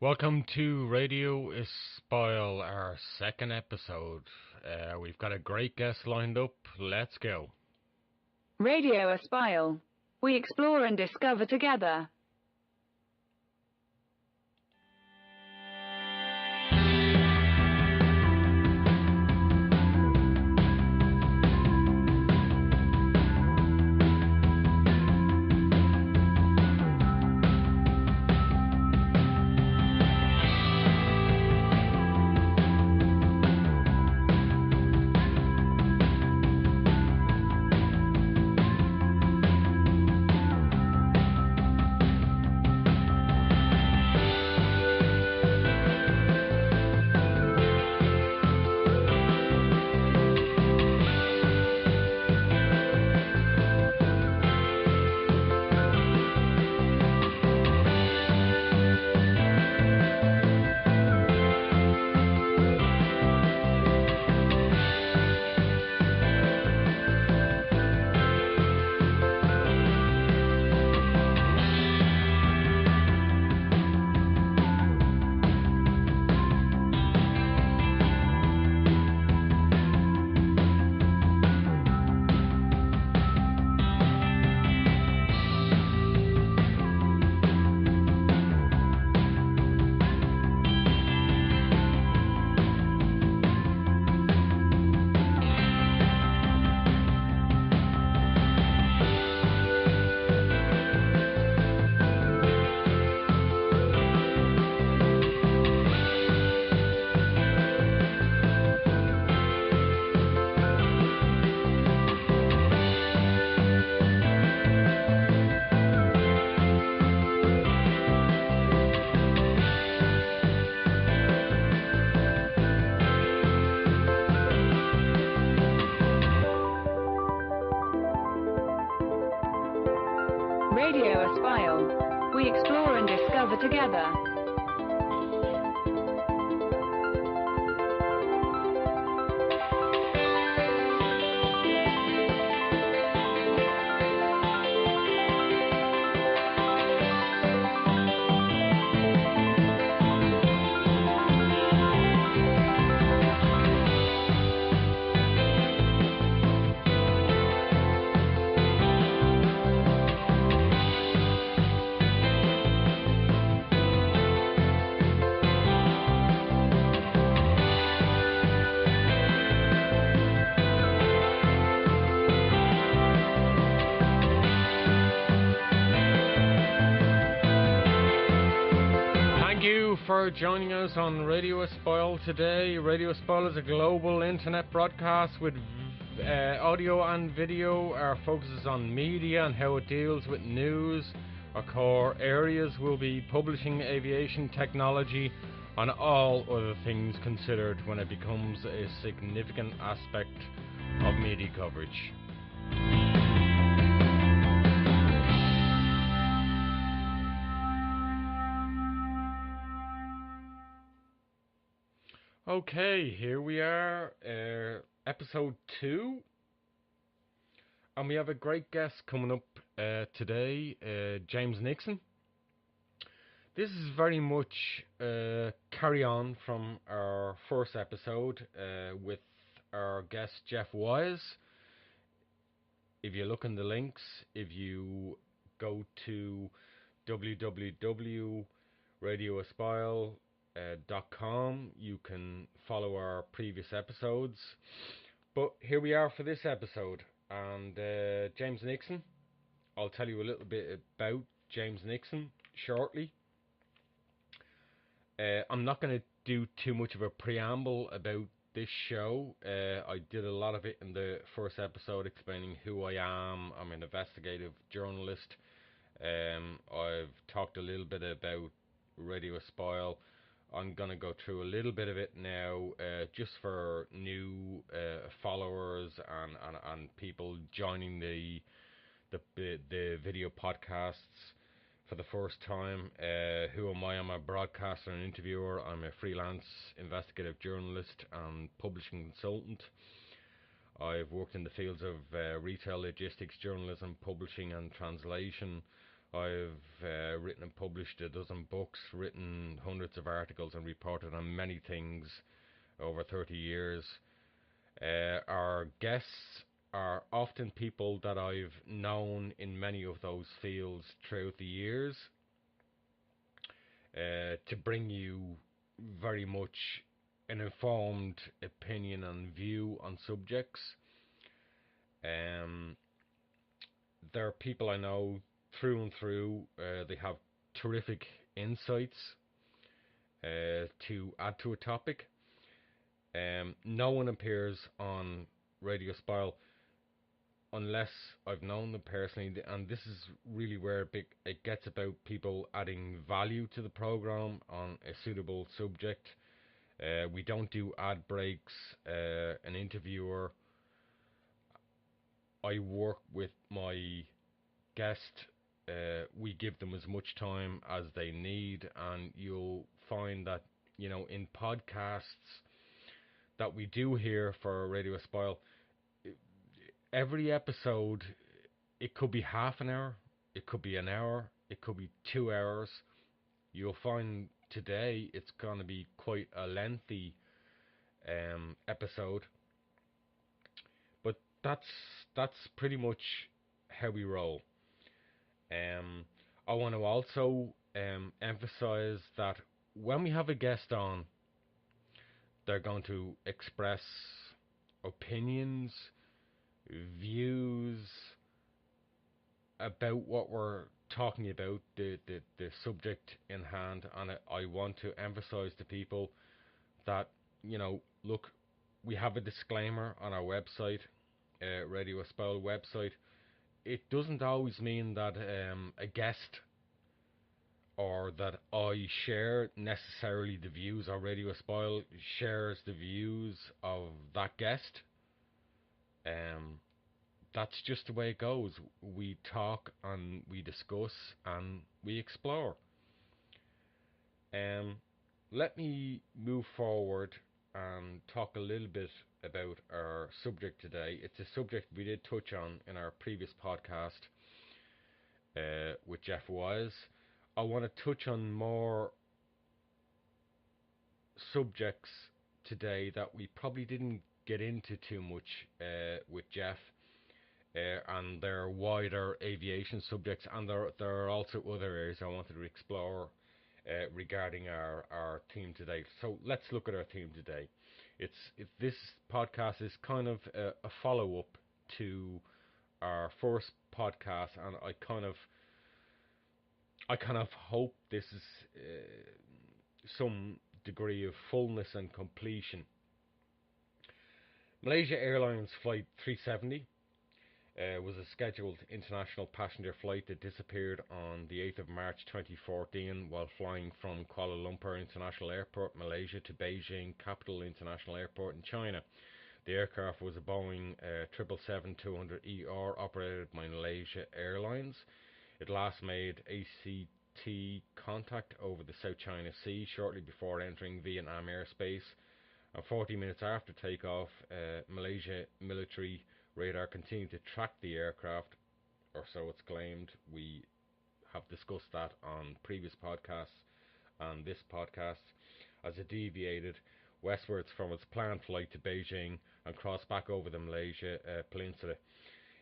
Welcome to Radio Espial, our second episode. We've got a great guest lined up. Let's go. Radio Espial. We explore and discover together. Radio Espial. We explore and discover together. For joining us on Radio Espial today. Radio Espial is a global internet broadcast with audio and video. Our focus is on media and how it deals with news. Our core areas will be publishing, aviation, technology, and all other things considered when it becomes a significant aspect of media coverage. Okay, here we are, episode 2, and we have a great guest coming up today, James Nixon. This is very much carry on from our first episode with our guest Jeff Wise. If you look in the links, if you go to www.radioespial.com, you can follow our previous episodes, but here we are for this episode. And James Nixon, I'll tell you a little bit about James Nixon shortly. I'm not going to do too much of a preamble about this show. I did a lot of it in the first episode, explaining who I am. I'm an investigative journalist. I've talked a little bit about Radio Espial. I'm going to go through a little bit of it now, just for new followers and people joining the video podcasts for the first time. Who am I? I'm a broadcaster and interviewer. I'm a freelance investigative journalist and publishing consultant. I've worked in the fields of retail, logistics, journalism, publishing and translation. I've written and published a dozen books, written hundreds of articles, and reported on many things over 30 years. Our guests are often people that I've known in many of those fields throughout the years, to bring you very much an informed opinion and view on subjects. They're people I know through and through. They have terrific insights to add to a topic. No one appears on Radio Espial unless I've known them personally, and this is really where it gets about people adding value to the program on a suitable subject. We don't do ad breaks. An interviewer, I work with my guest. We give them as much time as they need, and you'll find that, in podcasts that we do here for Radio Espial, every episode, it could be half an hour, it could be an hour, it could be 2 hours. You'll find today it's going to be quite a lengthy episode, but that's pretty much how we roll. I want to also emphasize that when we have a guest on, they're going to express opinions, views about what we're talking about, the subject in hand. And I want to emphasize to people that, look, we have a disclaimer on our website, Radio Espial website. It doesn't always mean that a guest or that I share necessarily the views, or Radio Espial shares the views of that guest. That's just the way it goes. We talk and we discuss and we explore. Let me move forward and talk a little bit about our subject today. It's a subject we did touch on in our previous podcast with Jeff Wise. I want to touch on more subjects today that we probably didn't get into too much with Jeff, and their wider aviation subjects, and there are also other areas I wanted to explore regarding our theme today. So let's look at our theme today. This podcast is kind of a follow-up to our first podcast, and I kind of hope this is some degree of fullness and completion. Malaysia Airlines Flight 370 was a scheduled international passenger flight that disappeared on the 8th of March 2014 while flying from Kuala Lumpur International Airport, Malaysia, to Beijing Capital International Airport in China. The aircraft was a Boeing 777-200ER operated by Malaysia Airlines. It last made ACT contact over the South China Sea shortly before entering Vietnam airspace. And 40 minutes after takeoff, Malaysia military radar continued to track the aircraft, or so it's claimed. We have discussed that on previous podcasts and this podcast, as it deviated westwards from its planned flight to Beijing and crossed back over the Malaysia peninsula.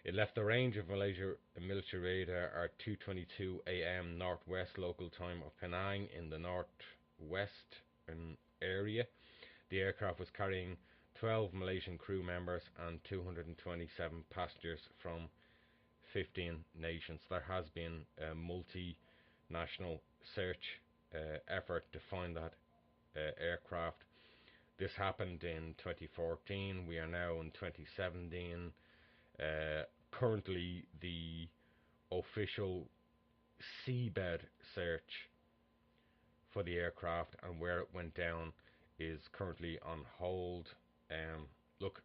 It left the range of Malaysia military radar at 2:22 a.m. northwest local time of Penang in the northwest area. The aircraft was carrying 12 Malaysian crew members and 227 passengers from 15 nations. There has been a multinational search effort to find that aircraft. This happened in 2014. We are now in 2017. Currently, the official seabed search for the aircraft and where it went down is currently on hold. Look,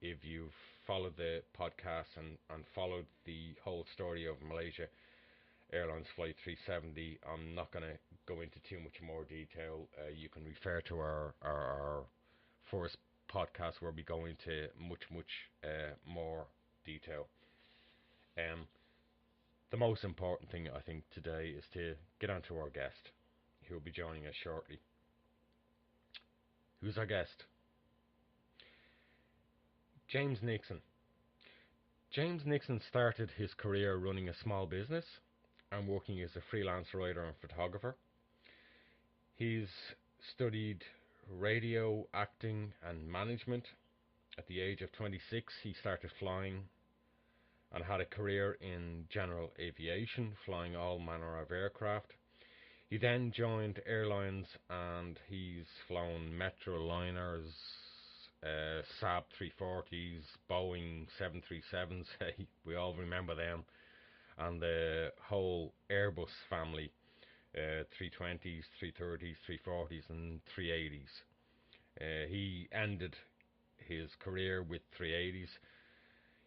if you've followed the podcast and followed the whole story of Malaysia Airlines Flight 370, I'm not going to go into too much more detail. You can refer to our first podcast where we go into much more detail. the most important thing I think today is to get on to our guest, who will be joining us shortly. Who's our guest? James Nixon. James Nixon started his career running a small business and working as a freelance writer and photographer. He's studied radio, acting, and management. At the age of 26, he started flying and had a career in general aviation, flying all manner of aircraft. He then joined airlines and he's flown Metroliners, Saab 340s, Boeing 737s, we all remember them, and the whole Airbus family, 320s, 330s, 340s and 380s. He ended his career with 380s.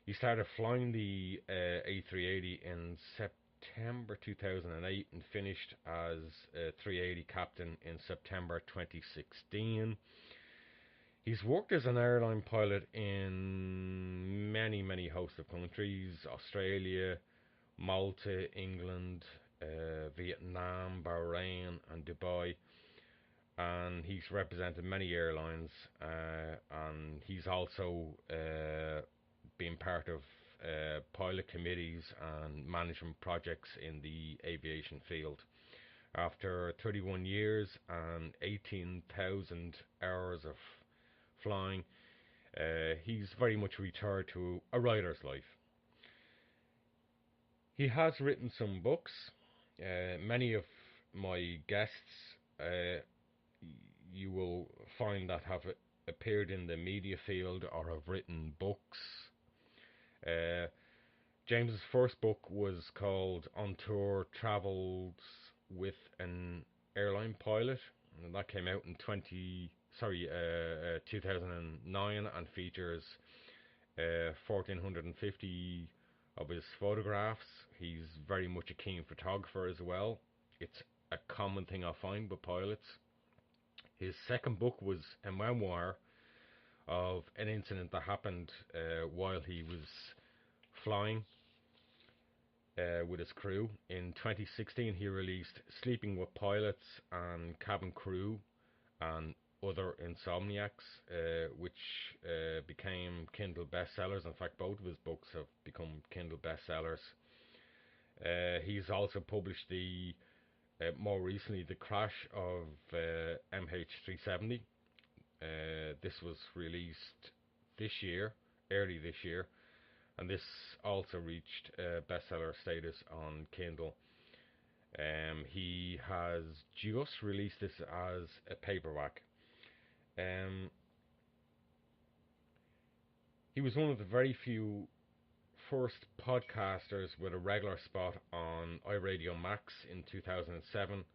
He started flying the A380 in September 2008 and finished as a 380 captain in September 2016. He's worked as an airline pilot in many host of countries: Australia, Malta, England, Vietnam, Bahrain and Dubai. And he's represented many airlines, and he's also been part of pilot committees and management projects in the aviation field. After 31 years and 18,000 hours of flying, he's very much retired to a writer's life. He has written some books. Many of my guests you will find that have appeared in the media field or have written books. James's first book was called On Tour Travels with an Airline Pilot, and that came out in 2009 and features 1,450 of his photographs. He's very much a keen photographer as well. It's a common thing I find with pilots. His second book was a memoir of an incident that happened while he was flying with his crew. In 2016 he released Sleeping with Pilots and Cabin Crew and Other Insomniacs, which became Kindle bestsellers. In fact, both of his books have become Kindle bestsellers. He's also published the more recently the crash of MH370. This was released early this year, and this also reached bestseller status on Kindle. He has just released this as a paperback. He was one of the very few first podcasters with a regular spot on iRadio Max in 2007,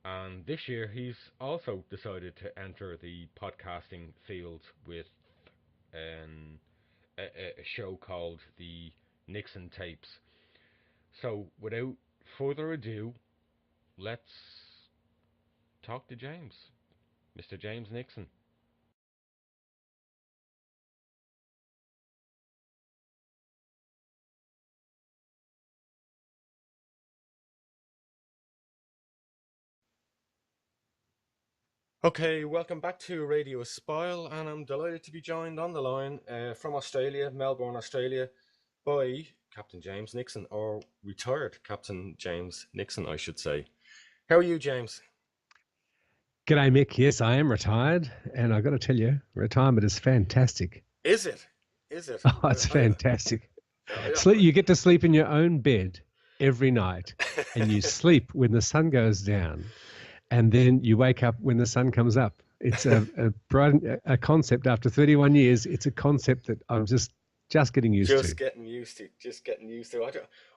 and this year he's also decided to enter the podcasting field with a show called the Nixon Tapes. So without further ado, let's talk to James, Mr. James Nixon. Okay, welcome back to Radio Espial, and I'm delighted to be joined on the line from Australia, Melbourne, Australia, by Captain James Nixon, or retired Captain James Nixon, I should say. How are you, James? G'day, Mick. Yes, I am retired, and I've got to tell you, retirement is fantastic. Is it? Is it? Oh, it's fantastic. You get to sleep in your own bed every night, and you sleep when the sun goes down, and then you wake up when the sun comes up. It's a concept. After 31 years, it's a concept that I'm just getting used to. Just getting used to.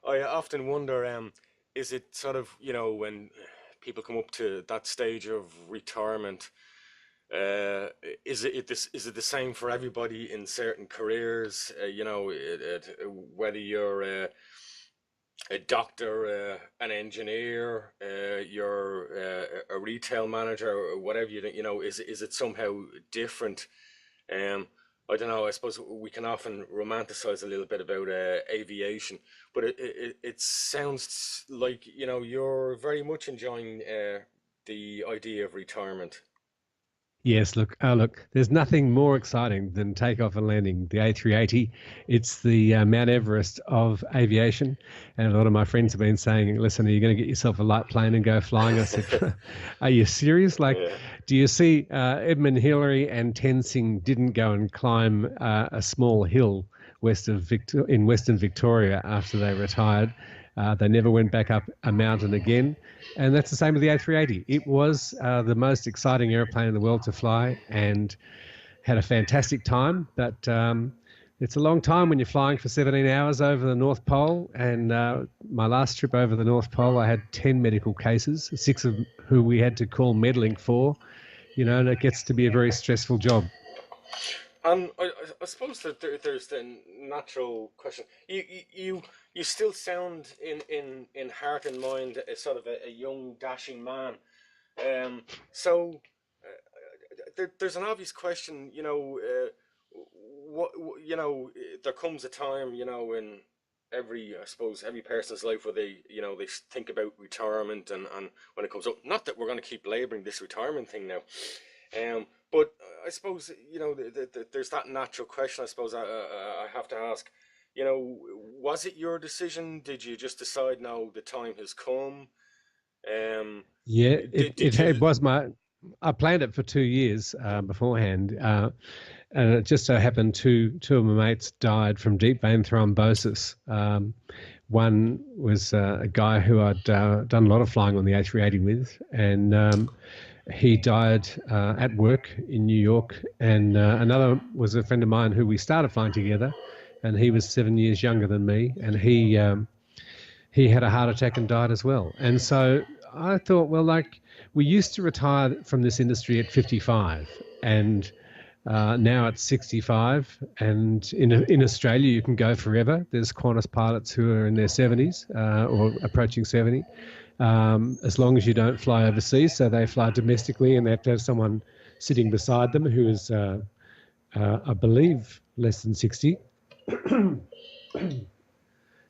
I often wonder, is it sort of, when people come up to that stage of retirement, is it the same for everybody in certain careers? Whether you're a doctor, an engineer, you're a retail manager, or whatever is it somehow different? I don't know. I suppose we can often romanticize a little bit about aviation, but it sounds like you're very much enjoying the idea of retirement. Yes, look, there's nothing more exciting than takeoff and landing. The A380, it's the Mount Everest of aviation. And a lot of my friends have been saying, listen, are you going to get yourself a light plane and go flying? I said, are you serious? Like, Yeah. do you see Edmund Hillary and Tenzing didn't go and climb a small hill in Western Victoria after they retired? They never went back up a mountain again. And that's the same with the A380. It was the most exciting airplane in the world to fly and had a fantastic time. But it's a long time when you're flying for 17 hours over the North Pole. And my last trip over the North Pole, I had 10 medical cases, 6 of who we had to call Medlink for. And it gets to be a very stressful job. I suppose that there's the natural question. You still sound in heart and mind a sort of a young dashing man. So there's an obvious question. There comes a time in every person's life where they think about retirement and when it comes up. Not that we're going to keep labouring this retirement thing now. But I suppose there's that natural question. I suppose I have to ask. Was it your decision? Did you just decide now the time has come? Yeah, it was I planned it for 2 years beforehand, and it just so happened two of my mates died from deep vein thrombosis. One was a guy who I'd done a lot of flying on the A380 with, and he died at work in New York, and another was a friend of mine who we started flying together, and he was 7 years younger than me, and he had a heart attack and died as well. And so I thought, well, like, we used to retire from this industry at 55, and now it's 65, and in Australia you can go forever. There's Qantas pilots who are in their 70s or approaching 70. As long as you don't fly overseas, so they fly domestically, and they have to have someone sitting beside them who is, I believe, less than 60.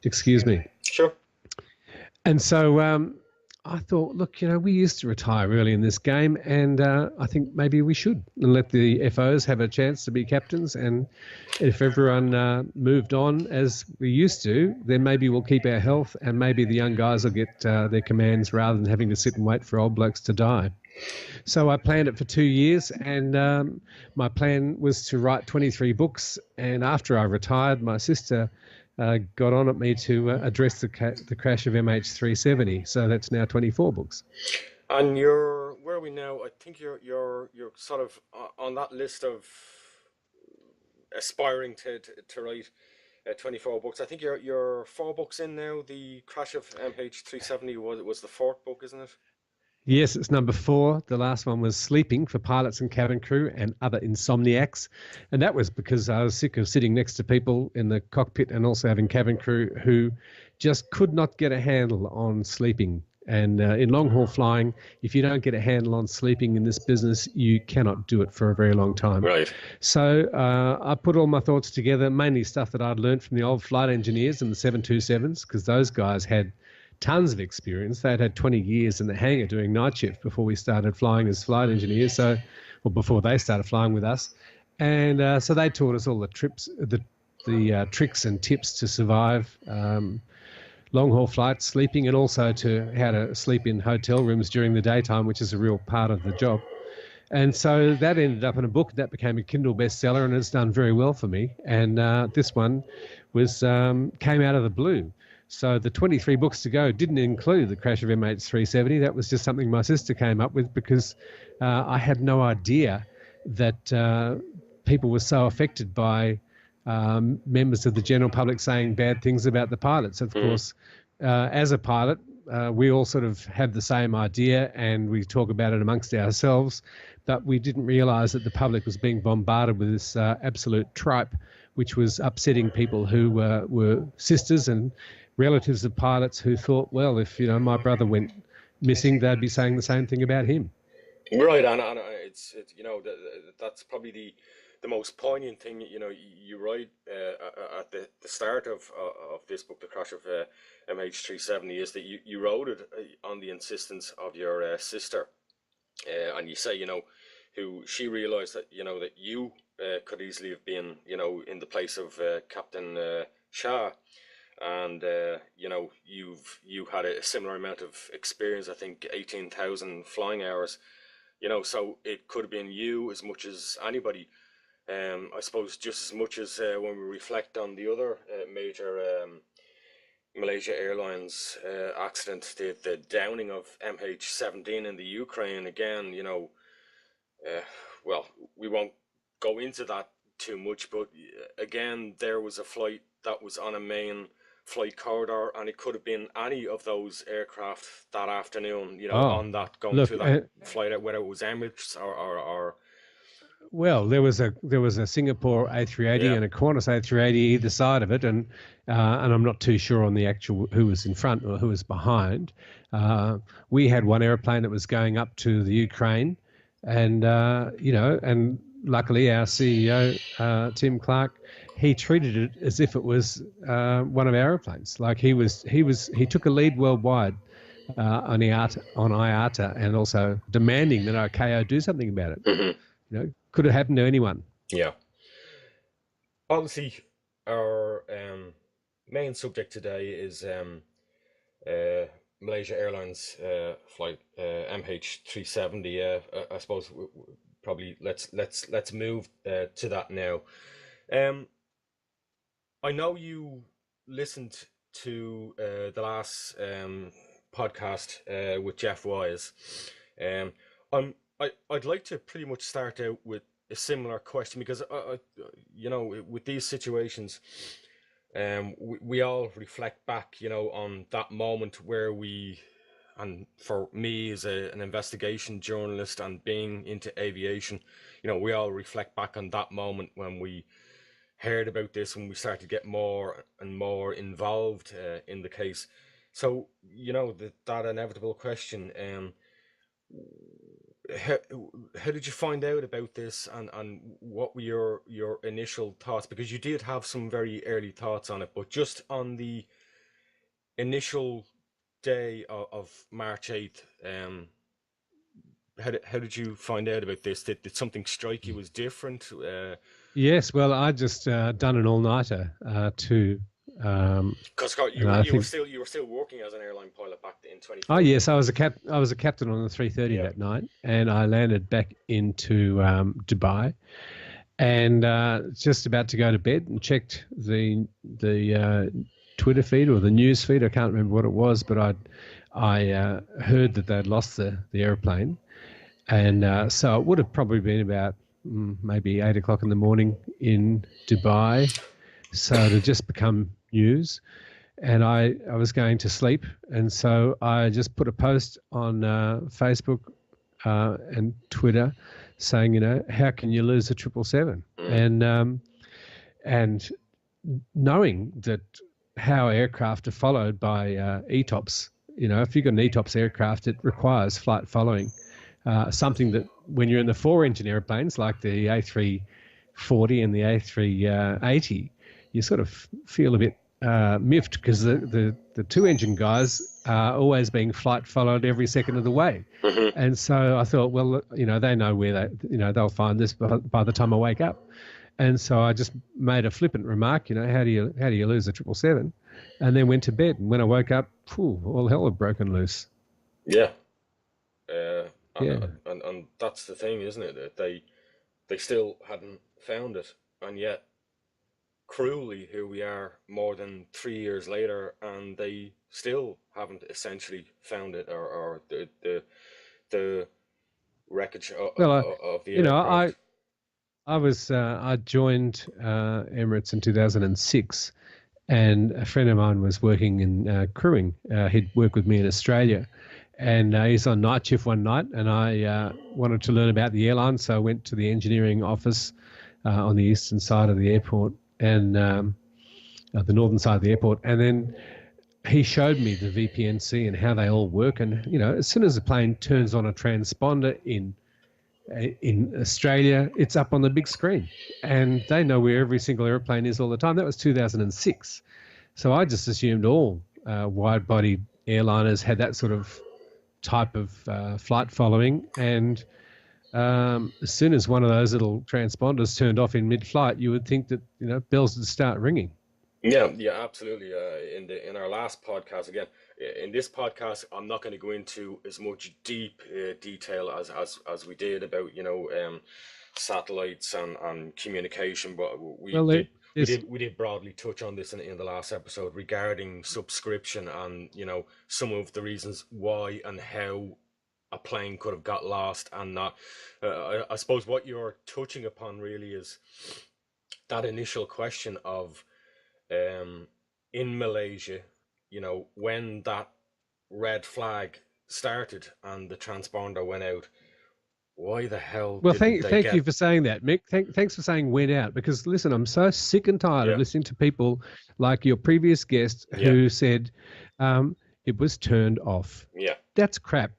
Excuse me. Sure. And so I thought, look, we used to retire early in this game, and I think maybe we should and let the FOs have a chance to be captains. And if everyone moved on as we used to, then maybe we'll keep our health, and maybe the young guys will get their commands rather than having to sit and wait for old blokes to die. So I planned it for 2 years, and my plan was to write 23 books. And after I retired, my sister got on at me to address the crash of MH370. So that's now 24 books. And where are we now? I think you're sort of on that list of aspiring to write 24 books. I think you're 4 books in now. The crash of MH370 was the 4th book, isn't it? Yes, it's number 4. The last one was Sleeping for Pilots and Cabin Crew and Other Insomniacs. And that was because I was sick of sitting next to people in the cockpit and also having cabin crew who just could not get a handle on sleeping. And in long-haul flying, if you don't get a handle on sleeping in this business, you cannot do it for a very long time. Right. So I put all my thoughts together, mainly stuff that I'd learned from the old flight engineers and the 727s, because those guys had tons of experience. They'd had 20 years in the hangar doing night shift before we started flying as flight engineers, before they started flying with us. And so they taught us all the tricks and tips to survive long-haul flights, sleeping, and also to how to sleep in hotel rooms during the daytime, which is a real part of the job. And so that ended up in a book that became a Kindle bestseller, and it's done very well for me. And this one came out of the blue. So the 23 books to go didn't include the crash of MH370. That was just something my sister came up with because I had no idea that people were so affected by members of the general public saying bad things about the pilots. Of course, as a pilot, we all sort of have the same idea and we talk about it amongst ourselves, but we didn't realise that the public was being bombarded with this absolute tripe, which was upsetting people who were sisters and relatives of pilots who thought, well, if my brother went missing, they'd be saying the same thing about him. Right, and it's that's probably the most poignant thing. You write at the start of this book, The Crash of MH370, is that you wrote it on the insistence of your sister, and you say who she realised that that you could easily have been in the place of Captain Shah. And you had a similar amount of experience, I think 18,000 flying hours, so it could have been you as much as anybody. I suppose just as much as when we reflect on the other major Malaysia Airlines accident, the downing of MH17 in the Ukraine. Again, well, we won't go into that too much, but again, there was a flight that was on a main flight corridor, and it could have been any of those aircraft that afternoon, on that going through that flight out, whether it was Emirates or well, there was a Singapore A380 and a Qantas A380 either side of it, and I'm not too sure on the actual who was in front or who was behind. We had one airplane that was going up to the Ukraine, and and luckily our CEO Tim Clark, he treated it as if it was one of our airplanes. Like he took a lead worldwide on IATA, and also demanding that ICAO do something about it. Mm-hmm. Could have happened to anyone. Yeah. Obviously, our main subject today is Malaysia Airlines flight MH370. I suppose probably let's move to that now. I know you listened to the last podcast with Jeff Wise. I'd like to pretty much start out with a similar question, because with these situations, we all reflect back, on that moment where and for me as an investigation journalist and being into aviation, we all reflect back on that moment when we heard about this, when we started to get more and more involved in the case. So, that inevitable question, how did you find out about this, and what were your initial thoughts? Because you did have some very early thoughts on it, but just on the initial day of March 8th, how did you find out about this? Did something strike you as different? Yes, well, I just done an all-nighter to. Because you were still working as an airline pilot back in 2014. Oh yes, I was a captain on the 330 that night, and I landed back into Dubai, and just about to go to bed, and checked the Twitter feed or the news feed. I can't remember what it was, but I heard that they'd lost the airplane, and so it would have probably been about maybe 8 o'clock in the morning in Dubai. So it had just become news, and I was going to sleep, and so I just put a post on Facebook and Twitter saying, how can you lose a 777? And knowing that how aircraft are followed by ETOPS, if you've got an ETOPS aircraft, it requires flight following, something that when you're in the 4-engine airplanes like the A340 and the A380, you sort of feel a bit miffed, because the 2-engine guys are always being flight followed every second of the way. Mm-hmm. And so I thought, well, they know where they'll find this by the time I wake up. And so I just made a flippant remark, how do you lose a 777? And then went to bed. And when I woke up, all hell had broken loose. Yeah. And that's the thing, isn't it? That they still hadn't found it, and yet cruelly, here we are more than 3 years later, and they still haven't essentially found it, or the wreckage of the aircraft. I joined Emirates in 2006, and a friend of mine was working in crewing. He'd worked with me in Australia, and he's on night shift one night, and I wanted to learn about the airline, so I went to the engineering office on the eastern side of the airport, and the northern side of the airport, and then he showed me the VPNC and how they all work. And as soon as the plane turns on a transponder in In Australia, it's up on the big screen, and they know where every single airplane is all the time. That was 2006. So I just assumed all wide-body airliners had that sort of type of flight following, and as soon as one of those little transponders turned off in mid-flight, you would think that bells would start ringing. Yeah, absolutely. In our last podcast, again, in this podcast, I'm not going to go into as much deep detail as we did about satellites and communication, but we did broadly touch on this in the last episode regarding subscription and some of the reasons why and how a plane could have got lost and not. I suppose what you're touching upon really is that initial question of in Malaysia, when that red flag started and the transponder went out, why the hell? Well, thank you for saying that, Mick. Thanks for saying went out, because listen, I'm so sick and tired of listening to people like your previous guest who said it was turned off. Yeah, that's crap.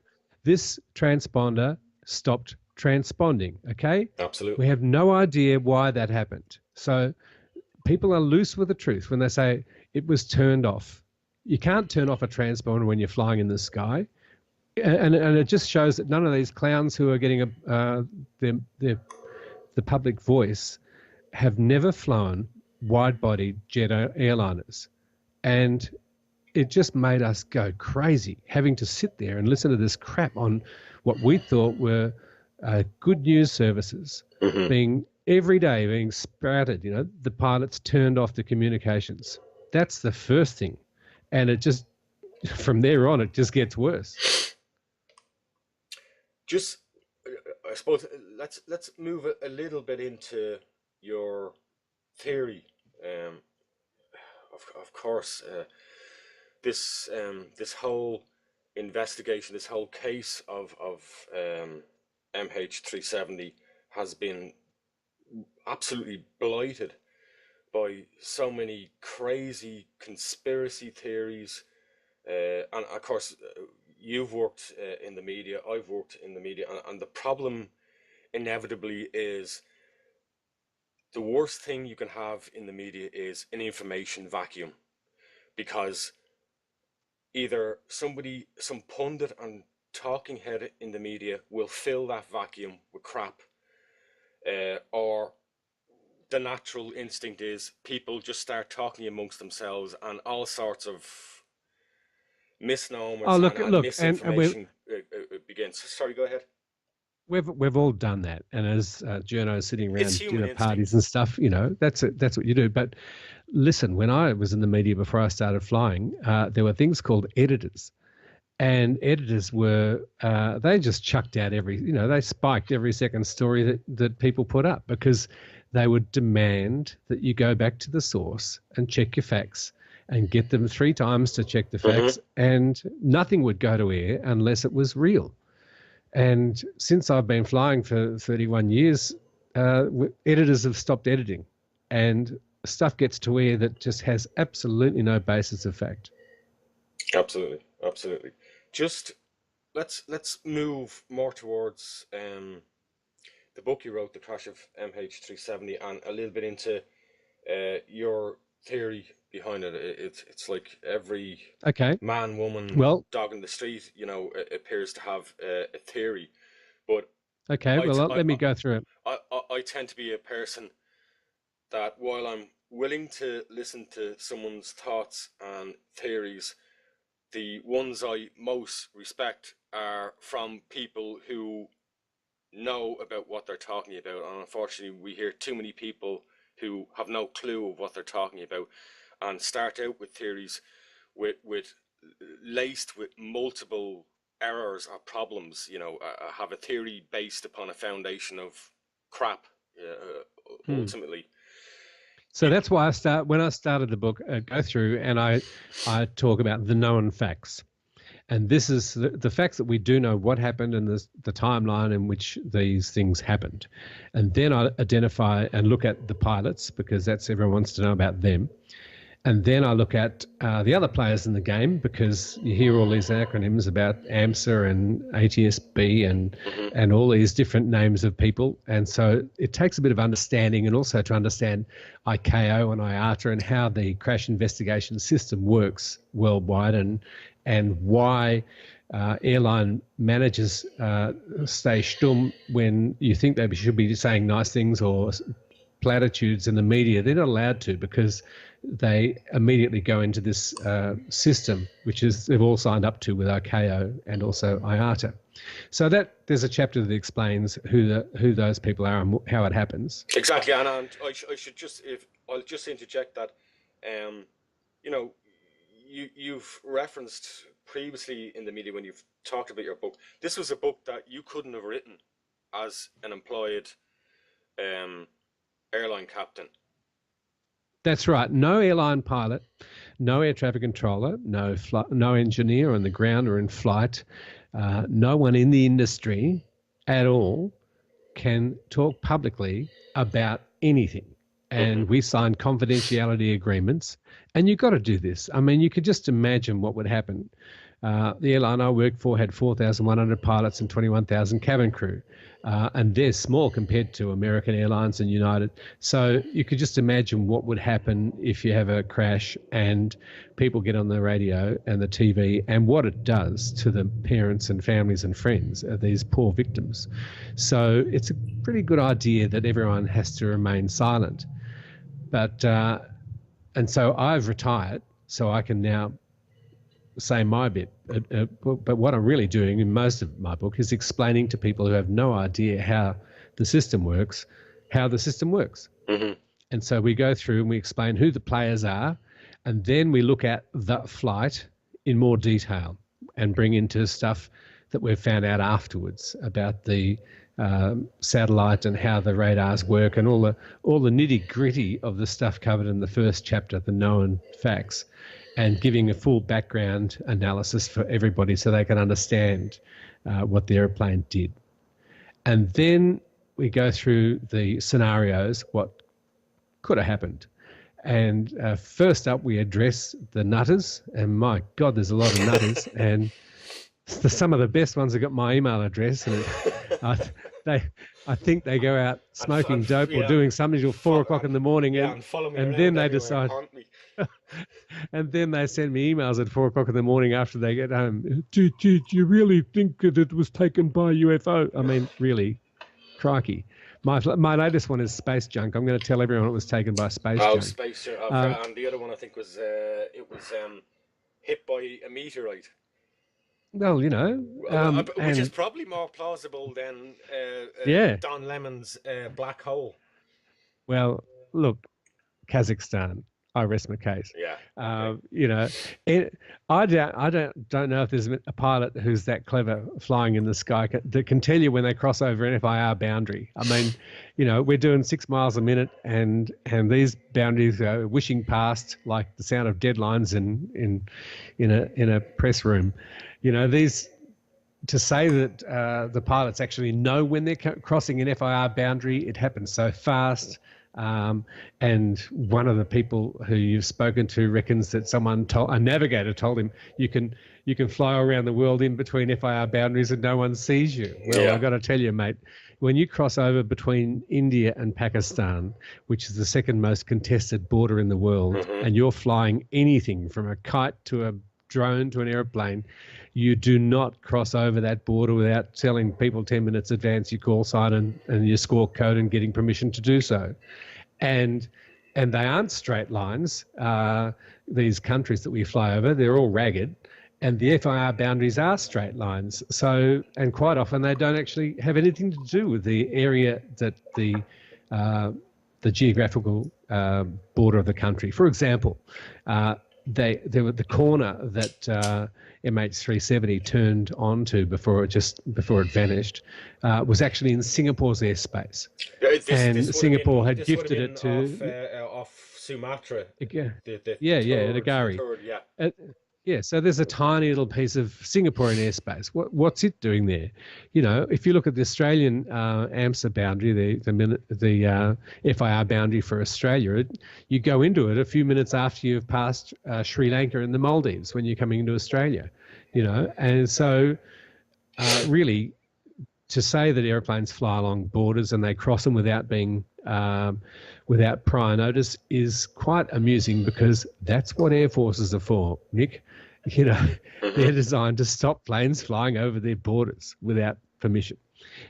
This transponder stopped transponding. Okay, absolutely. We have no idea why that happened. So people are loose with the truth when they say it was turned off. You can't turn off a transponder when you're flying in the sky. And it just shows that none of these clowns who are getting the public voice have never flown wide-body jet airliners. And it just made us go crazy, having to sit there and listen to this crap on what we thought were good news services being every day being sprouted. The pilots turned off the communications. That's the first thing. And it just, from there on, it just gets worse. Just, I suppose, let's move a little bit into your theory. Of course, this whole investigation, this whole case of MH370 has been absolutely blighted by so many crazy conspiracy theories, and of course you've worked in the media, I've worked in the media, and the problem inevitably is the worst thing you can have in the media is an information vacuum, because either some pundit and talking head in the media will fill that vacuum with crap, or the natural instinct is people just start talking amongst themselves and all sorts of misnomers and misinformation begins. Sorry, go ahead. We've all done that, and as journos sitting around dinner parties and stuff, that's what you do. But listen, when I was in the media before I started flying, there were things called editors. And editors were, they just chucked out they spiked every second story that people put up, because they would demand that you go back to the source and check your facts and get them 3 times to check the facts, and nothing would go to air unless it was real. And since I've been flying for 31 years, editors have stopped editing, and stuff gets to air that just has absolutely no basis of fact. Absolutely. Just let's move more towards the book you wrote, The Crash of MH370, and a little bit into your theory behind it. It's like every man, woman, dog in the street, appears to have a theory. But let me go through it. I tend to be a person that, while I'm willing to listen to someone's thoughts and theories, the ones I most respect are from people who know about what they're talking about. And unfortunately, we hear too many people who have no clue of what they're talking about and start out with theories with laced with multiple errors or problems. Have a theory based upon a foundation of crap, ultimately. So that's why when I started the book, go through and I talk about the known facts. And this is the facts that we do know what happened and the timeline in which these things happened. And then I identify and look at the pilots, because everyone wants to know about them. And then I look at the other players in the game, because you hear all these acronyms about AMSA and ATSB and all these different names of people. And so it takes a bit of understanding, and also to understand ICAO and IATA and how the crash investigation system works worldwide, and why airline managers stay stum when you think they should be saying nice things or platitudes in the media. They're not allowed to, because they immediately go into this system, which is they've all signed up to with ICAO and also IATA. So that there's a chapter that explains who those people are and how it happens. Exactly, and I'll just interject that, you've referenced previously in the media when you've talked about your book. This was a book that you couldn't have written as an employed airline captain. That's right. No airline pilot, no air traffic controller, no engineer on the ground or in flight, no one in the industry at all can talk publicly about anything. And we signed confidentiality agreements. And you've got to do this. I mean, you could just imagine what would happen. The airline I worked for had 4,100 pilots and 21,000 cabin crew. And they're small compared to American Airlines and United. So you could just imagine what would happen if you have a crash and people get on the radio and the TV, and what it does to the parents and families and friends of these poor victims. So it's a pretty good idea that everyone has to remain silent. But and so I've retired, so I can now say my bit. But what I'm really doing in most of my book is explaining to people who have no idea how the system works, how the system works. And so we go through and we explain who the players are, and then we look at the flight in more detail and bring into stuff that we've found out afterwards about the satellite and how the radars work, and all the nitty-gritty of the stuff covered in the first chapter, the known facts, and giving a full background analysis for everybody so they can understand what the airplane did. And then we go through the scenarios, what could have happened. And first up, we address the nutters, and my God, there's a lot of nutters, and some of the best ones have got my email address, and I think they go out smoking dope or doing something till 4 o'clock in the morning, and then they decide, and then they send me emails at 4 o'clock in the morning after they get home. Do you really think that it was taken by UFO? I mean, really, crikey. My latest one is space junk. I'm going to tell everyone it was taken by space junk. Oh, space junk. And the other one I think was hit by a meteorite. Well, which is probably more plausible than Don Lemon's black hole. Well, look, Kazakhstan. I rest my case. Yeah. I don't know if there's a pilot who's that clever flying in the sky that can tell you when they cross over an FIR boundary. I mean, we're doing 6 miles a minute, and these boundaries are wishing past like the sound of deadlines in a press room. These, to say that the pilots actually know when they're crossing an FIR boundary, it happens so fast. And one of the people who you've spoken to reckons that a navigator told him, you can fly around the world in between FIR boundaries and no one sees you. Well, I've got to tell you, mate, when you cross over between India and Pakistan, which is the second most contested border in the world, and you're flying anything from a kite to a drone to an airplane, you do not cross over that border without telling people 10 minutes advance your call sign and your score code and getting permission to do so. And they aren't straight lines, these countries that we fly over, they're all ragged, and the FIR boundaries are straight lines. So, and quite often they don't actually have anything to do with the area that the geographical border of the country. For example, there were the corner that MH370 turned onto before it vanished was actually in Singapore's airspace, this Singapore had gifted it to off Sumatra. Agari. Yeah, so there's a tiny little piece of Singaporean airspace. What's it doing there? You know, if you look at the Australian AMSA boundary, the FIR boundary for Australia, you go into it a few minutes after you've passed Sri Lanka and the Maldives when you're coming into Australia. You know, and so really, to say that airplanes fly along borders and they cross them without being without prior notice is quite amusing, because that's what air forces are for, Nick. You know, they're designed to stop planes flying over their borders without permission.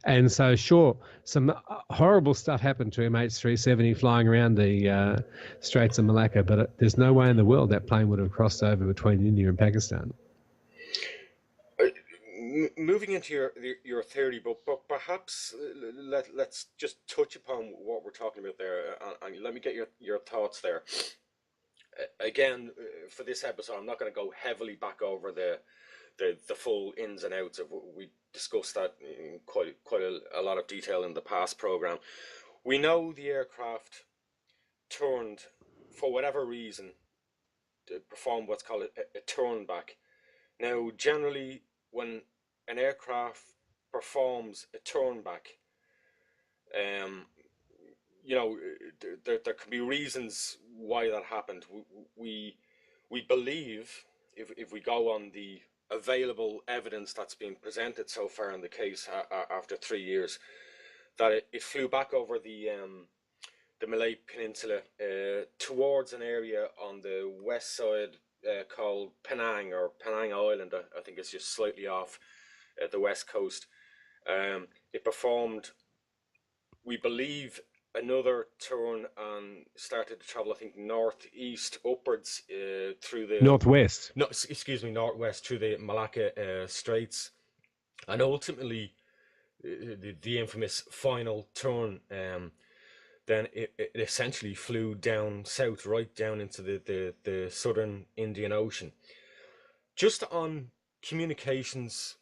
And so, sure, some horrible stuff happened to MH370 flying around the Straits of Malacca, but there's no way in the world that plane would have crossed over between India and Pakistan. Moving into your theory, but perhaps let's just touch upon what we're talking about there, and let me get your thoughts there. Again, for this episode, I'm not going to go heavily back over the full ins and outs of what we discussed that in quite a lot of detail in the past program. We know the aircraft turned, for whatever reason, to perform what's called a turn back. Now, generally, when an aircraft performs a turn back, you know, there can be reasons why that happened. We believe, if we go on the available evidence that's been presented so far in the case after 3 years, that it flew back over the Malay Peninsula towards an area on the west side called Penang, or Penang Island. I think it's just slightly off the west coast. It performed, we believe, another turn and started to travel, I think, northeast upwards through the northwest. No, excuse me, northwest through the Malacca Straits, and ultimately the infamous final turn. Then it essentially flew down south, right down into the southern Indian Ocean. Just on communications,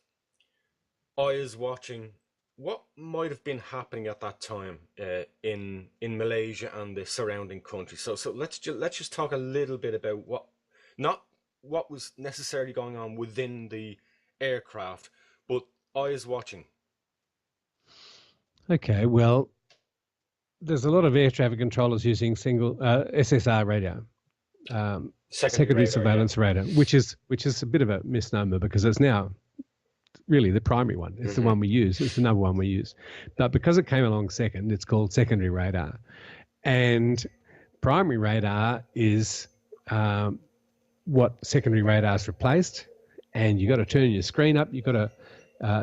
eyes watching, what might have been happening at that time in Malaysia and the surrounding countries. So let's just talk a little bit about what was necessarily going on within the aircraft, but eyes watching. Okay, well, there's a lot of air traffic controllers using single SSR radar, secondary surveillance radar, which is a bit of a misnomer, because it's now really the primary one. It's the one we use. It's the number one we use. But because it came along second, it's called secondary radar. And primary radar is what secondary radar's replaced. And you got to turn your screen up. You got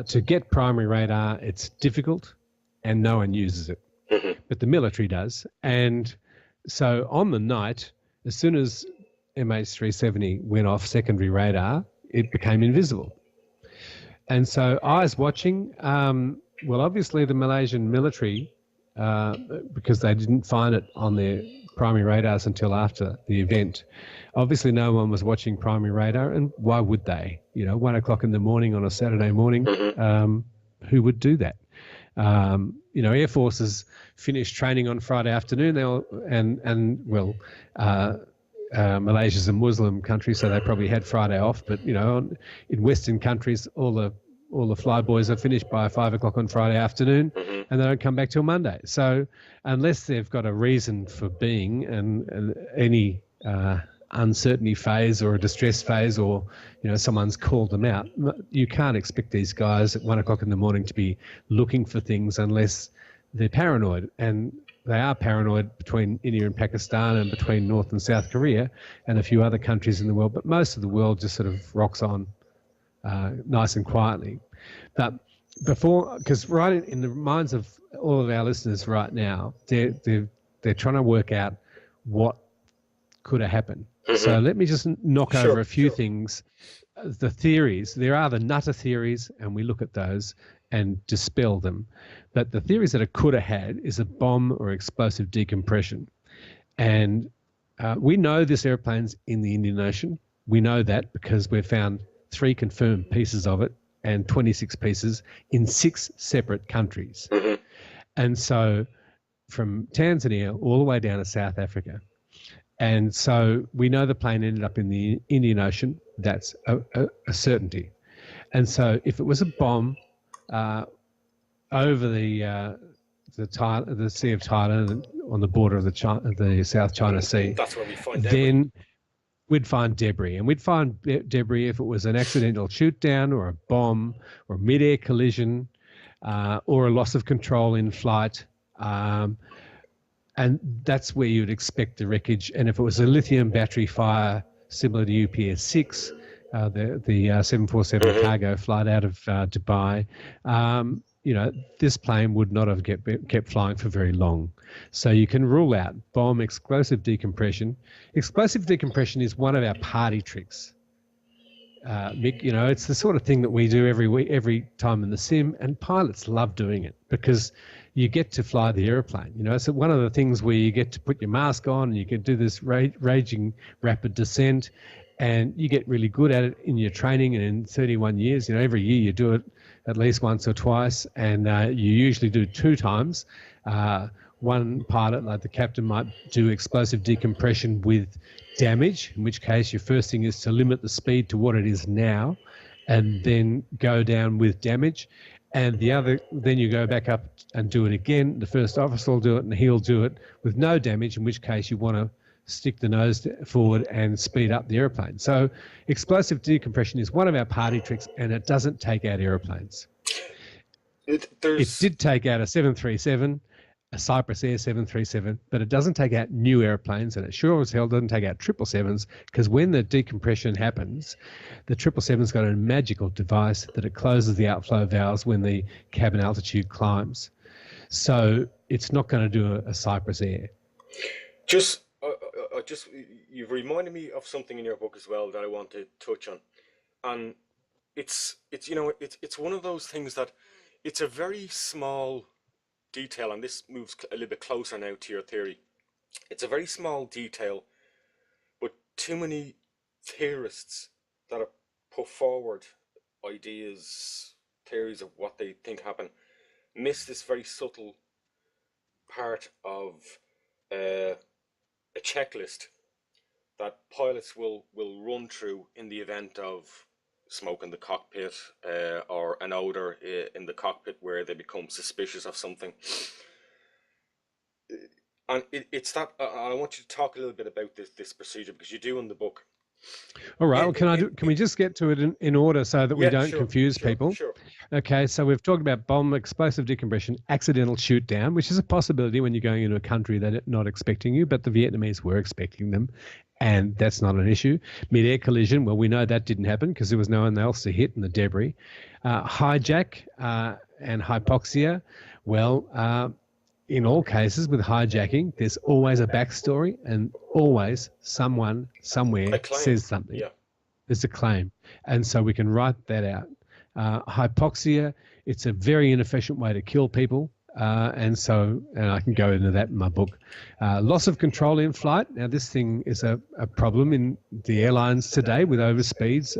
to get primary radar. It's difficult, and no one uses it. But the military does. And so on the night, as soon as MH370 went off secondary radar, it became invisible. And so eyes watching, well, obviously the Malaysian military, because they didn't find it on their primary radars until after the event, obviously no one was watching primary radar, and why would they? You know, 1 o'clock in the morning on a Saturday morning, who would do that? You know, Air Forces finished training on Friday afternoon, Malaysia's a Muslim country, so they probably had Friday off. But you know, in Western countries, all the flyboys are finished by 5 o'clock on Friday afternoon, and they don't come back till Monday. So unless they've got a reason for being and any uncertainty phase or a distress phase, or you know, someone's called them out, you can't expect these guys at 1 o'clock in the morning to be looking for things unless they're paranoid. And they are paranoid between India and Pakistan, and between North and South Korea and a few other countries in the world. But most of the world just sort of rocks on nice and quietly. But because right in the minds of all of our listeners right now, they're trying to work out what could have happened. So let me just knock over a few things. The theories, there are the nutter theories, and we look at those and dispel them. But the theories that it could have had is a bomb or explosive decompression. And we know this airplane's in the Indian Ocean. We know that because we've found 3 confirmed pieces of it and 26 pieces in 6 separate countries. And so from Tanzania all the way down to South Africa. And so we know the plane ended up in the Indian Ocean. that's a certainty. And so if it was a bomb over the Sea of Thailand on the border of the South China Sea, That's where we find then we'd find debris. And we'd find debris if it was an accidental shoot down or a bomb or a mid-air collision or a loss of control in flight. And that's where you'd expect the wreckage. And if it was a lithium battery fire similar to UPS-6, the 747 cargo flight out of Dubai, this plane would not have kept flying for very long. So you can rule out bomb explosive decompression. Explosive decompression is one of our party tricks. Mick, it's the sort of thing that we do every time in the sim, and pilots love doing it because you get to fly the airplane. So one of the things where you get to put your mask on and you can do this raging rapid descent, and you get really good at it in your training. And in 31 years, every year you do it at least once or twice, and you usually do 2 times. One pilot, like the captain, might do explosive decompression with damage, in which case your first thing is to limit the speed to what it is now and then go down with damage. And then you go back up and do it again. The first officer will do it and he'll do it with no damage, in which case you want to stick the nose forward and speed up the airplane. So explosive decompression is one of our party tricks, and it doesn't take out airplanes. It did take out a 737, a Cypress Air 737, but it doesn't take out new airplanes, and it sure as hell doesn't take out 777s, because when the decompression happens, the 777's got a magical device that it closes the outflow valves when the cabin altitude climbs. So it's not going to do a Cypress Air. You've reminded me of something in your book as well that I want to touch on, and it's one of those things that it's a very small detail, and this moves a little bit closer now to your theory. It's a very small detail, but too many theorists that have put forward theories of what they think happened, miss this very subtle part of a checklist that pilots will run through in the event of smoke in the cockpit or an odor in the cockpit where they become suspicious of something. And it's that I want you to talk a little bit about this procedure, because you do in the book. All right. Well, can we just get to it in order so that we don't confuse people? Sure. Okay. So we've talked about bomb, explosive decompression, accidental shoot down, which is a possibility when you're going into a country that are not expecting you, but the Vietnamese were expecting them, and that's not an issue. Mid-air collision, well, we know that didn't happen because there was no one else to hit in the debris. Hijack and hypoxia, well, in all cases with hijacking, there's always a backstory, and always someone somewhere says something. Yeah. There's a claim. And so we can write that out. Hypoxia, it's a very inefficient way to kill people. And I can go into that in my book. Loss of control in flight. Now, this thing is a problem in the airlines today with overspeeds,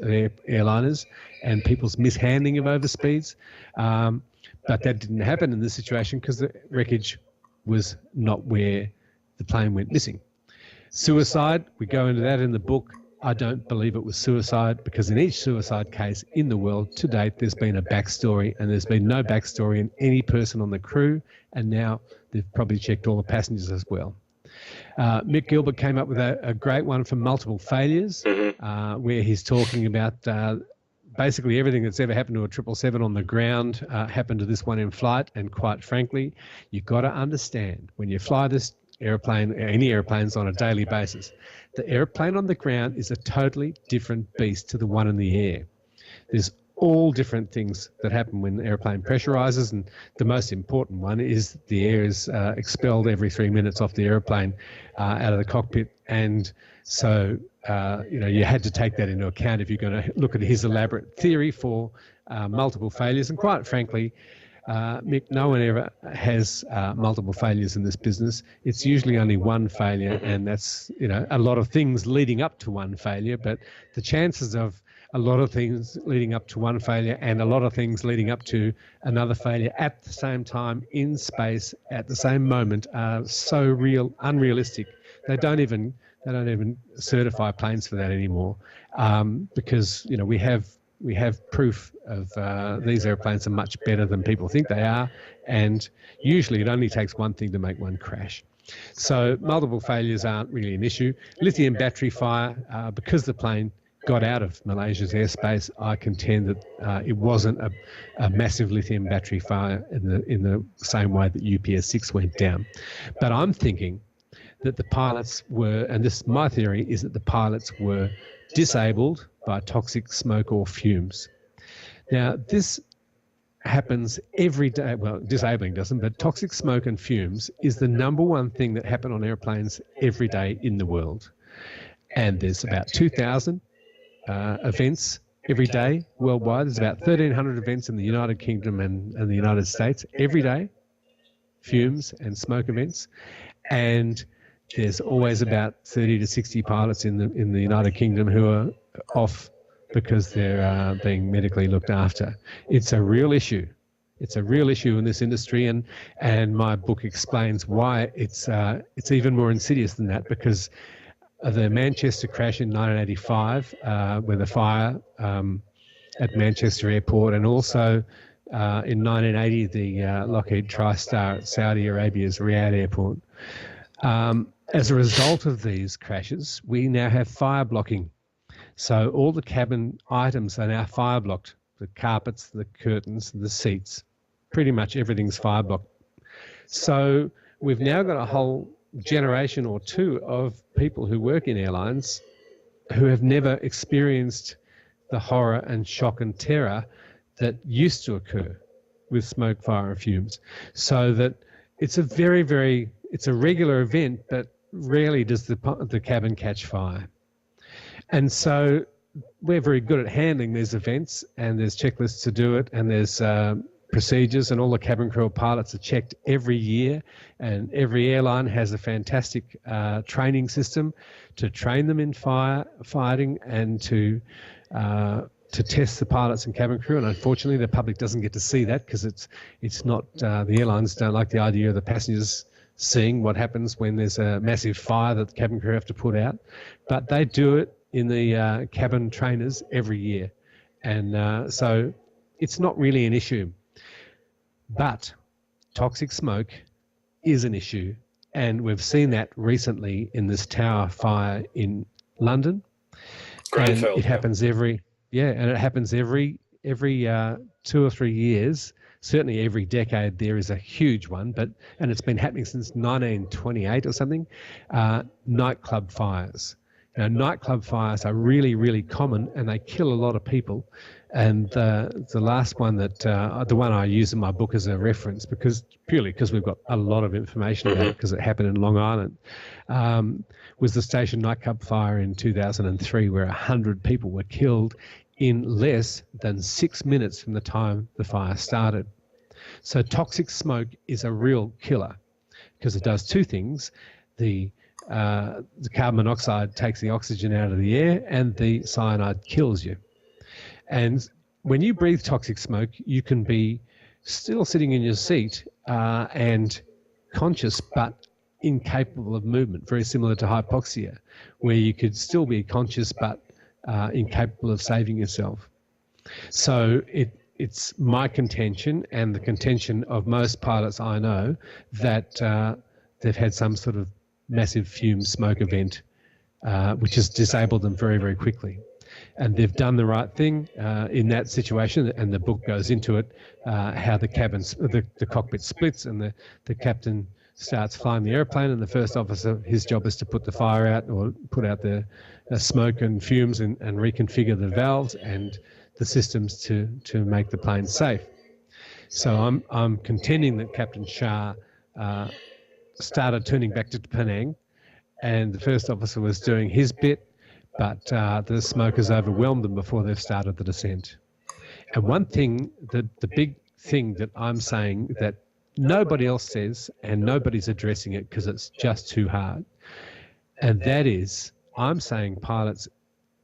airliners, and people's mishandling of overspeeds. But that didn't happen in this situation because the wreckage was not where the plane went missing. Suicide, we go into that in the book. I don't believe it was suicide, because in each suicide case in the world to date, there's been a backstory, and there's been no backstory in any person on the crew, and now they've probably checked all the passengers as well. Mick Gilbert came up with a great one for multiple failures, where he's talking about basically everything that's ever happened to a 777 on the ground happened to this one in flight. And quite frankly, you've got to understand, when you fly this airplane, any airplanes on a daily basis, the airplane on the ground is a totally different beast to the one in the air. There's all different things that happen when the airplane pressurizes, and the most important one is the air is expelled every 3 minutes off the airplane out of the cockpit. And so you had to take that into account if you're going to look at his elaborate theory for multiple failures. And quite frankly, Mick, no one ever has multiple failures in this business. It's usually only one failure, and that's a lot of things leading up to one failure. But the chances of a lot of things leading up to one failure and a lot of things leading up to another failure at the same time in space at the same moment are so unrealistic. They don't even They don't even certify planes for that anymore, because we have proof of these airplanes are much better than people think they are, and usually it only takes one thing to make one crash. So multiple failures aren't really an issue. Lithium battery fire, because the plane got out of Malaysia's airspace, I contend that it wasn't a massive lithium battery fire in the same way that UPS-6 went down. But I'm thinking that the pilots were, and my theory is that the pilots were disabled by toxic smoke or fumes. Now, this happens every day. Well, disabling doesn't, but toxic smoke and fumes is the number one thing that happen on airplanes every day in the world. And there's about 2,000 events every day worldwide. There's about 1,300 events in the United Kingdom and the United States every day, fumes and smoke events. And there's always about 30 to 60 pilots in the United Kingdom who are off because they're being medically looked after. It's a real issue. It's a real issue in this industry, and my book explains why it's even more insidious than that, because the Manchester crash in 1985, with the fire at Manchester Airport, and also in 1980 the Lockheed TriStar at Saudi Arabia's Riyadh Airport. As a result of these crashes, we now have fire blocking. So all the cabin items are now fire blocked. The carpets, the curtains, the seats, pretty much everything's fire blocked. So we've now got a whole generation or two of people who work in airlines who have never experienced the horror and shock and terror that used to occur with smoke, fire and fumes. So that it's a it's a regular event, but rarely does the cabin catch fire. And so we're very good at handling these events, and there's checklists to do it, and there's procedures, and all the cabin crew pilots are checked every year, and every airline has a fantastic training system to train them in firefighting and to test the pilots and cabin crew. And unfortunately, the public doesn't get to see that because it's not the airlines don't like the idea of the passengers seeing what happens when there's a massive fire that the cabin crew have to put out. But they do it in the cabin trainers every year. And so it's not really an issue. But toxic smoke is an issue. And we've seen that recently in this tower fire in London. Grenfell, and it happens every 2 or 3 years. Certainly every decade there is a huge one, and it's been happening since 1928 or something. Nightclub fires. Now, nightclub fires are really, really common, and they kill a lot of people. And the last one the one I use in my book as a reference, purely because we've got a lot of information about it, because it happened in Long Island, was the station nightclub fire in 2003, where 100 people were killed in less than 6 minutes from the time the fire started. So toxic smoke is a real killer because it does two things. The carbon monoxide takes the oxygen out of the air, and the cyanide kills you. And when you breathe toxic smoke, you can be still sitting in your seat and conscious but incapable of movement, very similar to hypoxia, where you could still be conscious but incapable of saving yourself. So it's my contention, and the contention of most pilots I know, that they've had some sort of massive fume smoke event which has disabled them very, very quickly. And they've done the right thing in that situation, and the book goes into it, how the cockpit splits, and the captain starts flying the airplane, and the first officer, his job is to put the fire out, or put out the smoke and fumes, and reconfigure the valves and the systems to make the plane safe. So I'm contending that Captain Shah started turning back to Penang, and the first officer was doing his bit, but the smoke has overwhelmed them before they've started the descent. And one thing, the big thing that I'm saying that nobody else says, and nobody's addressing it because it's just too hard, and that is, I'm saying pilots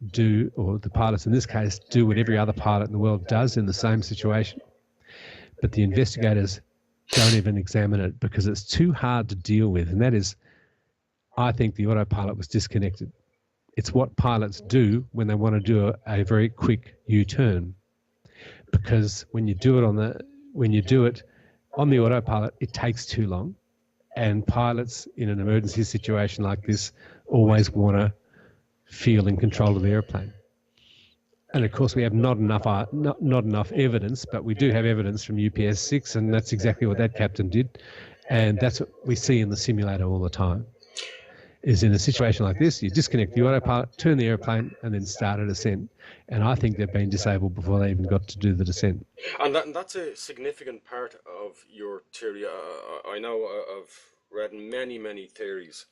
do, or the pilots in this case, do what every other pilot in the world does in the same situation. But the investigators don't even examine it because it's too hard to deal with. And that is, I think the autopilot was disconnected. It's what pilots do when they want to do a very quick U-turn, because when you do it on the autopilot, it takes too long, and pilots in an emergency situation like this always want to feel in control of the airplane. And of course, we have not enough evidence, but we do have evidence from UPS-6, and that's exactly what that captain did, and that's what we see in the simulator all the time. Is in a situation like this, you disconnect the autopilot, turn the airplane, and then start a descent. And I think they've been disabled before they even got to do the descent. And that's a significant part of your theory. I know I've read many theories.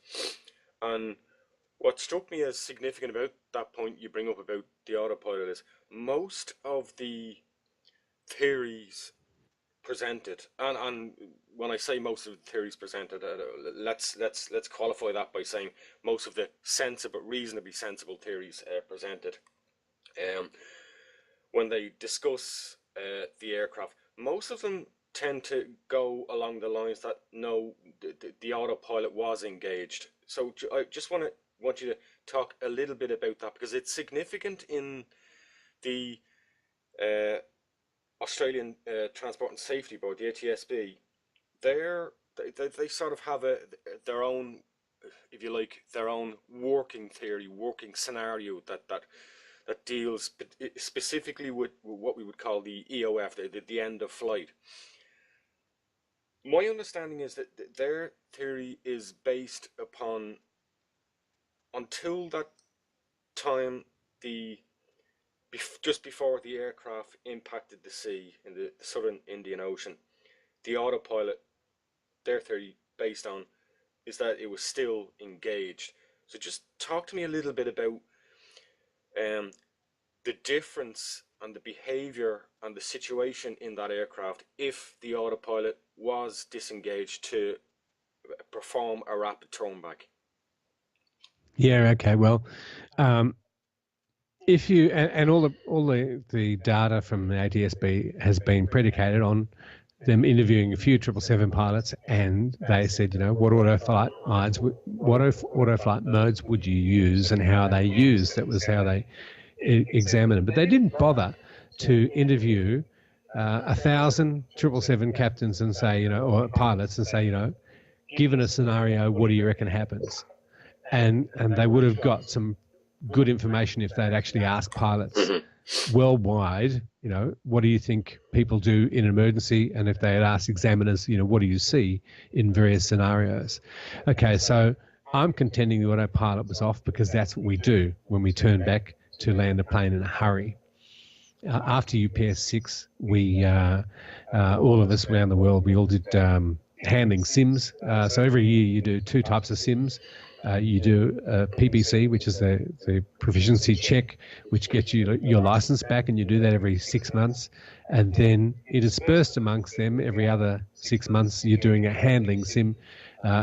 And what struck me as significant about that point you bring up about the autopilot is most of the theories presented, and when I say most of the theories presented, let's qualify that by saying most of the reasonably sensible theories presented. When they discuss the aircraft, most of them tend to go along the lines that no, the autopilot was engaged. So I just want you to talk a little bit about that, because it's significant in the Australian Transport and Safety Board, the ATSB. They sort of have their own, if you like, their own working theory, working scenario that deals specifically with what we would call the EOF, the end of flight. My understanding is that their theory is based upon, until that time, just before the aircraft impacted the sea in the southern Indian Ocean, the autopilot, their theory based on, is that it was still engaged. So just talk to me a little bit about the difference and the behavior and the situation in that aircraft if the autopilot was disengaged to perform a rapid turn back. Yeah. Okay. Well, if you and all the data from the ATSB has been predicated on them interviewing a few 777 pilots, and they said, what autoflight modes would you use and how they used. That was how they examined it. But they didn't bother to interview 1,000 777 captains and say, or pilots and say, given a scenario, what do you reckon happens? And they would have got some good information if they'd actually asked pilots worldwide, what do you think people do in an emergency? And if they had asked examiners, what do you see in various scenarios? Okay, so I'm contending the autopilot was off because that's what we do when we turn back to land a plane in a hurry. After UPS-6, we, all of us around the world, we all did handling sims. So every year you do two types of sims. You do a PPC, which is the proficiency check, which gets you your license back, and you do that every 6 months. And then interspersed amongst them, every other 6 months, you're doing a handling sim.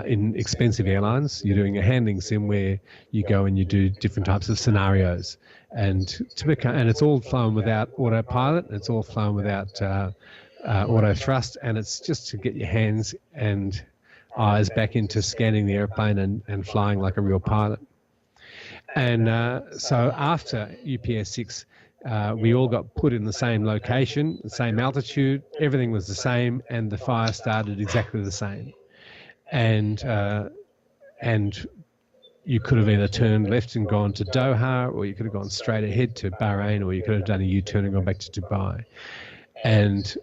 In expensive airlines, you're doing a handling sim where you go and you do different types of scenarios. And it's all flown without autopilot, and it's all flown without auto thrust, and it's just to get your hands and eyes back into scanning the airplane and flying like a real pilot. And so after UPS-6, we all got put in the same location, the same altitude, everything was the same, and the fire started exactly the same. And you could have either turned left and gone to Doha, or you could have gone straight ahead to Bahrain, or you could have done a U-turn and gone back to Dubai. And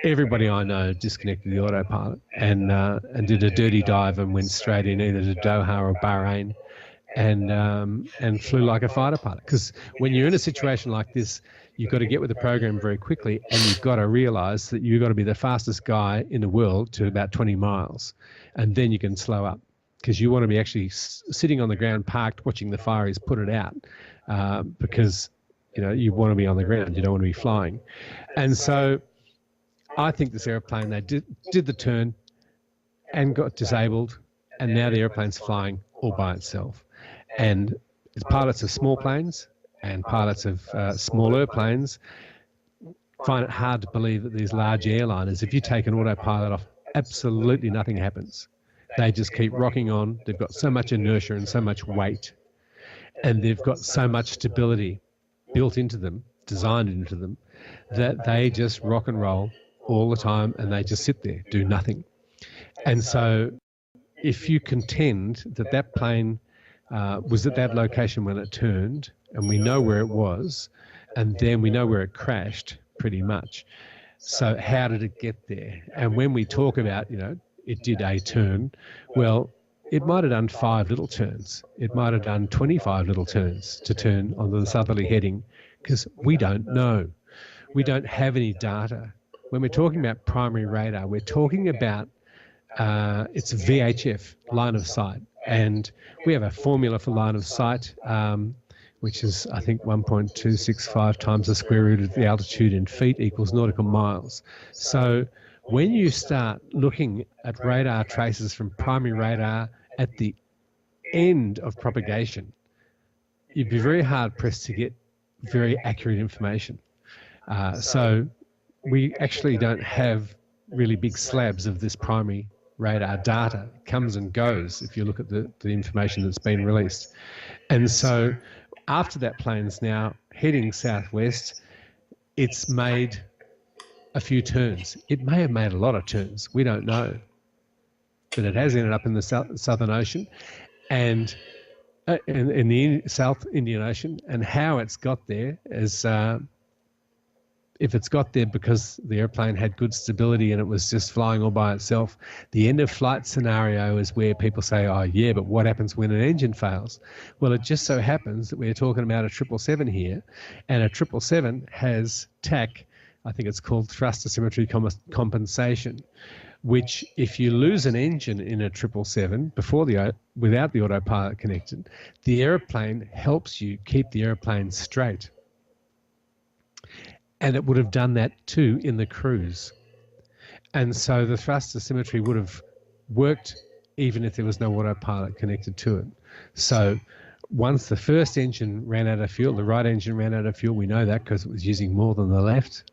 everybody I know disconnected the autopilot and did a dirty dive and went straight in either to Doha or Bahrain and flew like a fighter pilot. Because when you're in a situation like this, you've got to get with the program very quickly, and you've got to realise that you've got to be the fastest guy in the world to about 20 miles, and then you can slow up, because you want to be actually sitting on the ground parked watching the fireys put it out, because you want to be on the ground, you don't want to be flying. And so I think this airplane, they did the turn and got disabled, and now the airplane's flying all by itself. And it's pilots of small planes and pilots of smaller planes find it hard to believe that these large airliners, if you take an autopilot off, absolutely nothing happens. They just keep rocking on. They've got so much inertia and so much weight, and they've got so much stability built into them, designed into them, that they just rock and roll all the time, and they just sit there, do nothing. And so if you contend that that plane was at that location when it turned, and we know where it was, and then we know where it crashed pretty much. So how did it get there? And when we talk about, it did a turn, well, it might have done 5 little turns. It might have done 25 little turns to turn onto the southerly heading, because we don't know. We don't have any data. When we're talking about primary radar, we're talking about it's VHF, line of sight. And we have a formula for line of sight, which is, I think, 1.265 times the square root of the altitude in feet equals nautical miles. So when you start looking at radar traces from primary radar at the end of propagation, you'd be very hard-pressed to get very accurate information. So we actually don't have really big slabs of this primary radar data. It comes and goes if you look at the information that's been released. And so after that plane's now heading southwest, it's made a few turns. It may have made a lot of turns. We don't know. But it has ended up in the Southern Ocean and in the South Indian Ocean. And how it's got there is, if it's got there because the airplane had good stability and it was just flying all by itself, the end of flight scenario is where people say, oh yeah, but what happens when an engine fails? Well, it just so happens that we're talking about a 777 here, and a 777 has TAC, I think it's called thrust asymmetry compensation, which if you lose an engine in a 777 without the autopilot connected, the airplane helps you keep the airplane straight. And it would have done that too in the cruise. And so the thrust asymmetry would have worked even if there was no autopilot connected to it. So once the first engine ran out of fuel, the right engine ran out of fuel, we know that because it was using more than the left,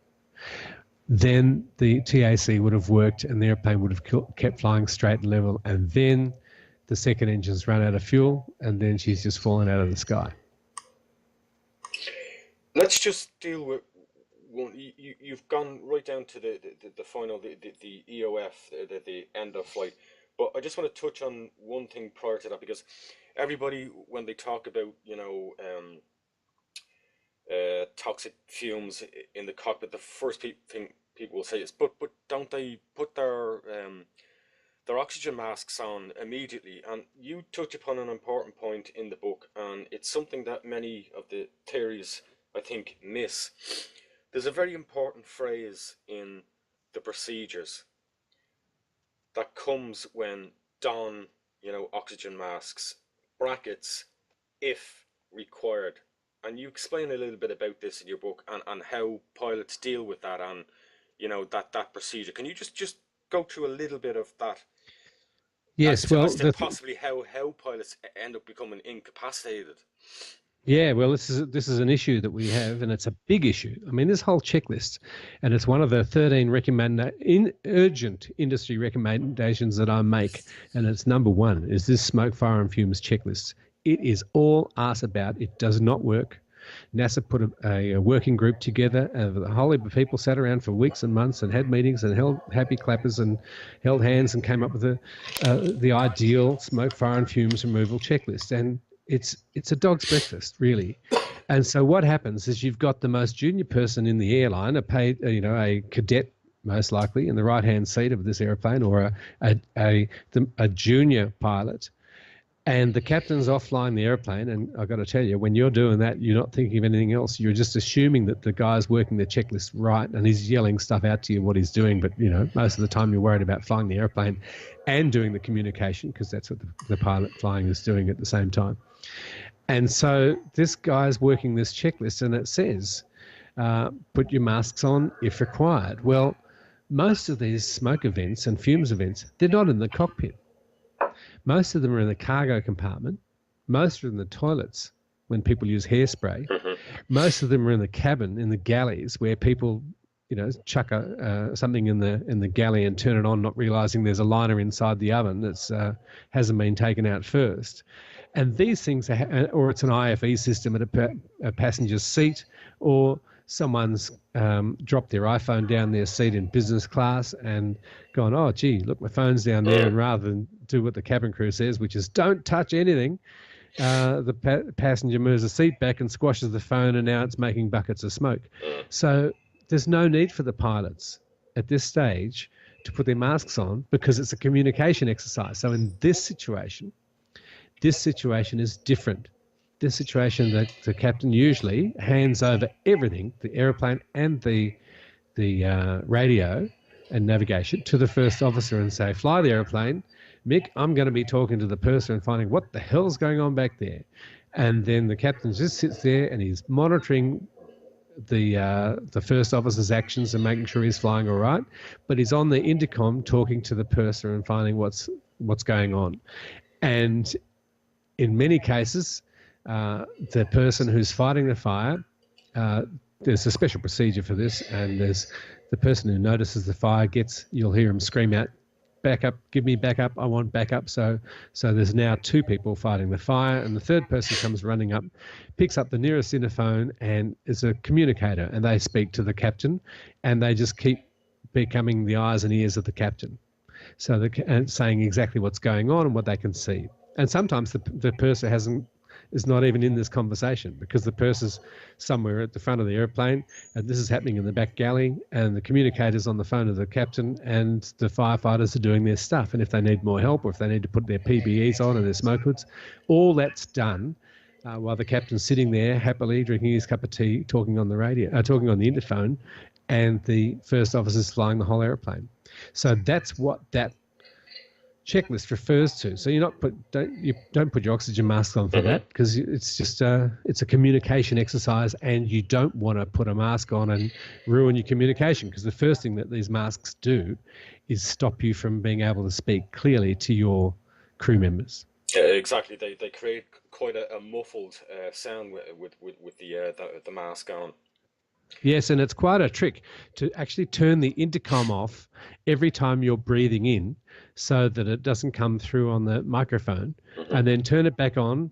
then the TAC would have worked and the airplane would have kept flying straight and level. And then the second engine's run out of fuel and then she's just fallen out of the sky. Let's just deal with you've gone right down to the final, the EOF, the end of flight. But I just want to touch on one thing prior to that, because everybody, when they talk about, toxic fumes in the cockpit, the first thing people will say is, but don't they put their oxygen masks on immediately? And you touch upon an important point in the book, and it's something that many of the theories, I think, miss. There's a very important phrase in the procedures that comes when don, oxygen masks, brackets, if required. And you explain a little bit about this in your book and how pilots deal with that and, that procedure. Can you just go through a little bit of that? Yes, possibly how pilots end up becoming incapacitated. Yeah, well, this is an issue that we have, and it's a big issue. I mean, this whole checklist, and it's one of the 13 urgent industry recommendations that I make, and it's number 1, is this smoke, fire and fumes checklist. It is all arse about. It does not work. NASA put a working group together, the whole heap of people sat around for weeks and months and had meetings and held happy clappers and held hands and came up with the ideal smoke, fire and fumes removal checklist. And it's a dog's breakfast, really. And so what happens is you've got the most junior person in the airline, a cadet most likely in the right-hand seat of this airplane, or a junior pilot, and the captain's off flying the airplane. And I've got to tell you, when you're doing that, you're not thinking of anything else. You're just assuming that the guy's working the checklist right and he's yelling stuff out to you what he's doing. But, most of the time you're worried about flying the airplane and doing the communication, because that's what the pilot flying is doing at the same time. And so this guy's working this checklist, and it says, put your masks on if required. Well, most of these smoke events and fumes events, they're not in the cockpit. Most of them are in the cargo compartment. Most are in the toilets when people use hairspray. Most of them are in the cabin, in the galleys, where people chuck something in the galley and turn it on, not realizing there's a liner inside the oven that's hasn't been taken out first. And these things or it's an IFE system at a passenger's seat, or someone's dropped their iPhone down their seat in business class and gone, oh, gee, look, my phone's down there. And rather than do what the cabin crew says, which is don't touch anything, the passenger moves the seat back and squashes the phone, and now it's making buckets of smoke. So there's no need for the pilots at this stage to put their masks on, because it's a communication exercise. So in this situation is different. This situation, that the captain usually hands over everything, the aeroplane and the radio and navigation, to the first officer and say, fly the aeroplane. Mick, I'm going to be talking to the purser and finding what the hell's going on back there. And then the captain just sits there and he's monitoring the first officer's actions and making sure he's flying all right. But he's on the intercom talking to the purser and finding what's going on. And in many cases, the person who's fighting the fire, there's a special procedure for this, and there's the person who notices the fire you'll hear him scream out, back up, give me back up, I want back up. So there's now two people fighting the fire, and the third person comes running up, picks up the nearest interphone and is a communicator, and they speak to the captain, and they just keep becoming the eyes and ears of the captain. So and saying exactly what's going on and what they can see. And sometimes the purser is not even in this conversation, because the purser's somewhere at the front of the airplane and this is happening in the back galley, and the communicator's on the phone to the captain, and the firefighters are doing their stuff. And if they need more help, or if they need to put their PPEs on and their smoke hoods, all that's done while the captain's sitting there happily drinking his cup of tea, talking on the radio, talking on the interphone, and the first officer's flying the whole airplane. So that's what that checklist refers to. So don't put your oxygen mask on for that, because it's just it's a communication exercise, and you don't want to put a mask on and ruin your communication, because the first thing that these masks do is stop you from being able to speak clearly to your crew members. Yeah, exactly. They create quite a muffled sound with the mask on. Yes, and it's quite a trick to actually turn the intercom off every time you're breathing in, so that it doesn't come through on the microphone, and then turn it back on,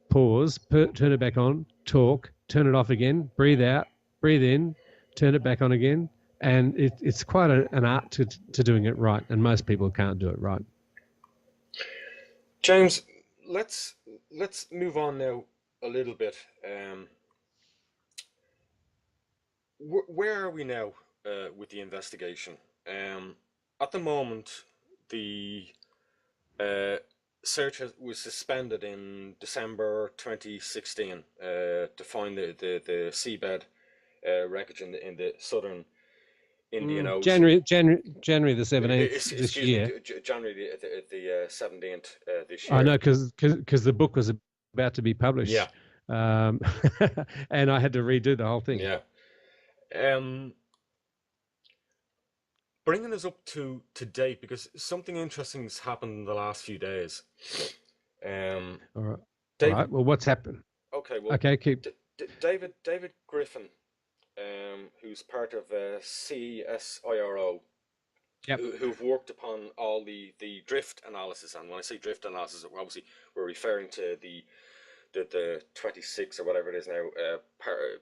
pause, turn it back on, talk, turn it off again, breathe out, breathe in, turn it back on again. And it's quite an art to doing it right, and most people can't do it right. James, let's move on now a little bit. Where are we now with the investigation? At the moment, the search was suspended in December 2016 to find the seabed wreckage in the southern Indian Ocean. January the 17th this year. January the 17th this year. I know, because the book was about to be published. Yeah. And I had to redo the whole thing. Yeah. Bringing us up to date, because something interesting has happened in the last few days. All right. David, all right. Well, what's happened? Okay. Well, okay. Keep. David Griffin, who's part of CSIRO, yep. who've worked upon all the drift analysis. And when I say drift analysis, obviously we're referring to the 26 or whatever it is now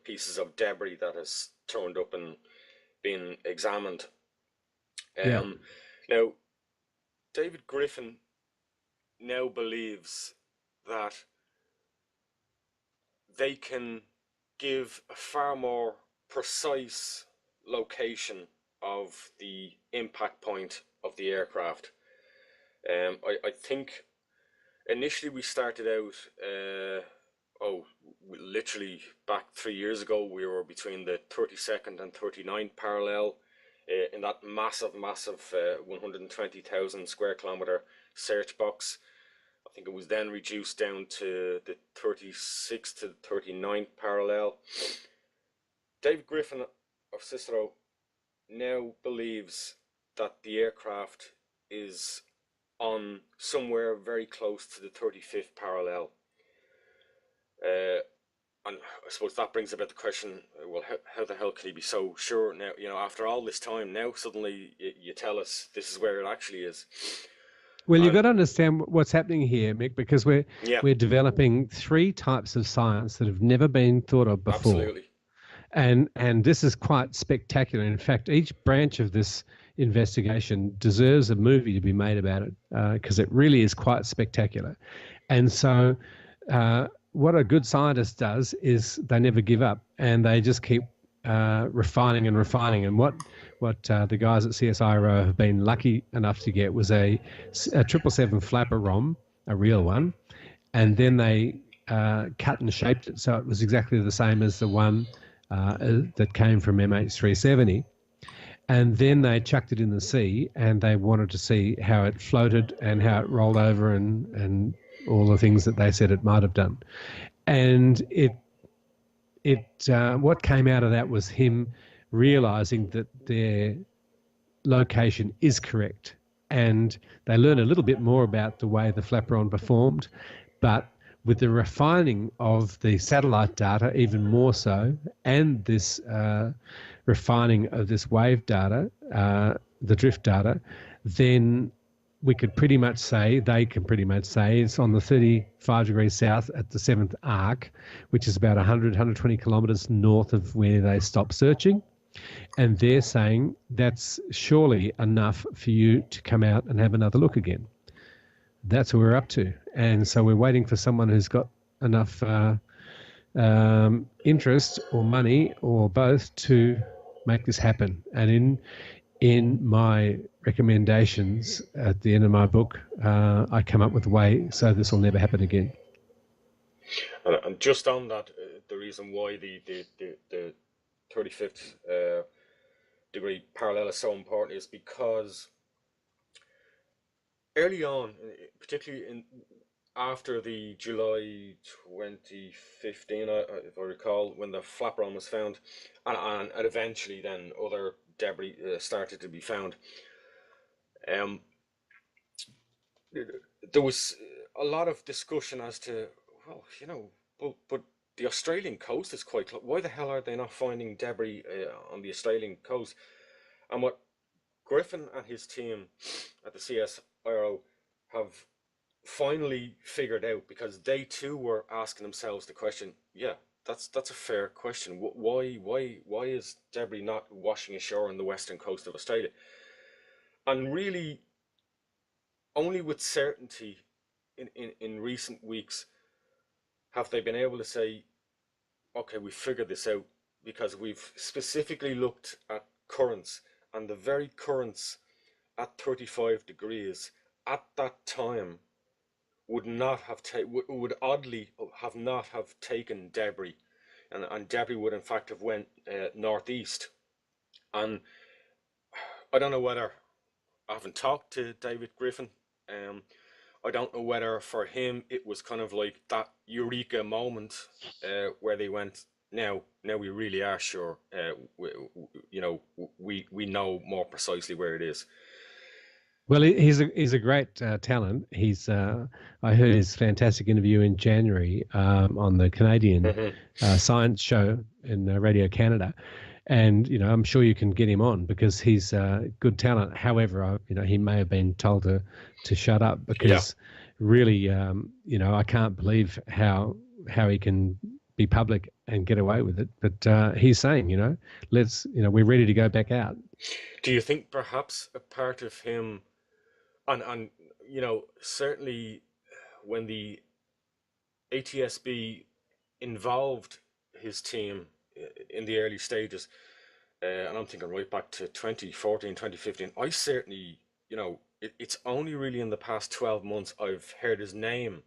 pieces of debris that has turned up and been examined. Now, David Griffin now believes that they can give a far more precise location of the impact point of the aircraft. I think initially we started out, literally back 3 years ago, we were between the 32nd and 39th parallel in that massive 120,000 square kilometer search box. I think it was then reduced down to the 36th to the 39th parallel. David Griffin of Cicero now believes that the aircraft is on somewhere very close to the 35th parallel. and I suppose that brings about the question, well, how the hell can he be so sure now, after all this time, now suddenly you tell us this is where it actually is. Well, you've got to understand what's happening here, Mick, because we're developing 3 types of science that have never been thought of before. Absolutely. And this is quite spectacular. In fact, each branch of this investigation deserves a movie to be made about it, because it really is quite spectacular. And so what a good scientist does is they never give up, and they just keep refining and refining. And what the guys at CSIRO have been lucky enough to get was a 777 flapper ROM, a real one, and then they cut and shaped it so it was exactly the same as the one that came from MH370. And then they chucked it in the sea, and they wanted to see how it floated and how it rolled over and all the things that they said it might have done. And what came out of that was him realizing that their location is correct. And they learned a little bit more about the way the flaperon performed, but with the refining of the satellite data even more so, and this refining of this wave data, the drift data, then we could pretty much say, they can pretty much say, it's on the 35 degrees south at the 7th arc, which is about 120 kilometres north of where they stopped searching. And they're saying that's surely enough for you to come out and have another look again. That's what we're up to. And so we're waiting for someone who's got enough interest or money or both to make this happen. And in my recommendations at the end of my book, I come up with a way so this will never happen again. And just on that, the reason why the 35th degree parallel is so important is because early on, particularly after the July 2015, if I recall, when the flaperon was found, and eventually then other debris started to be found, there was a lot of discussion as to, well, but the Australian coast is quite close. Why the hell are they not finding debris on the Australian coast? And what Griffin and his team at the CSIRO have finally figured out, because they too were asking themselves the question, that's a fair question. Why is debris not washing ashore on the western coast of Australia? And really, only with certainty in recent weeks have they been able to say, okay, we figured this out, because we've specifically looked at currents, and the very currents at 35 degrees at that time would oddly have not have taken debris, and debris would in fact have went northeast. And I don't know whether, I haven't talked to David Griffin, I don't know whether for him it was kind of like that eureka moment where they went, now we really are sure, we know more precisely where it is. Well, he's a great talent. He's I heard his fantastic interview in January on the Canadian science show in Radio Canada, and I'm sure you can get him on because he's good talent. However, he may have been told to shut up because really, I can't believe how he can be public and get away with it. But he's saying, we're ready to go back out. Do you think perhaps a part of him? And certainly when the ATSB involved his team in the early stages, and I'm thinking right back to 2014, 2015, I certainly, it's only really in the past 12 months I've heard his name.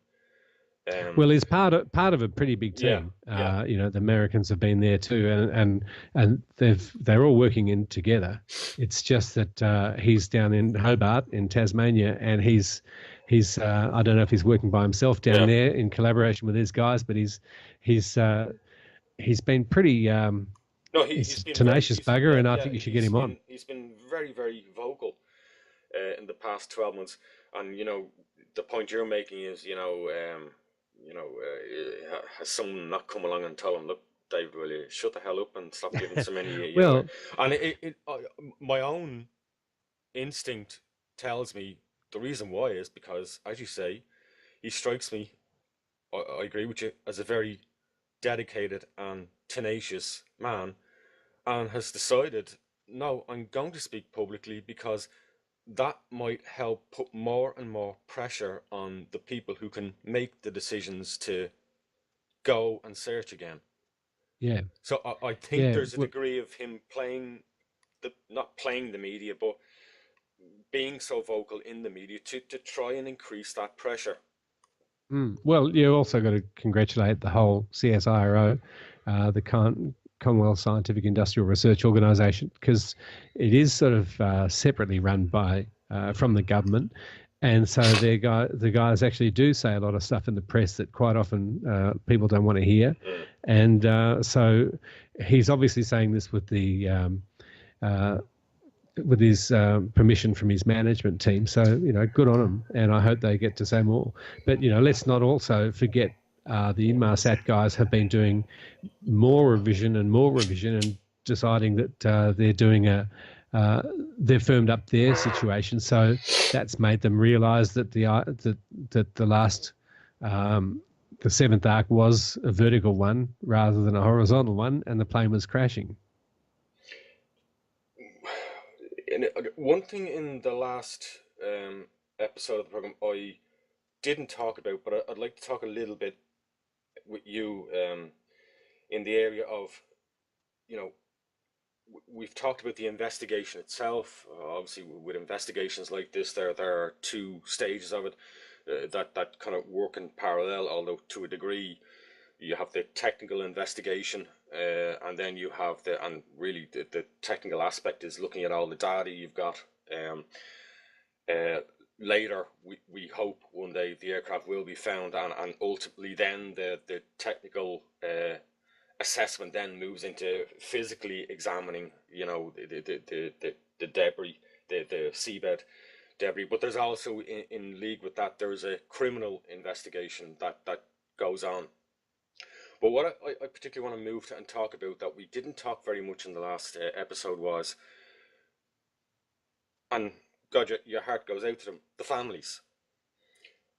Well, he's part of a pretty big team. The Americans have been there too, and they're all working in together. It's just that he's down in Hobart in Tasmania, and he's I don't know if he's working by himself down there in collaboration with his guys, but he's been pretty. He's a tenacious bugger, and I think you should get him on. He's been very, very vocal in the past 12 months, and the point you're making is has someone not come along and tell him, look, David, will you shut the hell up and stop giving so many, Well, and my own instinct tells me the reason why is because, as you say, he strikes me, I agree with you, as a very dedicated and tenacious man, and has decided, no, I'm going to speak publicly because that might help put more and more pressure on the people who can make the decisions to go and search again. yeah, So I think yeah. there's a degree of him not playing the media, but being so vocal in the media to try and increase that pressure. Well, you also got to congratulate the whole CSIRO, the Commonwealth Scientific Industrial Research Organisation, because it is sort of separately run by from the government, and so the guys actually do say a lot of stuff in the press that quite often people don't want to hear, and so he's obviously saying this with his permission from his management team. So, good on them. And I hope they get to say more. But, let's not also forget the Inmarsat guys have been doing more revision and deciding that they're doing they've firmed up their situation. So that's made them realise that the last, the seventh arc was a vertical one rather than a horizontal one, and the plane was crashing. And one thing in the last episode of the program I didn't talk about, but I'd like to talk a little bit with you in the area of, we've talked about the investigation itself. Obviously, with investigations like this, there are two stages of it that kind of work in parallel, although to a degree. You have the technical investigation, and then you have really the technical aspect is looking at all the data you've got. Later, we hope one day the aircraft will be found, and ultimately then the technical assessment then moves into physically examining, the debris, the seabed debris. But there's also in league with that, there's a criminal investigation that goes on. But what I particularly want to move to and talk about that we didn't talk very much in the last episode was, and God, your heart goes out to them, the families,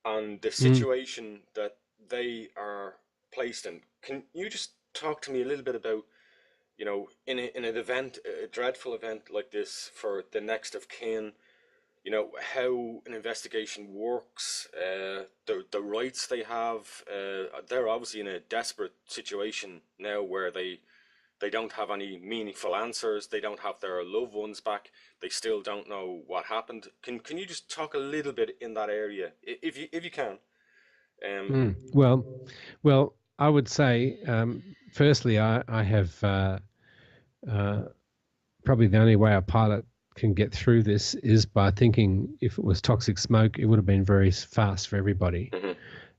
and the situation that they are placed in. Can you just talk to me a little bit about, in an event, a dreadful event like this for the next of kin, how an investigation works, the rights they have. They're obviously in a desperate situation now where they don't have any meaningful answers. They don't have their loved ones back. They still don't know what happened. Can you just talk a little bit in that area, if you can? Well, I would say, firstly, I have probably the only way a pilot can get through this is by thinking if it was toxic smoke, it would have been very fast for everybody.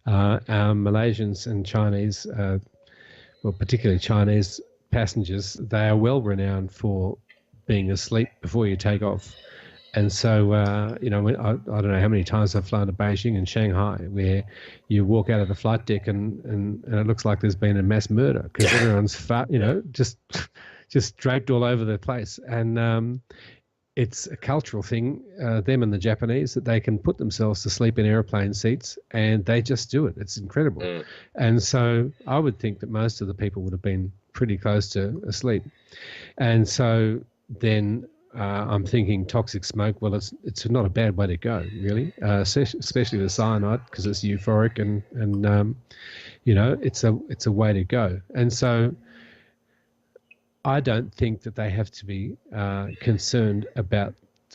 Our Malaysians and Chinese, particularly Chinese passengers, they are well renowned for being asleep before you take off. And so, I don't know how many times I've flown to Beijing and Shanghai where you walk out of the flight deck and it looks like there's been a mass murder because everyone's just draped all over the place. And it's a cultural thing, them and the Japanese, that they can put themselves to sleep in airplane seats and they just do it. It's incredible. And so I would think that most of the people would have been pretty close to asleep. And so then I'm thinking toxic smoke, well, it's not a bad way to go, really, especially with cyanide because it's euphoric and it's a way to go. And so I don't think that they have to be concerned about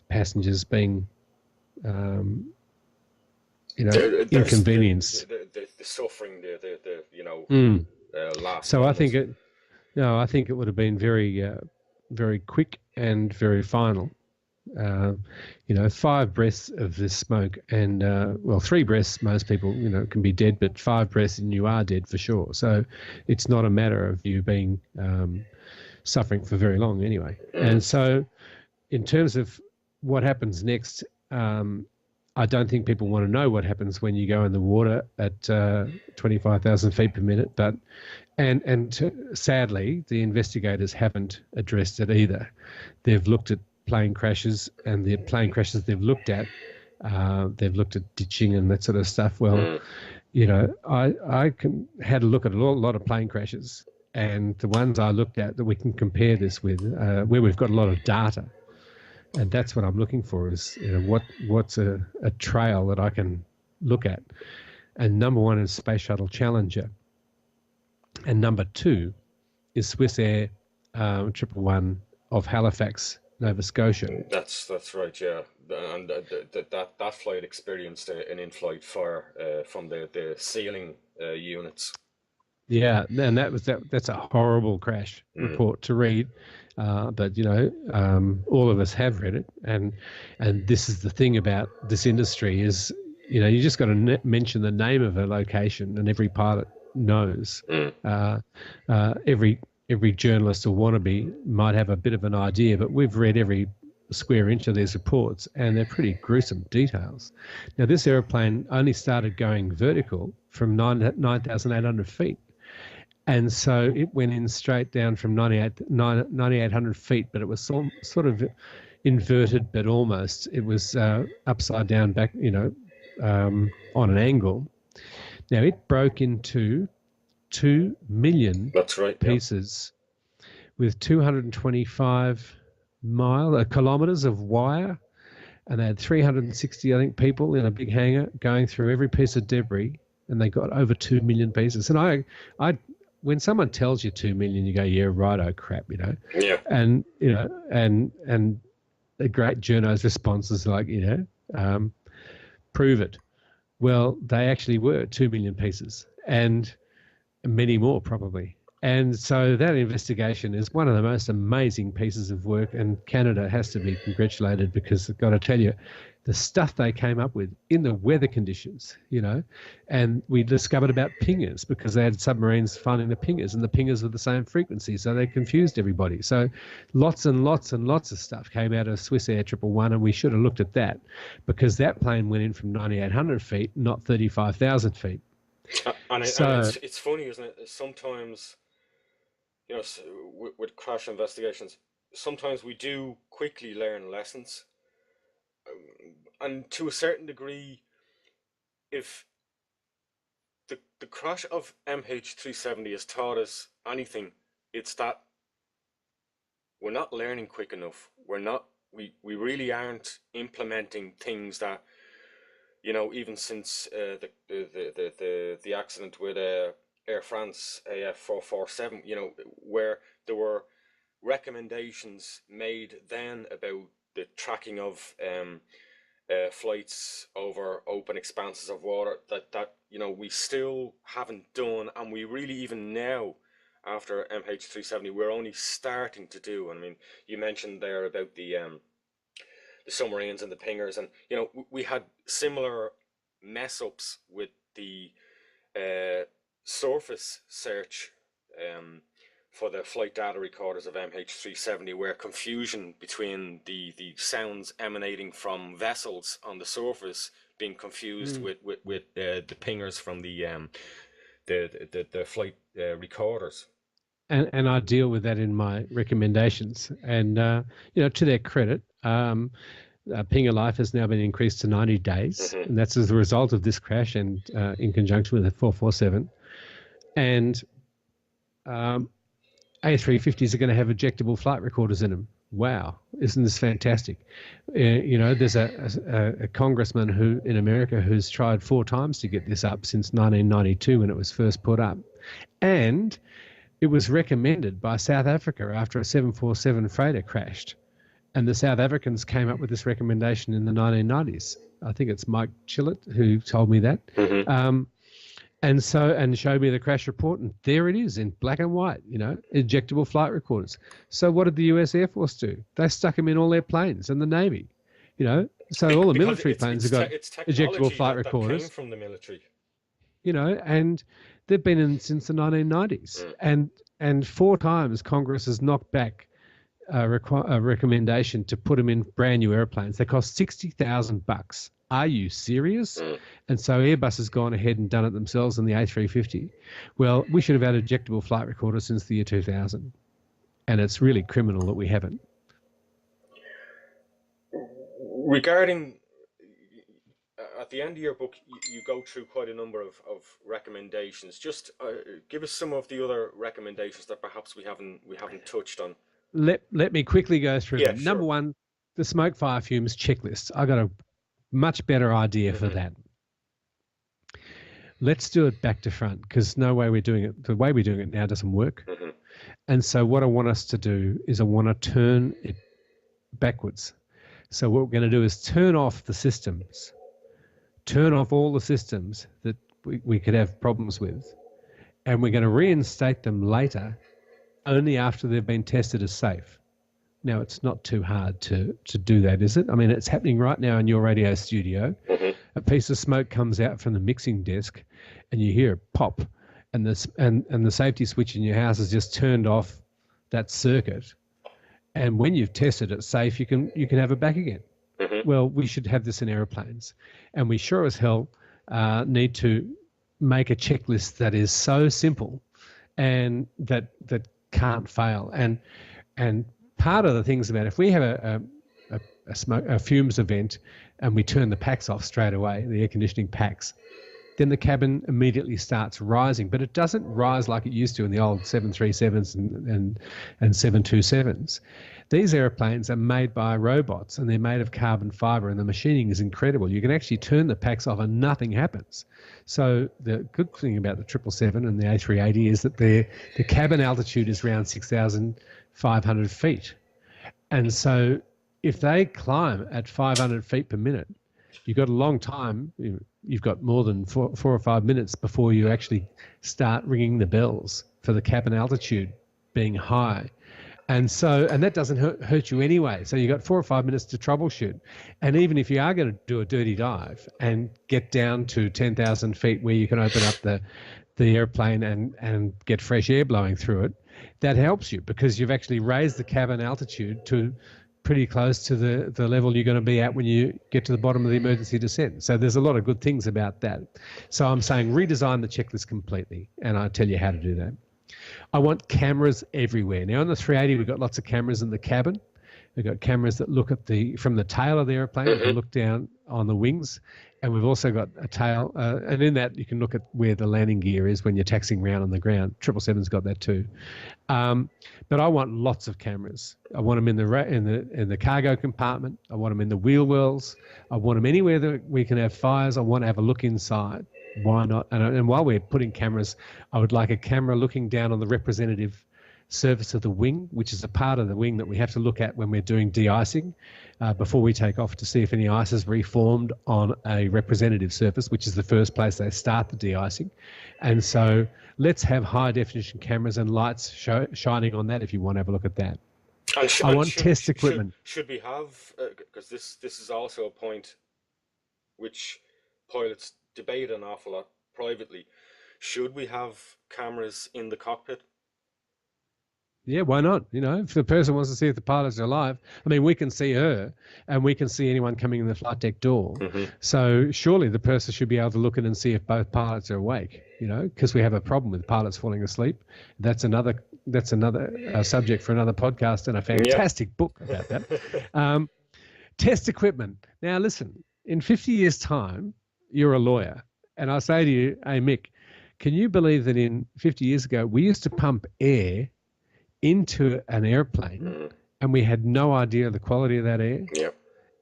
passengers being, inconvenienced. The suffering, last. So I think I think it would have been very, very quick and very final. 5 breaths of this smoke, and 3 breaths, most people, can be dead, but 5 breaths and you are dead for sure. So it's not a matter of you being suffering for very long anyway. And so in terms of what happens next, I don't think people want to know what happens when you go in the water at 25,000 feet per minute. But sadly, the investigators haven't addressed it either. They've looked at plane crashes, and the plane crashes they've looked at ditching and that sort of stuff. Well, you know, I had a look at a lot of plane crashes, and the ones I looked at that we can compare this with, where we've got a lot of data. And that's what I'm looking for is, you know, what's a trail that I can look at. And number one is Space Shuttle Challenger. And number two is Swiss Air 111 of Halifax, Nova Scotia. That's right, yeah. And that flight experienced an in-flight fire from the ceiling units. Yeah, and that's a horrible crash report to read. But, you know, all of us have read it. And this is the thing about this industry is, you know, you just got to mention the name of a location and every pilot knows. Every journalist or wannabe might have a bit of an idea, but we've read every square inch of these reports, and they're pretty gruesome details. Now, this aeroplane only started going vertical from 9,800 feet. And so it went in straight down from 9,800 feet, but it was sort of inverted, but almost. It was upside down back, you know, on an angle. Now, it broke into 2 million pieces with 225 kilometres of wire, and they had 360, I think, people in a big hangar going through every piece of debris, and they got over 2 million pieces. And I when someone tells you 2 million, you go, yeah, righto, crap, you know. Yeah. And, you know, and a great journo's response is like, you know, prove it. Well, they actually were 2 million pieces, and many more probably. And so that investigation is one of the most amazing pieces of work, and Canada has to be congratulated because I've got to tell you, the stuff they came up with in the weather conditions, you know, and we discovered about pingers because they had submarines finding the pingers, and the pingers were the same frequency, so they confused everybody. So lots and lots and lots of stuff came out of Swiss Air 111, and we should have looked at that because that plane went in from 9,800 feet, not 35,000 feet. And it's funny, isn't it? Sometimes, you know, with crash investigations, sometimes we do quickly learn lessons. And to a certain degree, if the crash of MH370 has taught us anything, it's that we're not learning quick enough. We really aren't implementing things that, you know, even since the accident with Air France AF447, you know, where there were recommendations made then about the tracking of flights over open expanses of water that you know we still haven't done, and we really, even now after MH370, we're only starting to do. I mean, you mentioned there about the submarines and the pingers, and you know we had similar mess ups with the surface search for the flight data recorders of MH370, where confusion between the sounds emanating from vessels on the surface being confused with the pingers from the flight recorders. And I deal with that in my recommendations. And, you know, to their credit, pinger life has now been increased to 90 days, and that's as a result of this crash and in conjunction with the 447. And A350s are going to have ejectable flight recorders in them. Wow, isn't this fantastic? You know, there's a congressman in America who's tried 4 times to get this up since 1992 when it was first put up. And it was recommended by South Africa after a 747 freighter crashed. And the South Africans came up with this recommendation in the 1990s. I think it's Mike Chillett who told me that. And showed me the crash report, and there it is in black and white, you know, ejectable flight recorders. So what did the US Air Force do? They stuck them in all their planes, and the Navy, you know. So all the military planes have got ejectable flight recorders. Came from the military. You know, and they've been in since the 1990s. And 4 times Congress has knocked back a recommendation to put them in brand new airplanes. They cost $60,000. Are you serious? And so Airbus has gone ahead and done it themselves in the A350. Well, we should have had an ejectable flight recorder since the year 2000. And it's really criminal that we haven't. Regarding, at the end of your book, you go through quite a number of recommendations. Just give us some of the other recommendations that perhaps we haven't touched on. Let me quickly go through them. Sure. Number one, the smoke fire fumes checklist. I got a much better idea for that. Let's do it back to front, because the way we're doing it now doesn't work. And so what I want us to do is I want to turn it backwards. So what we're going to do is turn off the systems, turn off all the systems that we could have problems with, and we're going to reinstate them later only after they've been tested as safe. Now, it's not too hard to do that, is it? I mean, it's happening right now in your radio studio. A piece of smoke comes out from the mixing desk and you hear it pop, and the safety switch in your house has just turned off that circuit. And when you've tested it safe, you can have it back again. Well, we should have this in airplanes. And we sure as hell need to make a checklist that is so simple and that can't fail. And part of the things about, if we have a fumes event and we turn the packs off straight away, the air conditioning packs, then the cabin immediately starts rising. But it doesn't rise like it used to in the old 737s and 727s. These airplanes are made by robots, and they're made of carbon fiber, and the machining is incredible. You can actually turn the packs off and nothing happens. So the good thing about the 777 and the A380 is that the cabin altitude is around 6,500 feet. And so if they climb at 500 feet per minute, you've got a long time. You've got more than 4 or 5 minutes before you actually start ringing the bells for the cabin altitude being high. And that doesn't hurt you anyway. So you've got 4 or 5 minutes to troubleshoot. And even if you are going to do a dirty dive and get down to 10,000 feet where you can open up the airplane and get fresh air blowing through it, that helps you, because you've actually raised the cabin altitude to pretty close to the level you're going to be at when you get to the bottom of the emergency descent. So there's a lot of good things about that. So I'm saying redesign the checklist completely, and I'll tell you how to do that. I want cameras everywhere. Now, on the 380, we've got lots of cameras in the cabin. We've got cameras that look at from the tail of the airplane, you can look down on the wings. And we've also got a tail, and in that you can look at where the landing gear is when you're taxiing around on the ground. 777's got that too. But I want lots of cameras. I want them in the cargo compartment. I want them in the wheel wells. I want them anywhere that we can have fires. I want to have a look inside. Why not? And while we're putting cameras, I would like a camera looking down on the representative surface of the wing, which is a part of the wing that we have to look at when we're doing de-icing before we take off, to see if any ice has reformed on a representative surface, which is the first place they start the de-icing. And so let's have high definition cameras and lights shining on that if you want to have a look at that. I want test equipment. Should we have, because this is also a point which pilots debate an awful lot privately, should we have cameras in the cockpit? Yeah, why not? If the person wants to see if the pilots are alive, I mean, we can see her and we can see anyone coming in the flight deck door. So surely the person should be able to look in and see if both pilots are awake, because we have a problem with pilots falling asleep. That's another subject for another podcast, and a fantastic book about that. Test equipment. Now, listen, in 50 years' time, you're a lawyer. And I say to you, hey, Mick, can you believe that in 50 years ago, we used to pump air into an airplane and we had no idea of the quality of that air?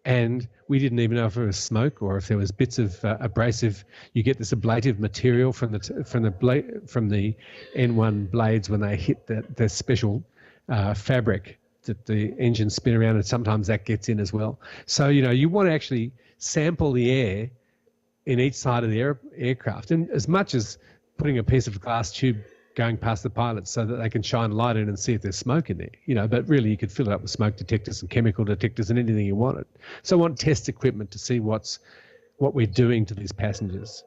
And we didn't even know if it was smoke or if there was bits of abrasive. You get this ablative material from the N1 blades when they hit the special fabric that the engines spin around, and sometimes that gets in as well. So you want to actually sample the air in each side of the aircraft, and as much as putting a piece of glass tube going past the pilots so that they can shine light in and see if there's smoke in there, but really you could fill it up with smoke detectors and chemical detectors and anything you wanted. So I want test equipment to see what we're doing to these passengers.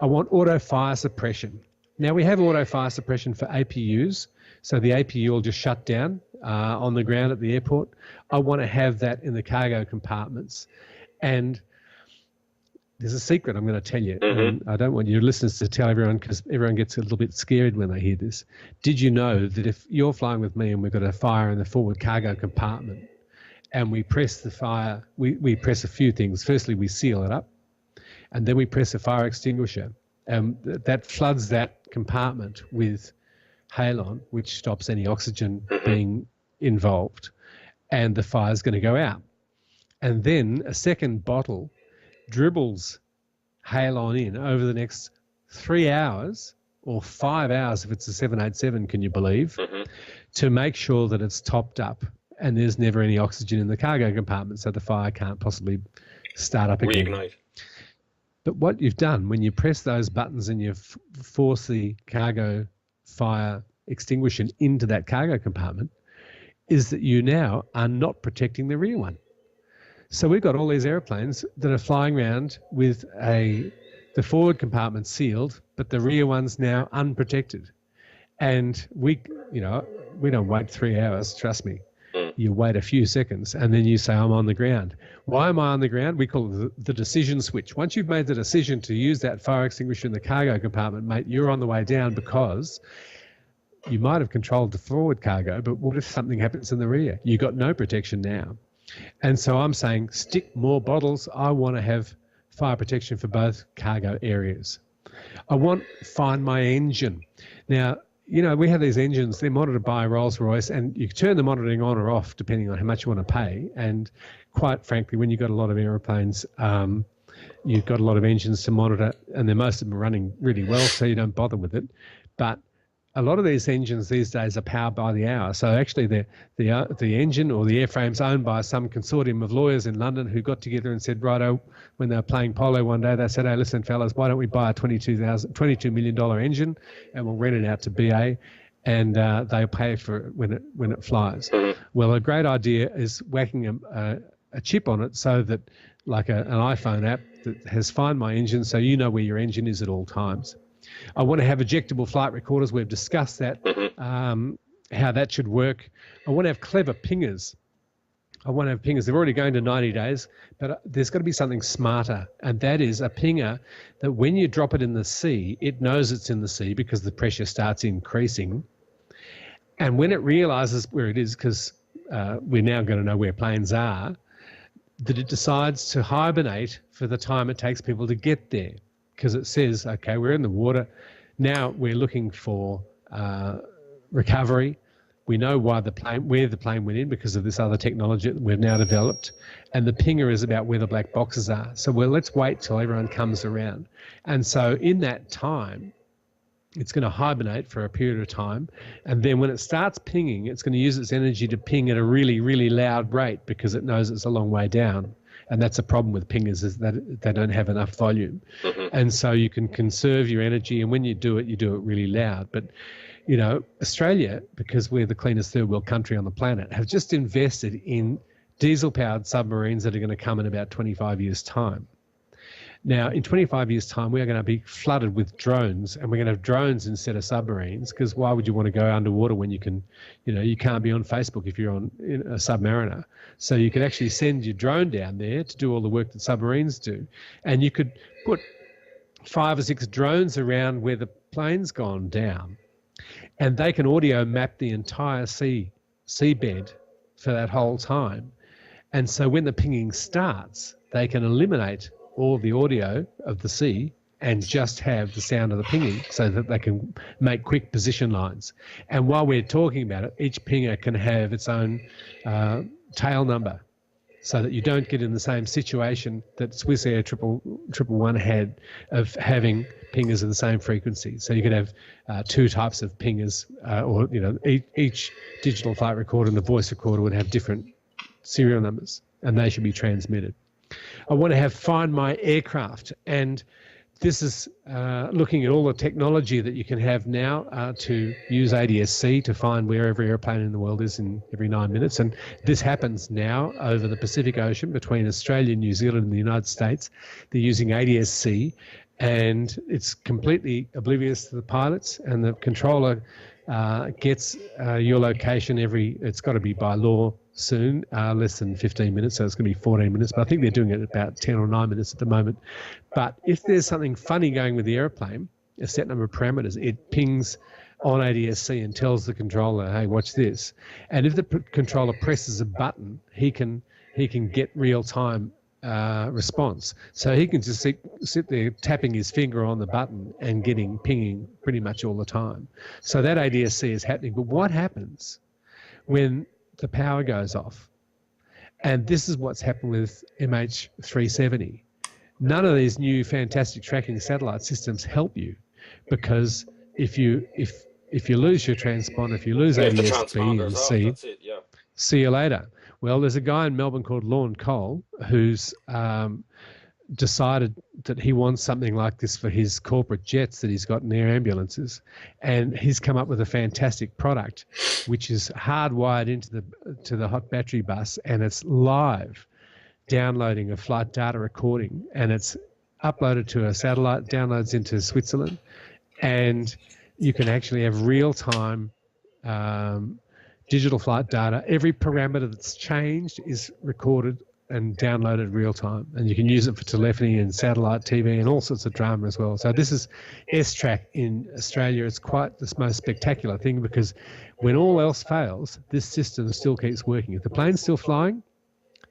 I want auto fire suppression. Now, we have auto fire suppression for APUs, so the APU will just shut down on the ground at the airport. I want to have that in the cargo compartments. And there's a secret I'm going to tell you. And I don't want your listeners to tell everyone because everyone gets a little bit scared when they hear this. Did you know that if you're flying with me and we've got a fire in the forward cargo compartment and we press the fire, we press a few things. Firstly, we seal it up, and then we press a fire extinguisher. That floods that compartment with halon, which stops any oxygen being involved, and the fire's going to go out. And then a second bottle dribbles halon in over the next 3 hours or 5 hours if it's a 787, can you believe, to make sure that it's topped up and there's never any oxygen in the cargo compartment, so the fire can't possibly start up again. Reignite. But what you've done when you press those buttons and you force the cargo fire extinguisher into that cargo compartment is that you now are not protecting the rear one. So we've got all these airplanes that are flying around with the forward compartment sealed, but the rear one's now unprotected. And we don't wait 3 hours, trust me. You wait a few seconds and then you say, I'm on the ground. Why am I on the ground? We call it the decision switch. Once you've made the decision to use that fire extinguisher in the cargo compartment, mate, you're on the way down because you might have controlled the forward cargo, but what if something happens in the rear? You've got no protection now. And so I'm saying stick more bottles. I want to have fire protection for both cargo areas. I want Find My Engine. Now, we have these engines, they're monitored by Rolls-Royce, and you turn the monitoring on or off depending on how much you want to pay. And quite frankly, when you've got a lot of aeroplanes, you've got a lot of engines to monitor, and most of them are running really well, so you don't bother with it. But a lot of these engines these days are powered by the hour. So actually the engine or the airframe's owned by some consortium of lawyers in London who got together and said, righto, when they were playing polo one day, they said, hey, listen, fellas, why don't we buy a $22 million engine and we'll rent it out to BA and they'll pay for it when it flies. Well, a great idea is whacking a chip on it so that like an iPhone app that has Find My Engine so you know where your engine is at all times. I want to have ejectable flight recorders. We've discussed that, how that should work. I want to have clever pingers. They're already going to 90 days, but there's got to be something smarter, and that is a pinger that when you drop it in the sea, it knows it's in the sea because the pressure starts increasing. And when it realizes where it is, because we're now going to know where planes are, that it decides to hibernate for the time it takes people to get there. Because it says, okay, we're in the water. Now we're looking for recovery. We know where the plane went in because of this other technology that we've now developed. And the pinger is about where the black boxes are. So let's wait till everyone comes around. And so in that time, it's going to hibernate for a period of time. And then when it starts pinging, it's going to use its energy to ping at a really, really loud rate because it knows it's a long way down. And that's a problem with pingers is that they don't have enough volume. And so you can conserve your energy. And when you do it really loud. But, Australia, because we're the cleanest third world country on the planet, have just invested in diesel-powered submarines that are going to come in about 25 years' time. Now, in 25 years' time, we are going to be flooded with drones, and we're going to have drones instead of submarines, because why would you want to go underwater when you can, you can't be on Facebook if you're on a Submariner. So you could actually send your drone down there to do all the work that submarines do. And you could put 5 or 6 drones around where the plane's gone down, and they can audio map the entire seabed for that whole time. And so when the pinging starts, they can eliminate all the audio of the sea and just have the sound of the pinging so that they can make quick position lines. And while we're talking about it, each pinger can have its own tail number so that you don't get in the same situation that Swissair 111 had of having pingers of the same frequency. So you could have 2 types of pingers or, each digital flight recorder and the voice recorder would have different serial numbers and they should be transmitted. I want to have Find My Aircraft, and this is looking at all the technology that you can have now to use ADS-C to find where every airplane in the world is in every 9 minutes. And this happens now over the Pacific Ocean between Australia, New Zealand and the United States. They're using ADS-C, and it's completely oblivious to the pilots, and the controller gets your location it's got to be by law soon, less than 15 minutes, so it's going to be 14 minutes, but I think they're doing it at about 10 or 9 minutes at the moment. But if there's something funny going with the airplane, a set number of parameters, it pings on ADSC and tells the controller, hey, watch this. And if the controller presses a button, he can get real-time response. So he can just sit there tapping his finger on the button and pinging pretty much all the time. So that ADSC is happening. But what happens when the power goes off? And this is what's happened with MH370. None of these new fantastic tracking satellite systems help you, because if you lose your transponder, if you lose ADS-B and C, that's it, yeah. See you later. Well, there's a guy in Melbourne called Lorne Cole who's decided that he wants something like this for his corporate jets that he's got in air ambulances, and he's come up with a fantastic product which is hardwired into the hot battery bus, and it's live downloading a flight data recording, and it's uploaded to a satellite, downloads into Switzerland, and you can actually have real-time digital flight data. Every parameter that's changed is recorded and downloaded real time, and you can use it for telephony and satellite TV and all sorts of drama as well. So this is S-Track in Australia. It's quite the most spectacular thing, because when all else fails, this system still keeps working. If the plane's still flying,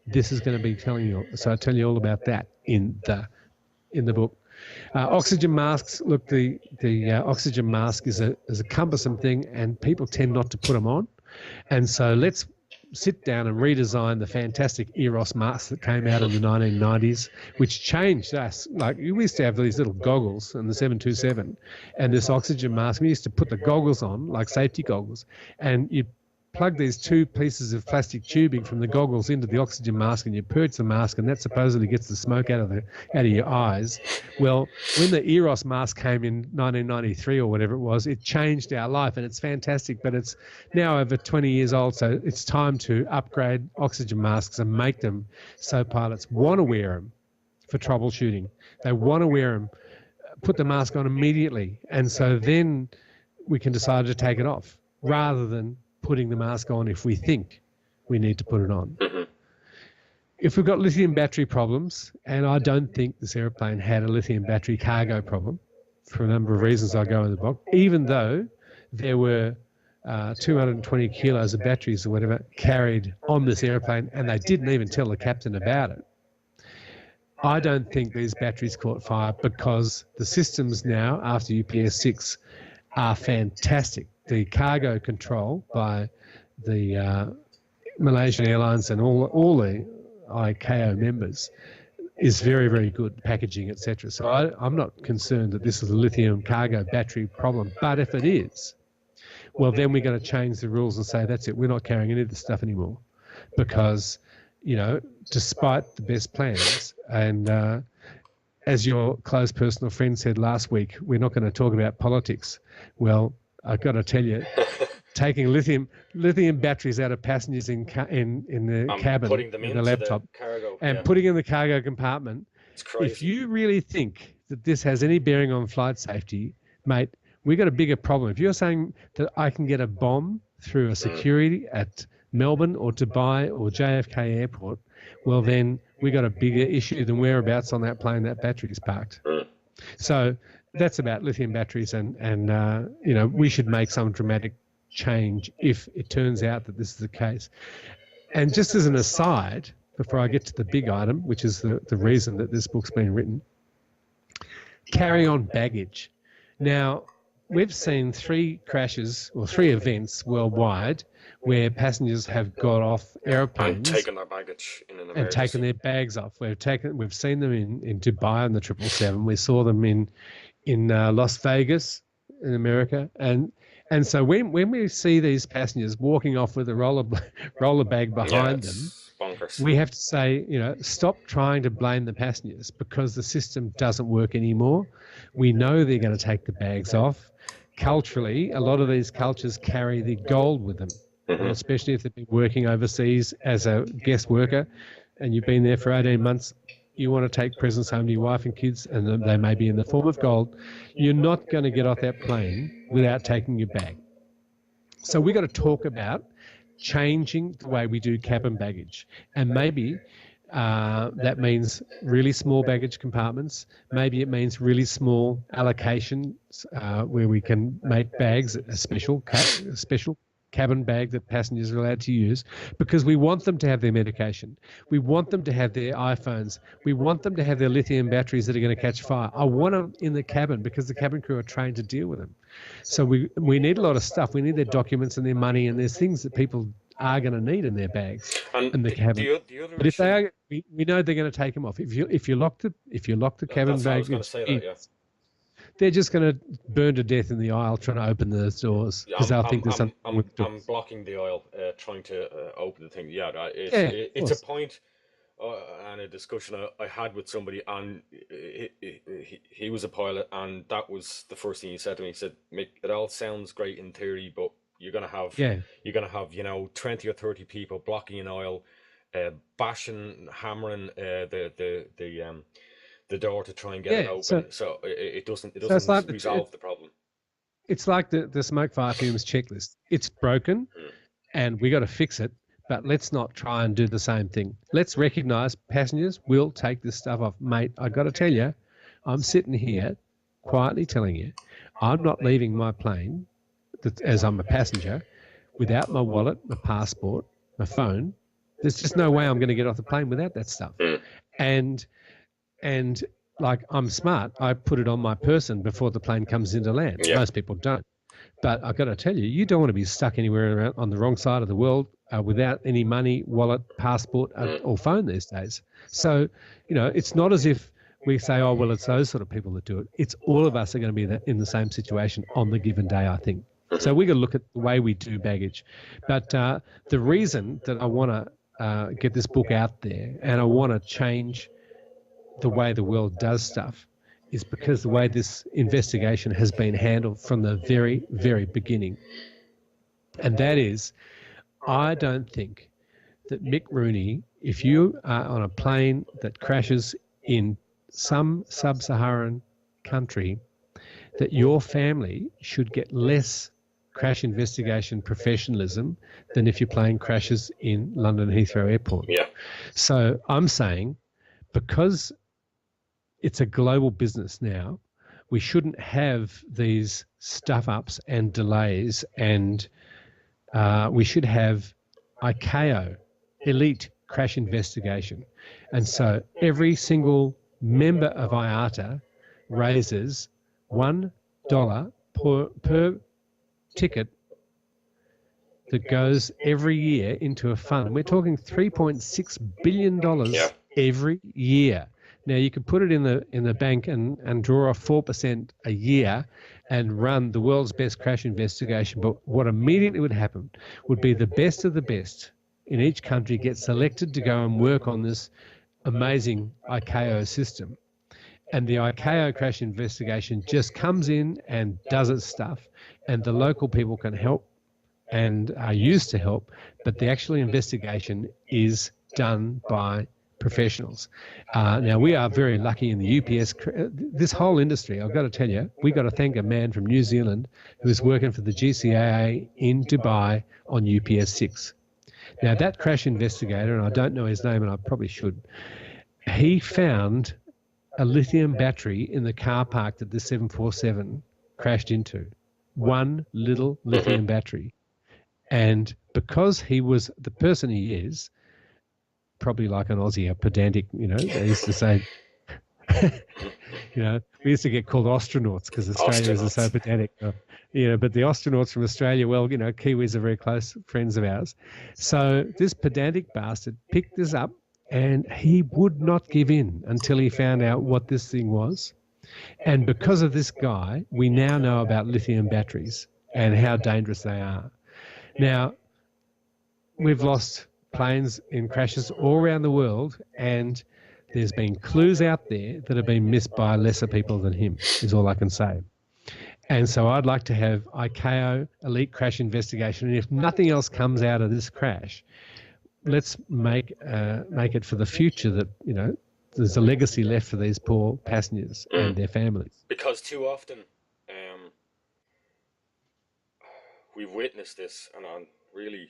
this is going to be telling you. So I tell you all about that in the book. Oxygen masks. Look, the oxygen mask is a cumbersome thing, and people tend not to put them on. And so let's sit down and redesign the fantastic Eros masks that came out in the 1990s, which changed us. Like, we used to have these little goggles in the 727, and this oxygen mask, we used to put the goggles on, like safety goggles, and you plug these two pieces of plastic tubing from the goggles into the oxygen mask, and you purge the mask, and that supposedly gets the smoke out of your eyes. Well, when the Eros mask came in 1993 or whatever it was, it changed our life, and it's fantastic. But it's now over 20 years old, so it's time to upgrade oxygen masks and make them so pilots want to wear them for troubleshooting. They want to wear them, put the mask on immediately, and so then we can decide to take it off, rather than putting the mask on if we think we need to put it on. Mm-hmm. If we've got lithium battery problems, and I don't think this airplane had a lithium battery cargo problem for a number of reasons I go in the book, even though there were 220 kilos of batteries or whatever carried on this airplane, and they didn't even tell the captain about it. I don't think these batteries caught fire, because the systems now, after UPS 6, are fantastic. The cargo control by the Malaysia Airlines and all the ICAO members is very, very good, packaging, etc. So I'm not concerned that this is a lithium cargo battery problem. But if it is, well, then we're going to change the rules and say, that's it, we're not carrying any of this stuff anymore. Because, despite the best plans, and as your close personal friend said last week, we're not going to talk about politics. Well, I've got to tell you, taking lithium batteries out of passengers in the cabin, putting them in the laptop, cargo, and putting in the cargo compartment. It's crazy. If you really think that this has any bearing on flight safety, mate, we've got a bigger problem. If you're saying that I can get a bomb through a security at Melbourne or Dubai or JFK Airport, well, then we got a bigger issue than whereabouts on that plane that battery is parked. So that's about lithium batteries, and we should make some dramatic change if it turns out that this is the case. And just as an aside, before I get to the big item, which is the reason that this book's been written, carry on baggage. Now, we've seen 3 crashes or 3 events worldwide where passengers have got off aeroplanes and taken their baggage in an emergency. And taken their bags off. We've seen them in Dubai on the 777. We saw them in Las Vegas in America, and so when we see these passengers walking off with a roller bag behind them, bonkers. We have to say, stop trying to blame the passengers, because the system doesn't work anymore. We know they're going to take the bags off. Culturally, a lot of these cultures carry the gold with them, especially if they've been working overseas as a guest worker and you've been there for 18 months. You want to take presents home to your wife and kids, and they may be in the form of gold. You're not going to get off that plane without taking your bag. So we got to talk about changing the way we do cabin baggage, and maybe that means really small baggage compartments. Maybe it means really small allocations where we can make bags a special cabin bag that passengers are allowed to use, because we want them to have their medication. We want them to have their iPhones. We want them to have their lithium batteries that are going to catch fire. I want them in the cabin because the cabin crew are trained to deal with them. So we need a lot of stuff. We need their documents and their money, and there's things that people are going to need in their bags in the cabin. But if they are, we know they're going to take them off. If you lock the cabin bag, they're just going to burn to death in the aisle trying to open those doors because they'll think there's something with the doors. I'm blocking the aisle, trying to open the thing. It's a point and a discussion I had with somebody, and he was a pilot, and that was the first thing he said to me. He said, "Mick, it all sounds great in theory, but you're gonna have 20 or 30 people blocking an aisle, bashing, hammering the door to try and get it open. So it doesn't resolve the problem." It's like the smoke fire fumes checklist. It's broken, and we got to fix it. But let's not try and do the same thing. Let's recognise passengers will take this stuff off, mate. I got to tell you, I'm sitting here quietly telling you, I'm not leaving my plane, as I'm a passenger, without my wallet, my passport, my phone. There's just no way I'm going to get off the plane without that stuff. And like, I'm smart. I put it on my person before the plane comes into land. Yep. Most people don't. But I've got to tell you, you don't want to be stuck anywhere around on the wrong side of the world without any money, wallet, passport, or phone these days. So, it's not as if we say, oh, well, it's those sort of people that do it. It's all of us are going to be in the same situation on the given day, I think. So we got to look at the way we do baggage. But the reason that I want to get this book out there and I want to change the way the world does stuff is because the way this investigation has been handled from the very, very beginning. And that is, I don't think that Mick Rooney, if you are on a plane that crashes in some sub-Saharan country, that your family should get less crash investigation professionalism than if your plane crashes in London Heathrow Airport. Yeah. So I'm saying, because it's a global business now, we shouldn't have these stuff-ups and delays, and we should have ICAO, elite crash investigation. And so every single member of IATA raises $1 per ticket that goes every year into a fund. We're talking $3.6 billion every year. Now, you could put it in the bank and draw off 4% a year and run the world's best crash investigation. But what immediately would happen would be the best of the best in each country get selected to go and work on this amazing ICAO system. And the ICAO crash investigation just comes in and does its stuff. And the local people can help and are used to help. But the actual investigation is done by professionals. Now, we are very lucky in the UPS, this whole industry, I've got to tell you, we got to thank a man from New Zealand who is working for the GCAA in Dubai on UPS 6. Now, that crash investigator, and I don't know his name and I probably should, he found a lithium battery in the car park that the 747 crashed into. One little lithium battery. And because he was the person he is, probably like an Aussie, a pedantic, they used to say, we used to get called astronauts because Australians are so pedantic. But the astronauts from Australia, well, Kiwis are very close friends of ours. So this pedantic bastard picked this up and he would not give in until he found out what this thing was. And because of this guy, we now know about lithium batteries and how dangerous they are. Now, we've lost planes in crashes all around the world, and there's been clues out there that have been missed by lesser people than him, is all I can say. And so I'd like to have ICAO elite crash investigation, and if nothing else comes out of this crash, let's make it for the future that, there's a legacy left for these poor passengers and their families. Because too often, we've witnessed this, and really,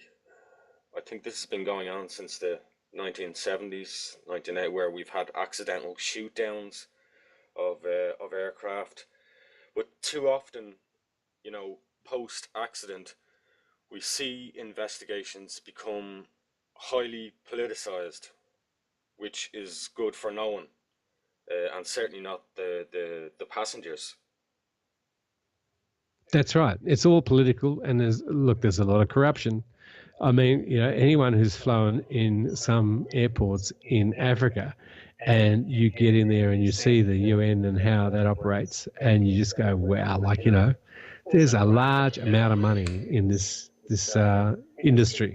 I think this has been going on since the 1970s, 1980, where we've had accidental shoot downs of aircraft. But too often, post accident, we see investigations become highly politicized, which is good for no one, and certainly not the passengers. That's right. It's all political, and there's a lot of corruption. I mean, anyone who's flown in some airports in Africa, and you get in there and you see the UN and how that operates, and you just go, wow, there's a large amount of money in this industry,